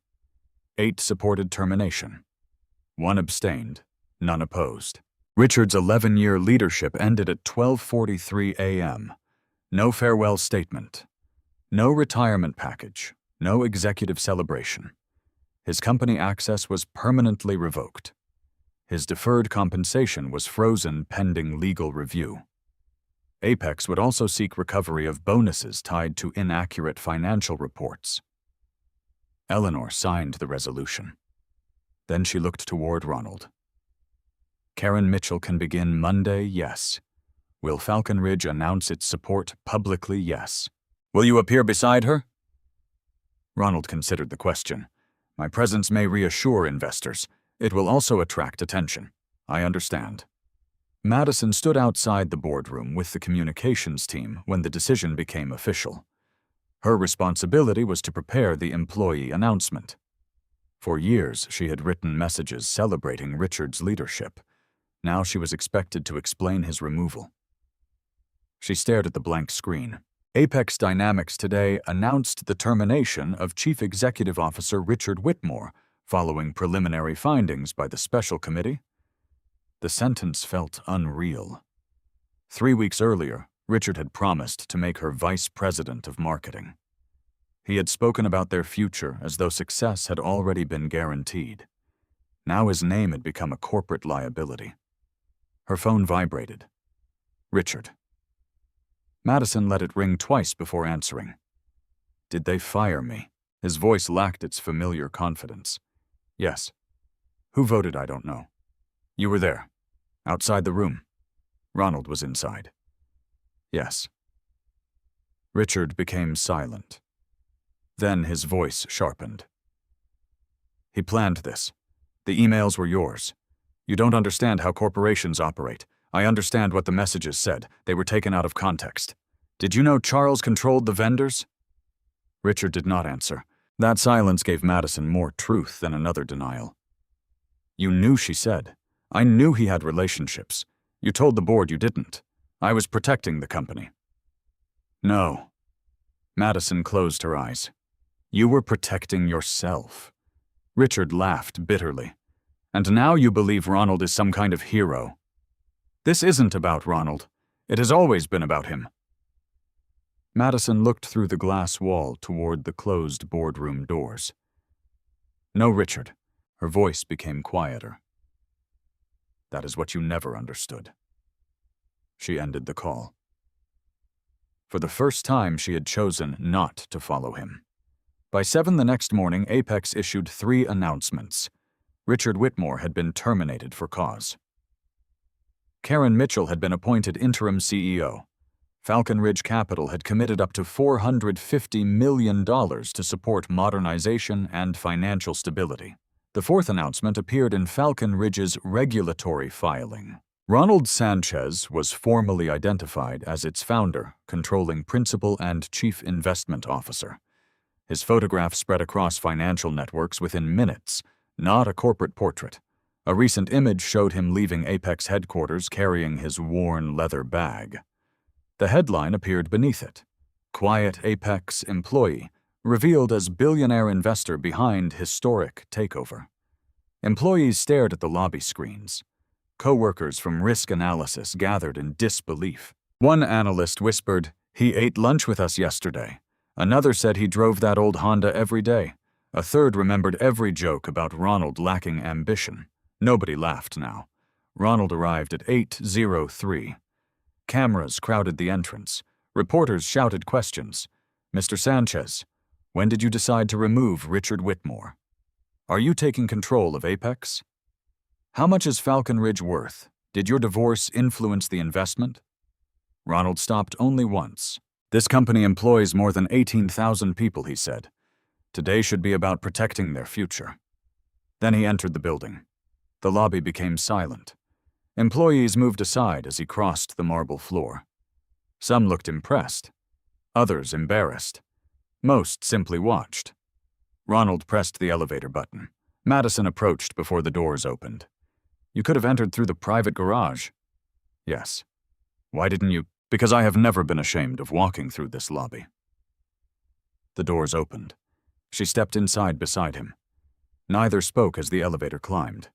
C: 8 supported termination. 1 abstained, none opposed. Richard's 11-year leadership ended at 12:43 a.m. No farewell statement. No retirement package. No executive celebration. His company access was permanently revoked. His deferred compensation was frozen pending legal review. Apex would also seek recovery of bonuses tied to inaccurate financial reports. Eleanor signed the resolution. Then she looked toward Ronald. Karen Mitchell can begin Monday, yes. Will Falcon Ridge announce its support publicly, yes. Will you appear beside her? Ronald considered the question. My presence may reassure investors. It will also attract attention. I understand. Madison stood outside the boardroom with the communications team when the decision became official. Her responsibility was to prepare the employee announcement. For years, she had written messages celebrating Richard's leadership. Now she was expected to explain his removal. She stared at the blank screen. Apex Dynamics today announced the termination of Chief Executive Officer Richard Whitmore following preliminary findings by the special committee. The sentence felt unreal. 3 weeks earlier, Richard had promised to make her vice president of marketing. He had spoken about their future as though success had already been guaranteed. Now his name had become a corporate liability. Her phone vibrated. Richard. Madison let it ring twice before answering. Did they fire me? His voice lacked its familiar confidence. Yes. Who voted, I don't know. You were there. Outside the room. Ronald was inside. Yes. Richard became silent. Then his voice sharpened. He planned this. The emails were yours. You don't understand how corporations operate. I understand what the messages said. They were taken out of context. Did you know Charles controlled the vendors? Richard did not answer. That silence gave Madison more truth than another denial. You knew, she said. I knew he had relationships. You told the board you didn't. I was protecting the company. No. Madison closed her eyes. You were protecting yourself. Richard laughed bitterly. And now you believe Ronald is some kind of hero. This isn't about Ronald. It has always been about him. Madison looked through the glass wall toward the closed boardroom doors. No, Richard. Her voice became quieter. That is what you never understood. She ended the call. For the first time, she had chosen not to follow him. By 7 the next morning, Apex issued 3 announcements. Richard Whitmore had been terminated for cause. Karen Mitchell had been appointed interim CEO. Falcon Ridge Capital had committed up to $450 million to support modernization and financial stability. The 4th announcement appeared in Falcon Ridge's regulatory filing. Ronald Sanchez was formally identified as its founder, controlling principal and chief investment officer. His photograph spread across financial networks within minutes, not a corporate portrait. A recent image showed him leaving Apex headquarters carrying his worn leather bag. The headline appeared beneath it. Quiet Apex employee, revealed as billionaire investor behind historic takeover. Employees stared at the lobby screens. Co-workers from risk analysis gathered in disbelief. One analyst whispered, "He ate lunch with us yesterday." Another said he drove that old Honda every day. A third remembered every joke about Ronald lacking ambition. Nobody laughed now. Ronald arrived at 8:03. Cameras crowded the entrance. Reporters shouted questions. "Mr. Sanchez, when did you decide to remove Richard Whitmore? Are you taking control of Apex? How much is Falcon Ridge worth? Did your divorce influence the investment?" Ronald stopped only once. "This company employs more than 18,000 people," he said. "Today should be about protecting their future." Then he entered the building. The lobby became silent. Employees moved aside as he crossed the marble floor. Some looked impressed, others embarrassed. Most simply watched. Ronald pressed the elevator button. Madison approached before the doors opened. "You could have entered through the private garage." "Yes. Why didn't you?" "Because I have never been ashamed of walking through this lobby." The doors opened. She stepped inside beside him. Neither spoke as the elevator climbed.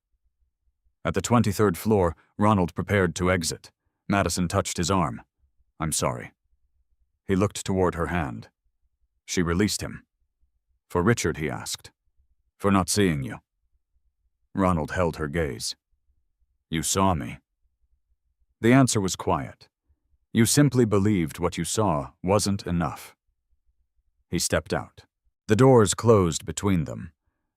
C: At the 23rd floor, Ronald prepared to exit. Madison touched his arm. "I'm sorry." He looked toward her hand. She released him. "For Richard," he asked. "For not seeing you." Ronald held her gaze. "You saw me." The answer was quiet. You simply believed what you saw wasn't enough. He stepped out. The doors closed between them.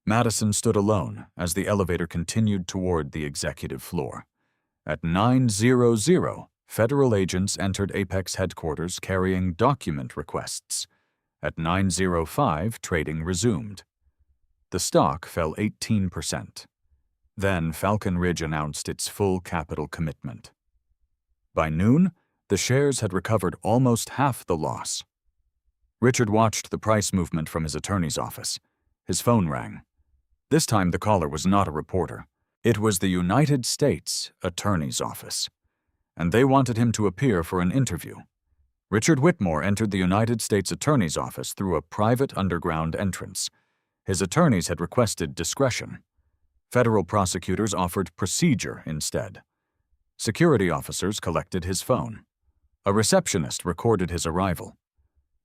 C: Madison stood alone as the elevator continued toward the executive floor. At 9:00, federal agents entered Apex headquarters carrying document requests. At 9:05, trading resumed. The stock fell 18%. Then Falcon Ridge announced its full capital commitment. By noon, the shares had recovered almost half the loss. Richard watched the price movement from his attorney's office. His phone rang. This time the caller was not a reporter. It was the United States Attorney's Office, and they wanted him to appear for an interview. Richard Whitmore entered the United States Attorney's Office through a private underground entrance. His attorneys had requested discretion. Federal prosecutors offered procedure instead. Security officers collected his phone. A receptionist recorded his arrival.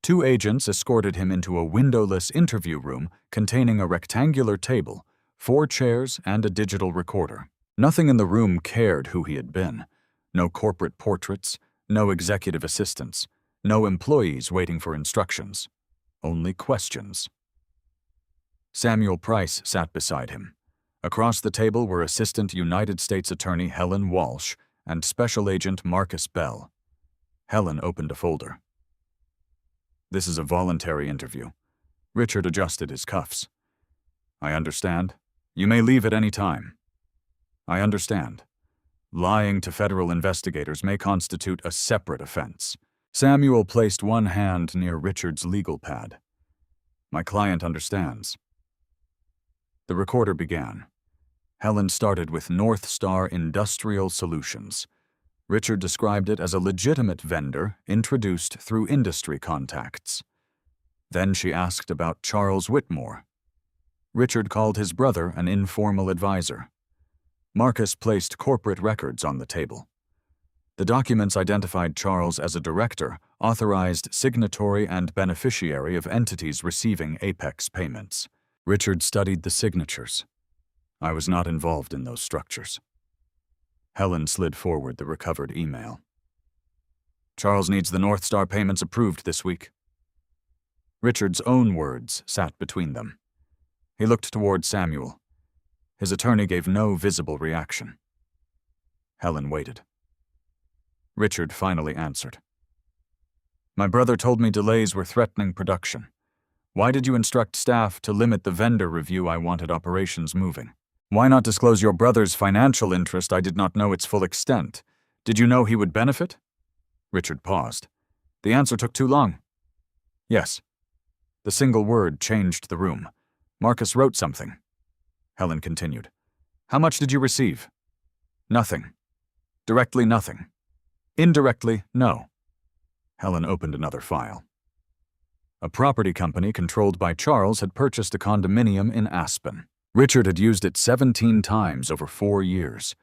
C: 2 agents escorted him into a windowless interview room containing a rectangular table, 4 chairs, and a digital recorder. Nothing in the room cared who he had been. No corporate portraits, no executive assistants, no employees waiting for instructions. Only questions. Samuel Price sat beside him. Across the table were Assistant United States Attorney Helen Walsh and Special Agent Marcus Bell. Helen opened a folder. "This is a voluntary interview." Richard adjusted his cuffs. "I understand. You may leave at any time." "I understand. Lying to federal investigators may constitute a separate offense." Samuel placed one hand near Richard's legal pad. "My client understands." The recorder began. Helen started with North Star Industrial Solutions. Richard described it as a legitimate vendor introduced through industry contacts. Then she asked about Charles Whitmore. Richard called his brother an informal advisor. Marcus placed corporate records on the table. The documents identified Charles as a director, authorized signatory and beneficiary of entities receiving Apex payments. Richard studied the signatures. "I was not involved in those structures." Helen slid forward the recovered email. "Charles needs the North Star payments approved this week." Richard's own words sat between them. He looked toward Samuel. His attorney gave no visible reaction. Helen waited. Richard finally answered. "My brother told me delays were threatening production. Why did you instruct staff to limit the vendor review? I wanted operations moving. Why not disclose your brother's financial interest? I did not know its full extent. Did you know he would benefit?" Richard paused. The answer took too long. "Yes." The single word changed the room. Marcus wrote something. Helen continued. "How much did you receive?" "Nothing. Directly, nothing. Indirectly, no." Helen opened another file. A property company controlled by Charles had purchased a condominium in Aspen. Richard had used it 17 times over 4 years.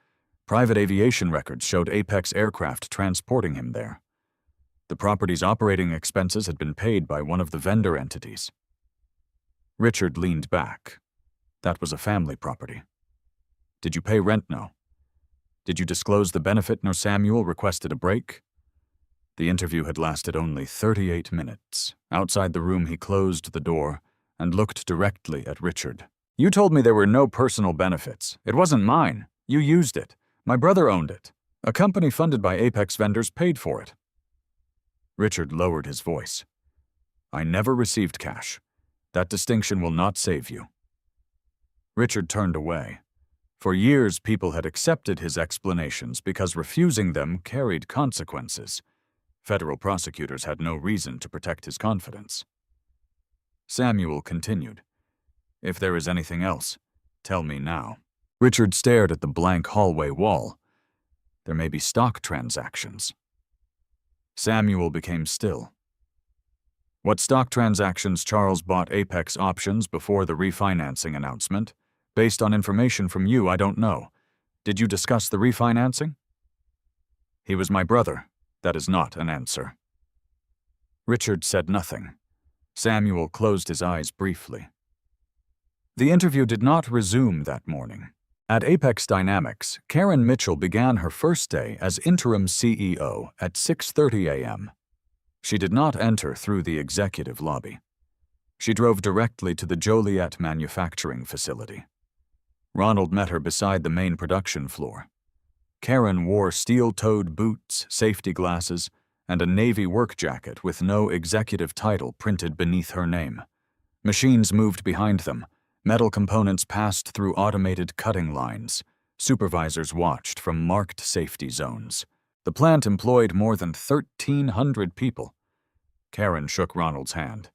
C: Private aviation records showed Apex aircraft transporting him there. The property's operating expenses had been paid by one of the vendor entities. Richard leaned back. That was a family property. "Did you pay rent? No. Did you disclose the benefit nor Samuel requested a break?" The interview had lasted only 38 minutes. Outside the room, he closed the door and looked directly at Richard. "You told me there were no personal benefits. It wasn't mine. You used it. My brother owned it. A company funded by Apex vendors paid for it." Richard lowered his voice. "I never received cash. That distinction will not save you." Richard turned away. For years, people had accepted his explanations because refusing them carried consequences. Federal prosecutors had no reason to protect his confidence. Samuel continued, "If there is anything else, tell me now." Richard stared at the blank hallway wall. "There may be stock transactions." Samuel became still. "What stock transactions Charles bought Apex options before the refinancing announcement? Based on information from you, I don't know. Did you discuss the refinancing?" "He was my brother. That is not an answer." Richard said nothing. Samuel closed his eyes briefly. The interview did not resume that morning. At Apex Dynamics, Karen Mitchell began her first day as interim CEO at 6:30 a.m. She did not enter through the executive lobby. She drove directly to the Joliet manufacturing facility. Ronald met her beside the main production floor. Karen wore steel-toed boots, safety glasses, and a navy work jacket with no executive title printed beneath her name. Machines moved behind them. Metal components passed through automated cutting lines. Supervisors watched from marked safety zones. The plant employed more than 1,300 people. Karen shook Ronald's hand.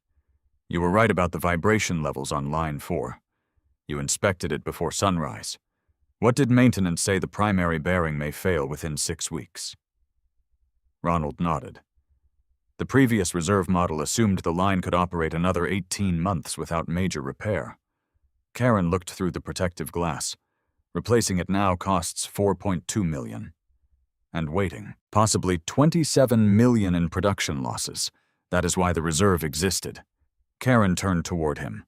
C: "You were right about the vibration levels on line 4. You inspected it before sunrise. What did maintenance say the primary bearing may fail within 6 weeks?" Ronald nodded. The previous reserve model assumed the line could operate another 18 months without major repair. Karen looked through the protective glass. Replacing it now costs $4.2 million. And waiting, possibly $27 million in production losses. That is why the reserve existed. Karen turned toward him.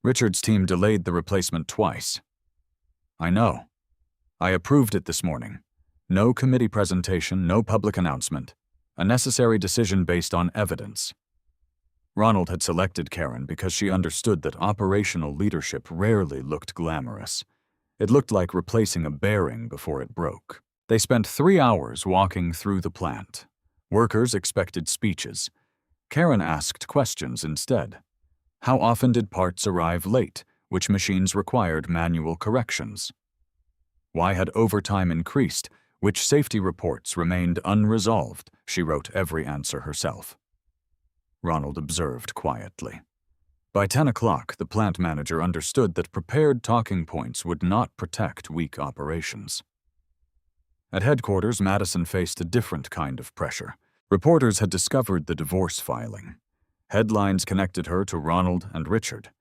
C: "Richard's team delayed the replacement twice." "I know. I approved it this morning. No committee presentation, no public announcement. A necessary decision based on evidence." Ronald had selected Karen because she understood that operational leadership rarely looked glamorous. It looked like replacing a bearing before it broke. They spent 3 hours walking through the plant. Workers expected speeches. Karen asked questions instead. How often did parts arrive late? Which machines required manual corrections? Why had overtime increased? Which safety reports remained unresolved? She wrote every answer herself. Ronald observed quietly. By 10 o'clock, the plant manager understood that prepared talking points would not protect weak operations. At headquarters, Madison faced a different kind of pressure. Reporters had discovered the divorce filing. Headlines connected her to Ronald and Richard.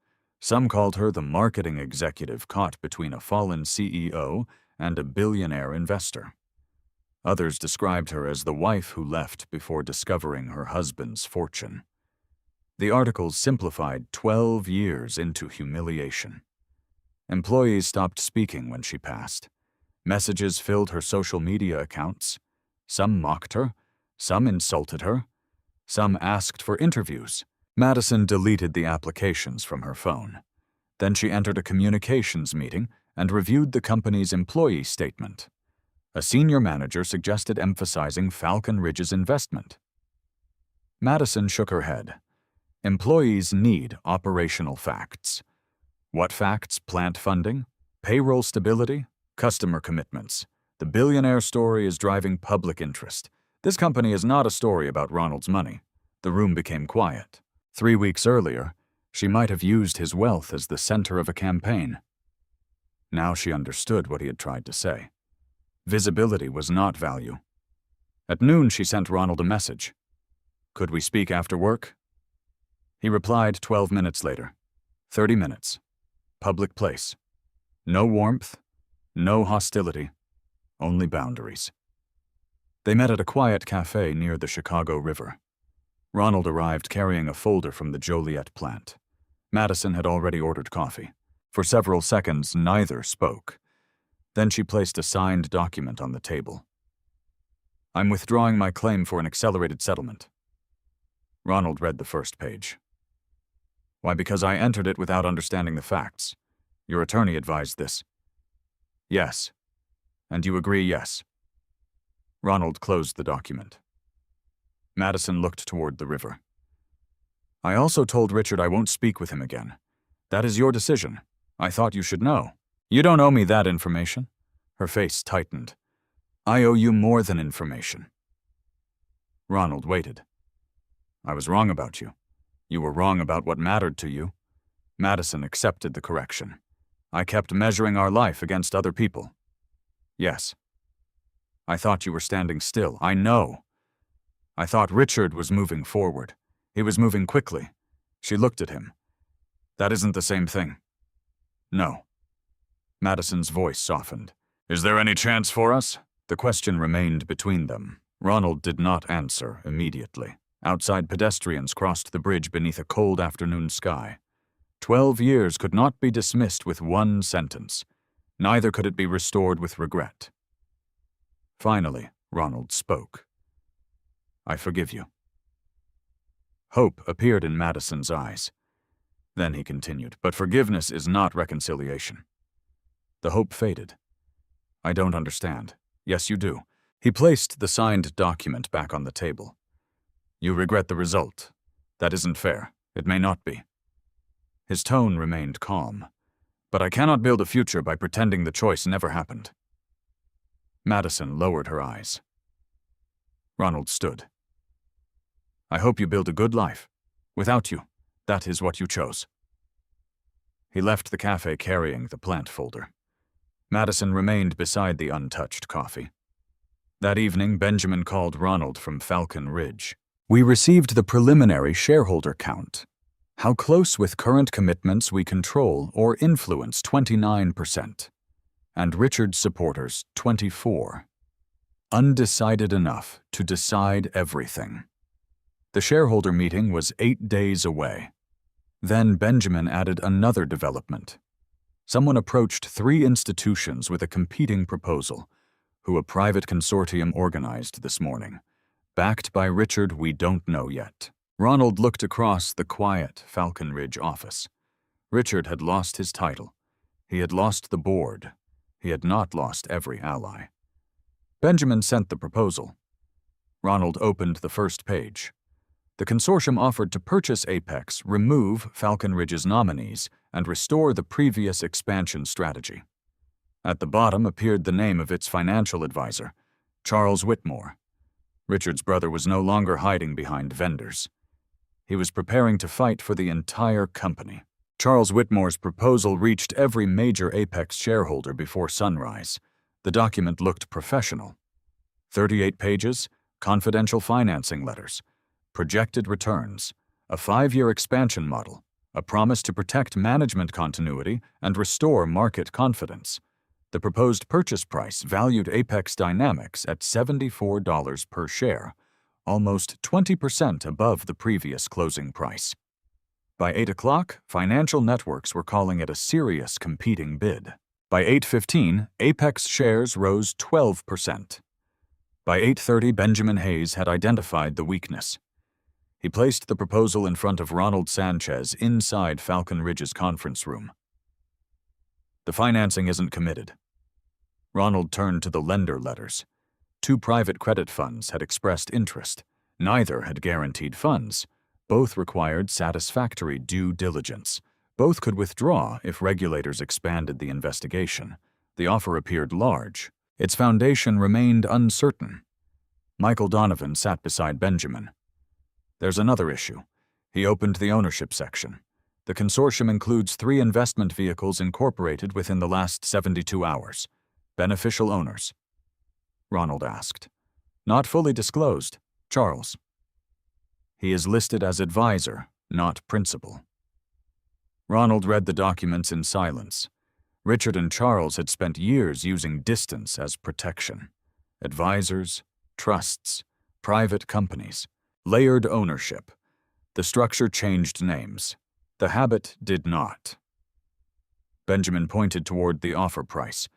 C: Some called her the marketing executive caught between a fallen CEO and a billionaire investor. Others described her as the wife who left before discovering her husband's fortune. The articles simplified 12 years into humiliation. Employees stopped speaking when she passed. Messages filled her social media accounts. Some mocked her, some insulted her, some asked for interviews. Madison deleted the applications from her phone. Then she entered a communications meeting and reviewed the company's employee statement. A senior manager suggested emphasizing Falcon Ridge's investment. Madison shook her head. Employees need operational facts. What facts? Plant funding, payroll stability, customer commitments. The billionaire story is driving public interest. This company is not a story about Ronald's money. The room became quiet. 3 weeks earlier, she might have used his wealth as the center of a campaign. Now she understood what he had tried to say. Visibility was not value. At noon, she sent Ronald a message. "Could we speak after work?" He replied 12 minutes later. 30 minutes. Public place. No warmth, no hostility, only boundaries. They met at a quiet cafe near the Chicago River. Ronald arrived carrying a folder from the Joliet plant. Madison had already ordered coffee. For several seconds, neither spoke. Then she placed a signed document on the table. I'm withdrawing my claim for an accelerated settlement. Ronald read the first page. Why, because I entered it without understanding the facts. Your attorney advised this. Yes. And you agree yes. Ronald closed the document. Madison looked toward the river. I also told Richard I won't speak with him again. That is your decision. I thought you should know. You don't owe me that information. Her face tightened. I owe you more than information. Ronald waited. I was wrong about you. You were wrong about what mattered to you. Madison accepted the correction. I kept measuring our life against other people. Yes. I thought you were standing still. I know. I thought Richard was moving forward. He was moving quickly. She looked at him. That isn't the same thing. No. Madison's voice softened. Is there any chance for us? The question remained between them. Ronald did not answer immediately. Outside, pedestrians crossed the bridge beneath a cold afternoon sky. 12 years could not be dismissed with one sentence. Neither could it be restored with regret. Finally, Ronald spoke. I forgive you. Hope appeared in Madison's eyes. Then he continued, but forgiveness is not reconciliation. The hope faded. I don't understand. Yes, you do. He placed the signed document back on the table. You regret the result. That isn't fair. It may not be. His tone remained calm. But I cannot build a future by pretending the choice never happened. Madison lowered her eyes. Ronald stood. I hope you build a good life. Without you, that is what you chose. He left the cafe carrying the plant folder. Madison remained beside the untouched coffee. That evening, Benjamin called Ronald from Falcon Ridge. We received the preliminary shareholder count. How close with current commitments we control or influence 29%. And Richard's supporters 24. Undecided enough to decide everything. The shareholder meeting was 8 days away. Then Benjamin added another development. Someone approached 3 institutions with a competing proposal, who a private consortium organized this morning. Backed by Richard, we don't know yet. Ronald looked across the quiet Falcon Ridge office. Richard had lost his title. He had lost the board. He had not lost every ally. Benjamin sent the proposal. Ronald opened the first page. The consortium offered to purchase Apex, remove Falcon Ridge's nominees, and restore the previous expansion strategy. At the bottom appeared the name of its financial advisor, Charles Whitmore. Richard's brother was no longer hiding behind vendors. He was preparing to fight for the entire company. Charles Whitmore's proposal reached every major Apex shareholder before sunrise. The document looked professional. 38 pages, confidential financing letters, projected returns, a 5-year expansion model, a promise to protect management continuity and restore market confidence. The proposed purchase price valued Apex Dynamics at $74 per share, almost 20% above the previous closing price. By 8 o'clock, financial networks were calling it a serious competing bid. By 8:15, Apex shares rose 12%. By 8:30, Benjamin Hayes had identified the weakness. He placed the proposal in front of Ronald Sanchez inside Falcon Ridge's conference room. The financing isn't committed. Ronald turned to the lender letters. 2 private credit funds had expressed interest. Neither had guaranteed funds. Both required satisfactory due diligence. Both could withdraw if regulators expanded the investigation. The offer appeared large. Its foundation remained uncertain. Michael Donovan sat beside Benjamin. There's another issue. He opened the ownership section. The consortium includes 3 investment vehicles incorporated within the last 72 hours. Beneficial owners. Ronald asked. Not fully disclosed. Charles. He is listed as advisor, not principal. Ronald read the documents in silence. Richard and Charles had spent years using distance as protection. Advisors, trusts, private companies, layered ownership. The structure changed names. The habit did not. Benjamin pointed toward the offer price.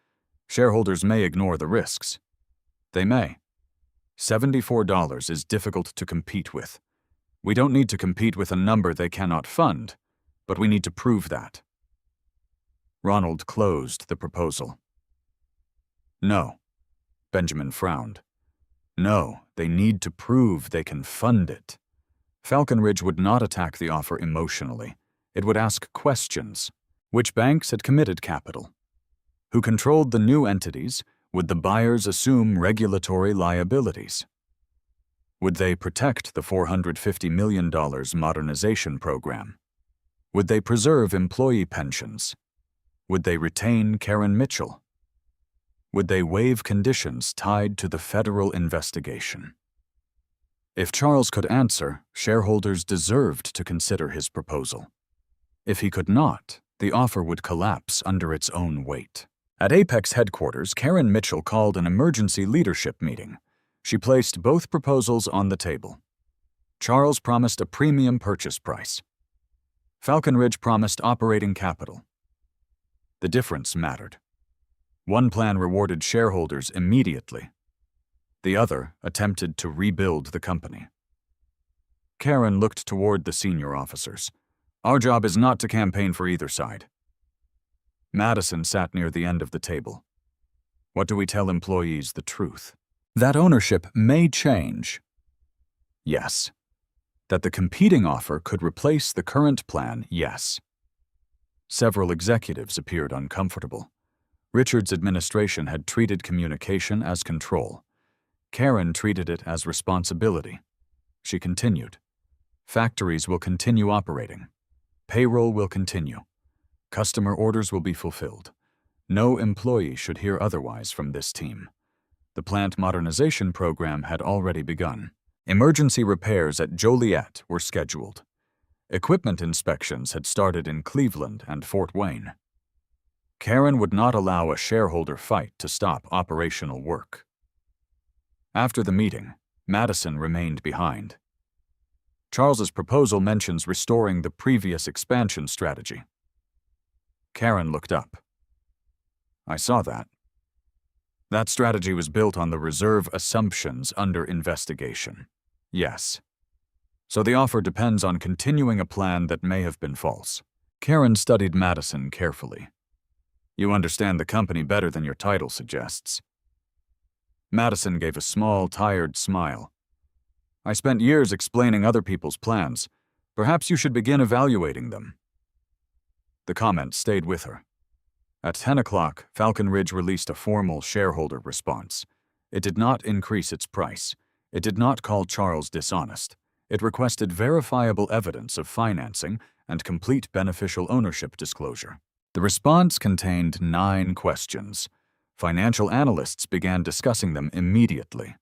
C: Shareholders may ignore the risks. They may. $74 is difficult to compete with. We don't need to compete with a number they cannot fund, but we need to prove that. Ronald closed the proposal. No. Benjamin frowned. No, they need to prove they can fund it. Falcon Ridge would not attack the offer emotionally. It would ask questions. Which banks had committed capital? Who controlled the new entities? Would the buyers assume regulatory liabilities? Would they protect the $450 million modernization program? Would they preserve employee pensions? Would they retain Karen Mitchell? Would they waive conditions tied to the federal investigation? If Charles could answer, shareholders deserved to consider his proposal. If he could not, the offer would collapse under its own weight. At Apex headquarters, Karen Mitchell called an emergency leadership meeting. She placed both proposals on the table. Charles promised a premium purchase price. Falcon Ridge promised operating capital. The difference mattered. One plan rewarded shareholders immediately. The other attempted to rebuild the company. Karen looked toward the senior officers. Our job is not to campaign for either side. Madison sat near the end of the table. What do we tell employees the truth? That ownership may change. Yes. That the competing offer could replace the current plan, yes. Several executives appeared uncomfortable. Richard's administration had treated communication as control. Karen treated it as responsibility. She continued. Factories will continue operating. Payroll will continue. Customer orders will be fulfilled. No employee should hear otherwise from this team. The plant modernization program had already begun. Emergency repairs at Joliet were scheduled. Equipment inspections had started in Cleveland and Fort Wayne. Karen would not allow a shareholder fight to stop operational work. After the meeting, Madison remained behind. Charles's proposal mentions restoring the previous expansion strategy. Karen looked up. I saw that. That strategy was built on the reserve assumptions under investigation. Yes. So the offer depends on continuing a plan that may have been false. Karen studied Madison carefully. You understand the company better than your title suggests. Madison gave a small, tired smile. I spent years explaining other people's plans. Perhaps you should begin evaluating them. The comment stayed with her. At 10 o'clock, Falcon Ridge released a formal shareholder response. It did not increase its price. It did not call Charles dishonest. It requested verifiable evidence of financing and complete beneficial ownership disclosure. The response contained 9 questions. Financial analysts began discussing them immediately.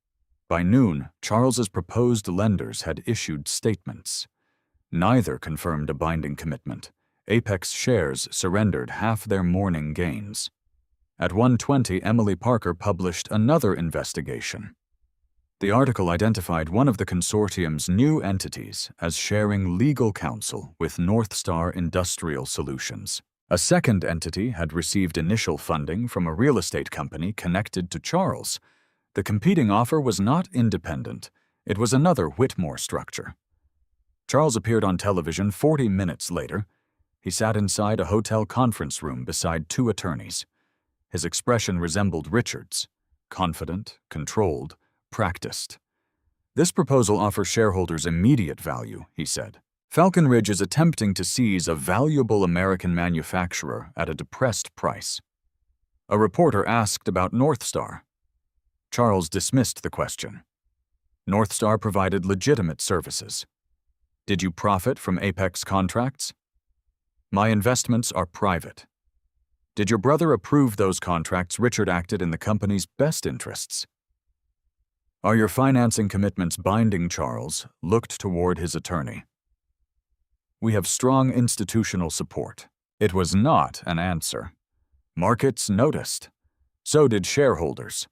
C: By noon, Charles's proposed lenders had issued statements. Neither confirmed a binding commitment. Apex shares surrendered half their morning gains. At 1:20, Emily Parker published another investigation. The article identified one of the consortium's new entities as sharing legal counsel with Northstar Industrial Solutions. A second entity had received initial funding from a real estate company connected to Charles. The competing offer was not independent. It was another Whitmore structure. Charles appeared on television 40 minutes later. He sat inside a hotel conference room beside 2 attorneys. His expression resembled Richard's, confident, controlled, practiced. This proposal offers shareholders immediate value, he said. Falcon Ridge is attempting to seize a valuable American manufacturer at a depressed price. A reporter asked about Northstar. Charles dismissed the question. Northstar provided legitimate services. Did you profit from Apex contracts? My investments are private. Did your brother approve those contracts? Richard acted in the company's best interests. Are your financing commitments binding? Charles looked toward his attorney. We have strong institutional support. It was not an answer. Markets noticed. So did shareholders.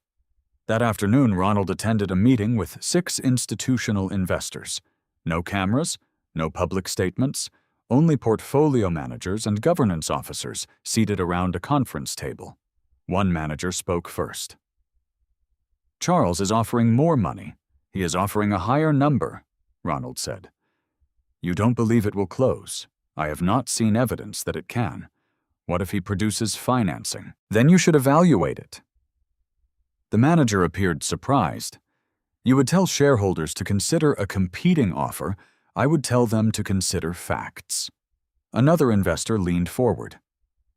C: That afternoon, Ronald attended a meeting with 6 institutional investors. No cameras, no public statements, only portfolio managers and governance officers seated around a conference table. One manager spoke first. Charles is offering more money. He is offering a higher number, Ronald said. You don't believe it will close. I have not seen evidence that it can. What if he produces financing? Then you should evaluate it. The manager appeared surprised. You would tell shareholders to consider a competing offer. I would tell them to consider facts. Another investor leaned forward.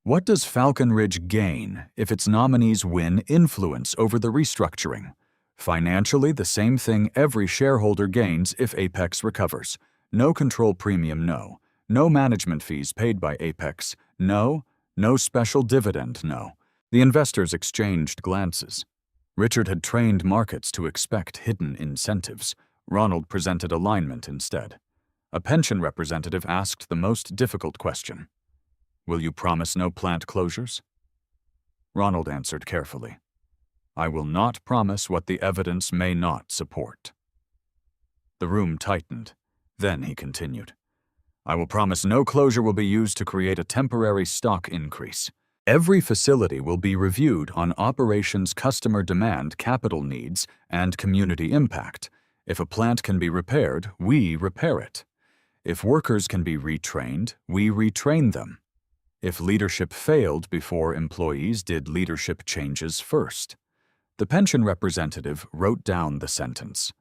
C: What does Falcon Ridge gain if its nominees win influence over the restructuring? Financially, the same thing every shareholder gains if Apex recovers. No control premium, no. No management fees paid by Apex, no. No special dividend, no. The investors exchanged glances. Richard had trained markets to expect hidden incentives. Ronald presented alignment instead. A pension representative asked the most difficult question. Will you promise no plant closures? Ronald answered carefully. I will not promise what the evidence may not support. The room tightened. Then he continued. I will promise no closure will be used to create a temporary stock increase. Every facility will be reviewed on operations, customer demand, capital needs, and community impact. If a plant can be repaired, we repair it. If workers can be retrained, we retrain them. If leadership failed before employees did leadership changes first. The pension representative wrote down the sentence.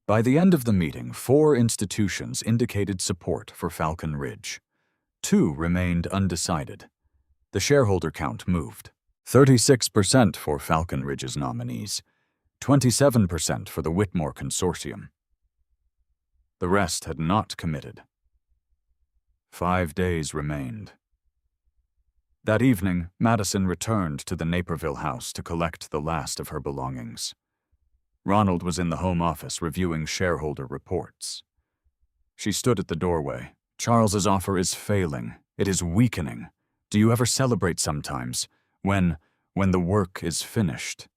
C: By the end of the meeting, 4 institutions indicated support for Falcon Ridge. 2 remained undecided. The shareholder count moved. 36% for Falcon Ridge's nominees, 27% for the Whitmore Consortium. The rest had not committed. 5 days remained. That evening, Madison returned to the Naperville house to collect the last of her belongings. Ronald was in the home office reviewing shareholder reports. She stood at the doorway. Charles's offer is failing. It is weakening. Do you ever celebrate sometimes? When the work is finished?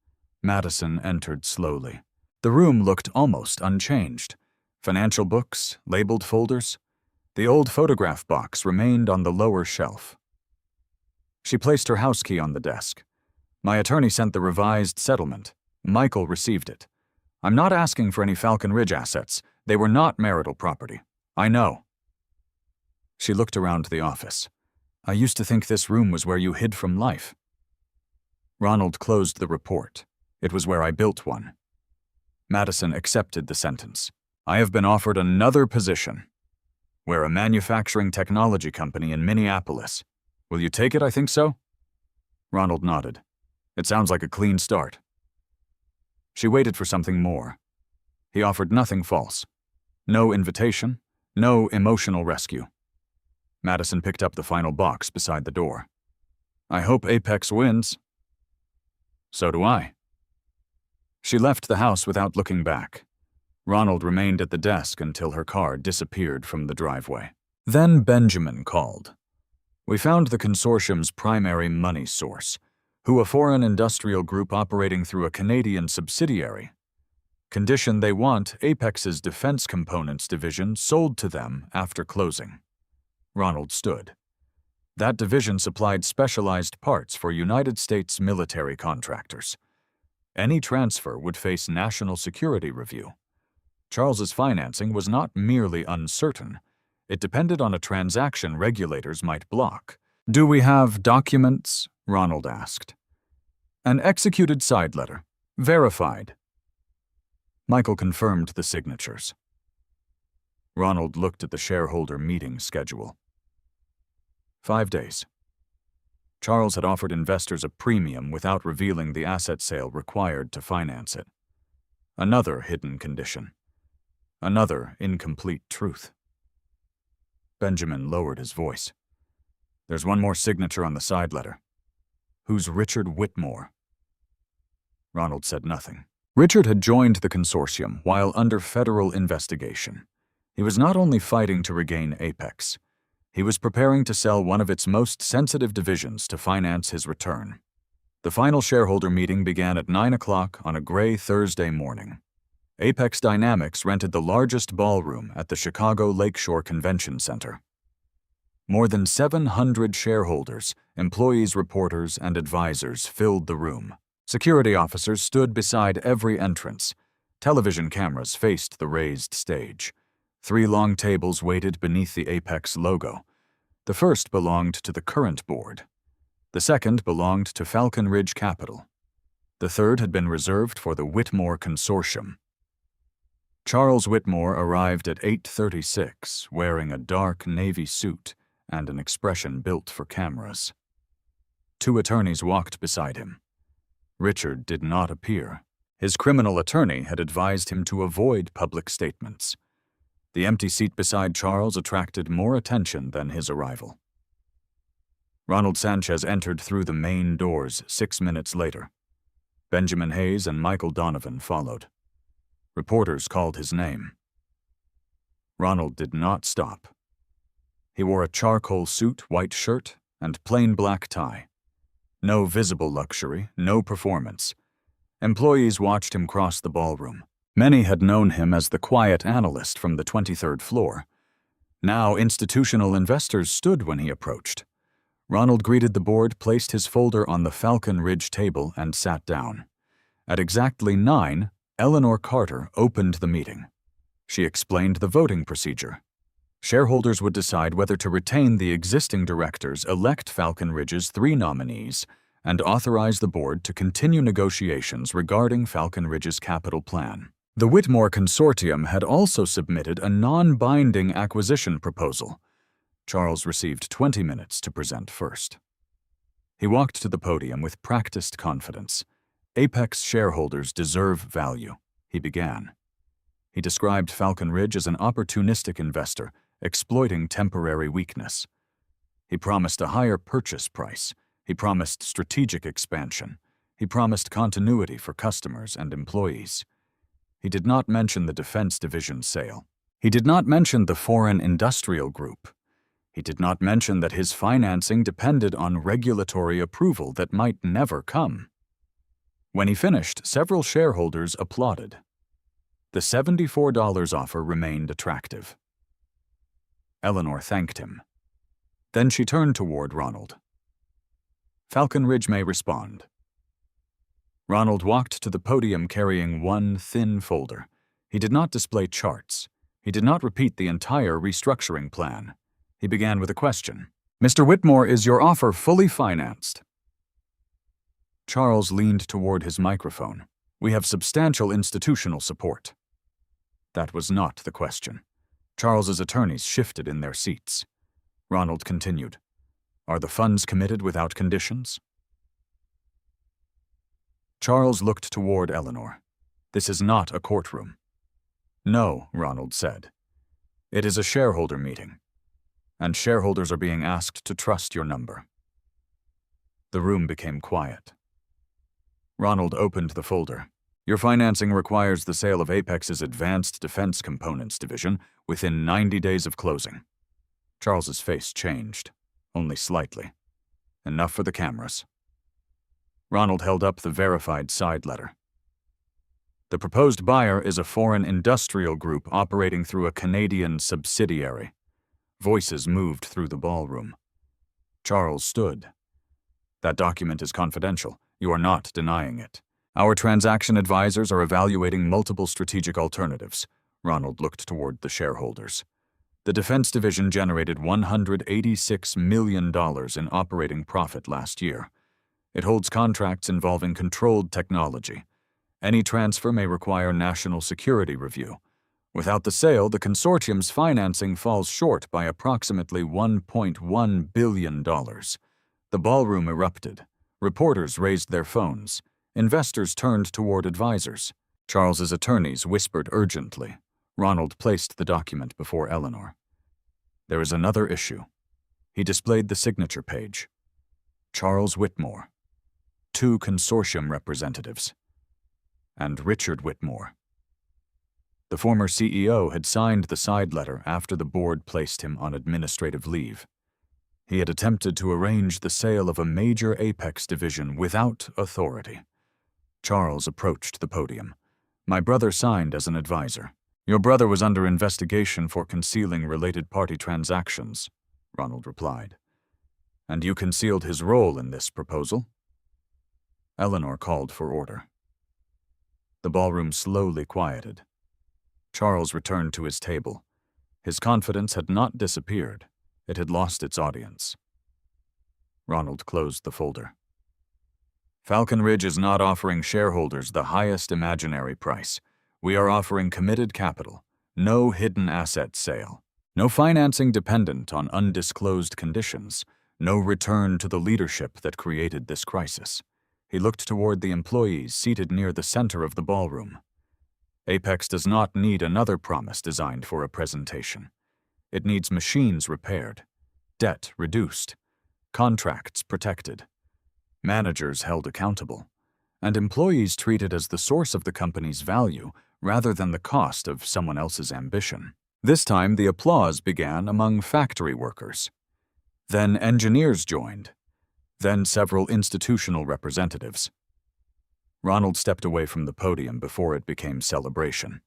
C: Madison entered slowly. The room looked almost unchanged. Financial books, labeled folders. The old photograph box remained on the lower shelf. She placed her house key on the desk. My attorney sent the revised settlement. Michael received it. I'm not asking for any Falcon Ridge assets. They were not marital property. I know. She looked around the office. I used to think this room was where you hid from life. Ronald closed the report. It was where I built one. Madison accepted the sentence. I have been offered another position. We're a manufacturing technology company in Minneapolis. Will you take it, I think so? Ronald nodded. It sounds like a clean start. She waited for something more. He offered nothing false. No invitation, no emotional rescue. Madison picked up the final box beside the door. I hope Apex wins. So do I. She left the house without looking back. Ronald remained at the desk until her car disappeared from the driveway. Then Benjamin called. We found the consortium's primary money source, who a foreign industrial group operating through a Canadian subsidiary. Condition they want Apex's defense components division sold to them after closing. Ronald stood. That division supplied specialized parts for United States military contractors. Any transfer would face national security review. Charles's financing was not merely uncertain. It depended on a transaction regulators might block. Do we have documents? Ronald asked. An executed side letter. Verified. Michael confirmed the signatures. Ronald looked at the shareholder meeting schedule. 5 days. Charles had offered investors a premium without revealing the asset sale required to finance it. Another hidden condition. Another incomplete truth. Benjamin lowered his voice. There's one more signature on the side letter. Who's Richard Whitmore? Ronald said nothing. Richard had joined the consortium while under federal investigation. He was not only fighting to regain Apex, he was preparing to sell one of its most sensitive divisions to finance his return. The final shareholder meeting began at 9 o'clock on a gray Thursday morning. Apex Dynamics rented the largest ballroom at the Chicago Lakeshore Convention Center. More than 700 shareholders, employees, reporters, and advisors filled the room. Security officers stood beside every entrance. Television cameras faced the raised stage. 3 long tables waited beneath the Apex logo. The first belonged to the current board. The second belonged to Falcon Ridge Capital. The third had been reserved for the Whitmore Consortium. Charles Whitmore arrived at 8:36, wearing a dark navy suit and an expression built for cameras. 2 attorneys walked beside him. Richard did not appear. His criminal attorney had advised him to avoid public statements. The empty seat beside Charles attracted more attention than his arrival. Ronald Sanchez entered through the main doors 6 minutes later. Benjamin Hayes and Michael Donovan followed. Reporters called his name. Ronald did not stop. He wore a charcoal suit, white shirt, and plain black tie. No visible luxury, no performance. Employees watched him cross the ballroom. Many had known him as the quiet analyst from the 23rd floor. Now institutional investors stood when he approached. Ronald greeted the board, placed his folder on the Falcon Ridge table, and sat down. At exactly 9, Eleanor Carter opened the meeting. She explained the voting procedure. Shareholders would decide whether to retain the existing directors, elect Falcon Ridge's 3 nominees, and authorize the board to continue negotiations regarding Falcon Ridge's capital plan. The Whitmore Consortium had also submitted a non-binding acquisition proposal. Charles received 20 minutes to present first. He walked to the podium with practiced confidence. Apex shareholders deserve value, he began. He described Falcon Ridge as an opportunistic investor, exploiting temporary weakness. He promised a higher purchase price. He promised strategic expansion. He promised continuity for customers and employees. He did not mention the defense division sale. He did not mention the foreign industrial group. He did not mention that his financing depended on regulatory approval that might never come. When he finished, several shareholders applauded. The $74 offer remained attractive. Eleanor thanked him. Then she turned toward Ronald. Falcon Ridge may respond. Ronald walked to the podium carrying one thin folder. He did not display charts. He did not repeat the entire restructuring plan. He began with a question. Mr. Whitmore, is your offer fully financed? Charles leaned toward his microphone. We have substantial institutional support. That was not the question. Charles's attorneys shifted in their seats. Ronald continued. Are the funds committed without conditions? Charles looked toward Eleanor. This is not a courtroom. No, Ronald said. It is a shareholder meeting, and shareholders are being asked to trust your number. The room became quiet. Ronald opened the folder. Your financing requires the sale of Apex's Advanced Defense Components division within 90 days of closing. Charles's face changed, only slightly. Enough for the cameras. Ronald held up the verified side letter. The proposed buyer is a foreign industrial group operating through a Canadian subsidiary. Voices moved through the ballroom. Charles stood. That document is confidential. You are not denying it. Our transaction advisors are evaluating multiple strategic alternatives. Ronald looked toward the shareholders. The defense division generated $186 million in operating profit last year. It holds contracts involving controlled technology. Any transfer may require national security review. Without the sale, the consortium's financing falls short by approximately $1.1 billion. The ballroom erupted. Reporters raised their phones. Investors turned toward advisors. Charles's attorneys whispered urgently. Ronald placed the document before Eleanor. There is another issue. He displayed the signature page. Charles Whitmore, 2 consortium representatives, and Richard Whitmore. The former CEO had signed the side letter after the board placed him on administrative leave. He had attempted to arrange the sale of a major Apex division without authority. Charles approached the podium. My brother signed as an advisor. Your brother was under investigation for concealing related party transactions, Ronald replied. And you concealed his role in this proposal? Eleanor called for order. The ballroom slowly quieted. Charles returned to his table. His confidence had not disappeared. It had lost its audience. Ronald closed the folder. Falcon Ridge is not offering shareholders the highest imaginary price. We are offering committed capital, no hidden asset sale, no financing dependent on undisclosed conditions, no return to the leadership that created this crisis. He looked toward the employees seated near the center of the ballroom. Apex does not need another promise designed for a presentation. It needs machines repaired, debt reduced, contracts protected, managers held accountable, and employees treated as the source of the company's value rather than the cost of someone else's ambition. This time, the applause began among factory workers. Then engineers joined. Then several institutional representatives. Ronald stepped away from the podium before it became celebration.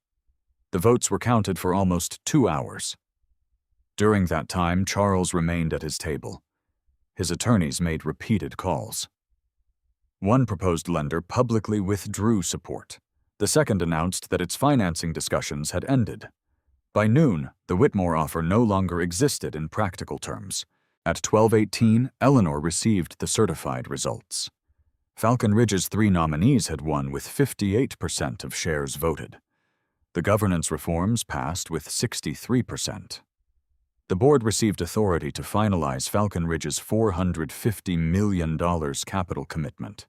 C: The votes were counted for almost 2 hours. During that time, Charles remained at his table. His attorneys made repeated calls. One proposed lender publicly withdrew support. The second announced that its financing discussions had ended. By noon, the Whitmore offer no longer existed in practical terms. At 12:18, Eleanor received the certified results. Falcon Ridge's 3 nominees had won with 58% of shares voted. The governance reforms passed with 63%. The board received authority to finalize Falcon Ridge's $450 million capital commitment.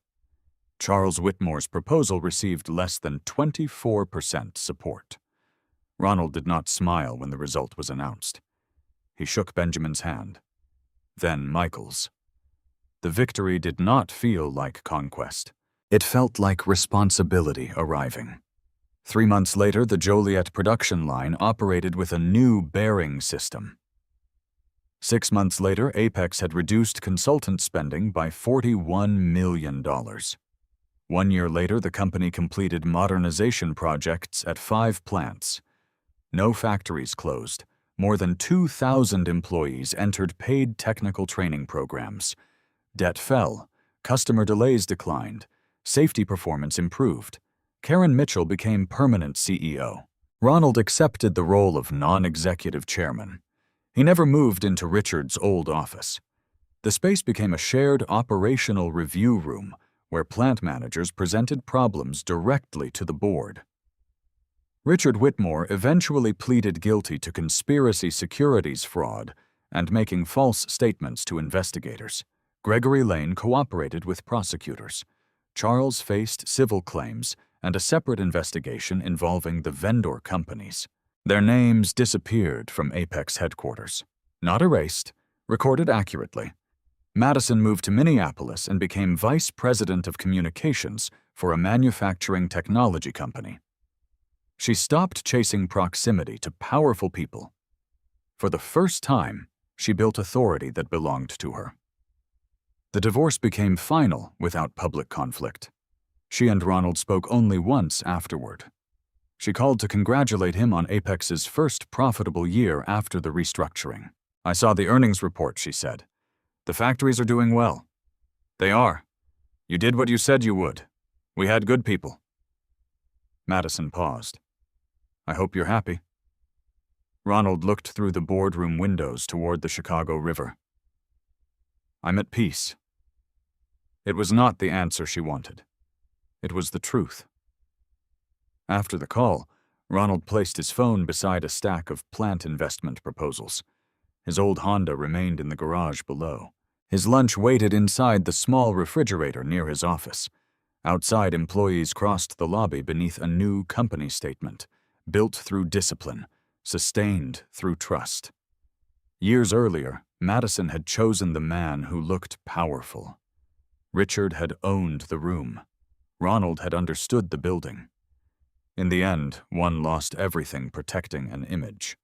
C: Charles Whitmore's proposal received less than 24% support. Ronald did not smile when the result was announced. He shook Benjamin's hand, then Michael's. The victory did not feel like conquest. It felt like responsibility arriving. 3 months later, the Joliet production line operated with a new bearing system. 6 months later, Apex had reduced consultant spending by $41 million. 1 year later, the company completed modernization projects at 5 plants. No factories closed. More than 2,000 employees entered paid technical training programs. Debt fell, customer delays declined, safety performance improved. Karen Mitchell became permanent CEO. Ronald accepted the role of non-executive chairman. He never moved into Richard's old office. The space became a shared operational review room where plant managers presented problems directly to the board. Richard Whitmore eventually pleaded guilty to conspiracy securities fraud and making false statements to investigators. Gregory Lane cooperated with prosecutors. Charles faced civil claims and a separate investigation involving the vendor companies. Their names disappeared from Apex headquarters. Not erased, recorded accurately. Madison moved to Minneapolis and became vice president of communications for a manufacturing technology company. She stopped chasing proximity to powerful people. For the first time, she built authority that belonged to her. The divorce became final without public conflict. She and Ronald spoke only once afterward. She called to congratulate him on Apex's first profitable year after the restructuring. "I saw the earnings report," she said. "The factories are doing well." "They are. You did what you said you would. We had good people." Madison paused. "I hope you're happy." Ronald looked through the boardroom windows toward the Chicago River. "I'm at peace." It was not the answer she wanted. It was the truth. After the call, Ronald placed his phone beside a stack of plant investment proposals. His old Honda remained in the garage below. His lunch waited inside the small refrigerator near his office. Outside, employees crossed the lobby beneath a new company statement, built through discipline, sustained through trust. Years earlier, Madison had chosen the man who looked powerful. Richard had owned the room. Ronald had understood the building. In the end, one lost everything protecting an image.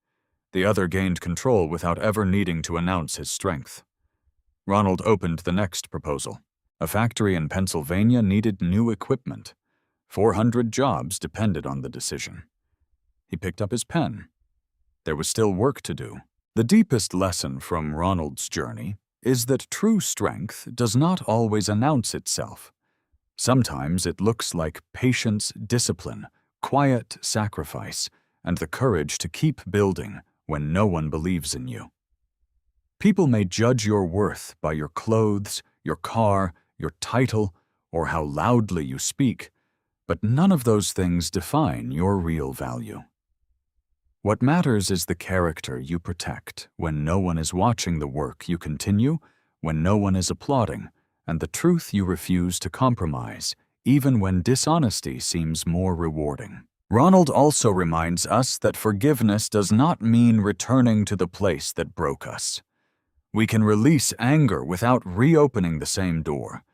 C: The other gained control without ever needing to announce his strength. Ronald opened the next proposal. A factory in Pennsylvania needed new equipment. 400 jobs depended on the decision. He picked up his pen. There was still work to do. The deepest lesson from Ronald's journey is that true strength does not always announce itself. Sometimes it looks like patience, discipline, quiet sacrifice, and the courage to keep building when no one believes in you. People may judge your worth by your clothes, your car, your title, or how loudly you speak, but none of those things define your real value. What matters is the character you protect when no one is watching the work you continue, when no one is applauding, and the truth you refuse to compromise, even when dishonesty seems more rewarding. Ronald also reminds us that forgiveness does not mean returning to the place that broke us. We can release anger without reopening the same door.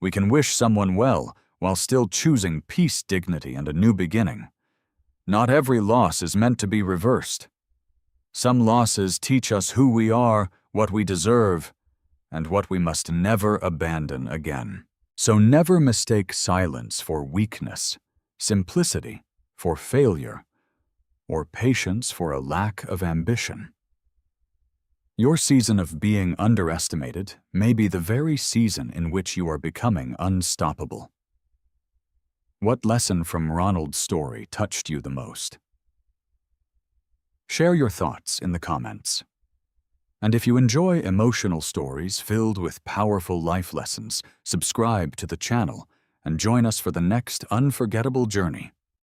C: We can wish someone well while still choosing peace, dignity, and a new beginning. Not every loss is meant to be reversed. Some losses teach us who we are, what we deserve, and what we must never abandon again. So never mistake silence for weakness, simplicity for failure, or patience for a lack of ambition. Your season of being underestimated may be the very season in which you are becoming unstoppable. What lesson from Ronald's story touched you the most? Share your thoughts in the comments. And if you enjoy emotional stories filled with powerful life lessons, subscribe to the channel and join us for the next unforgettable journey.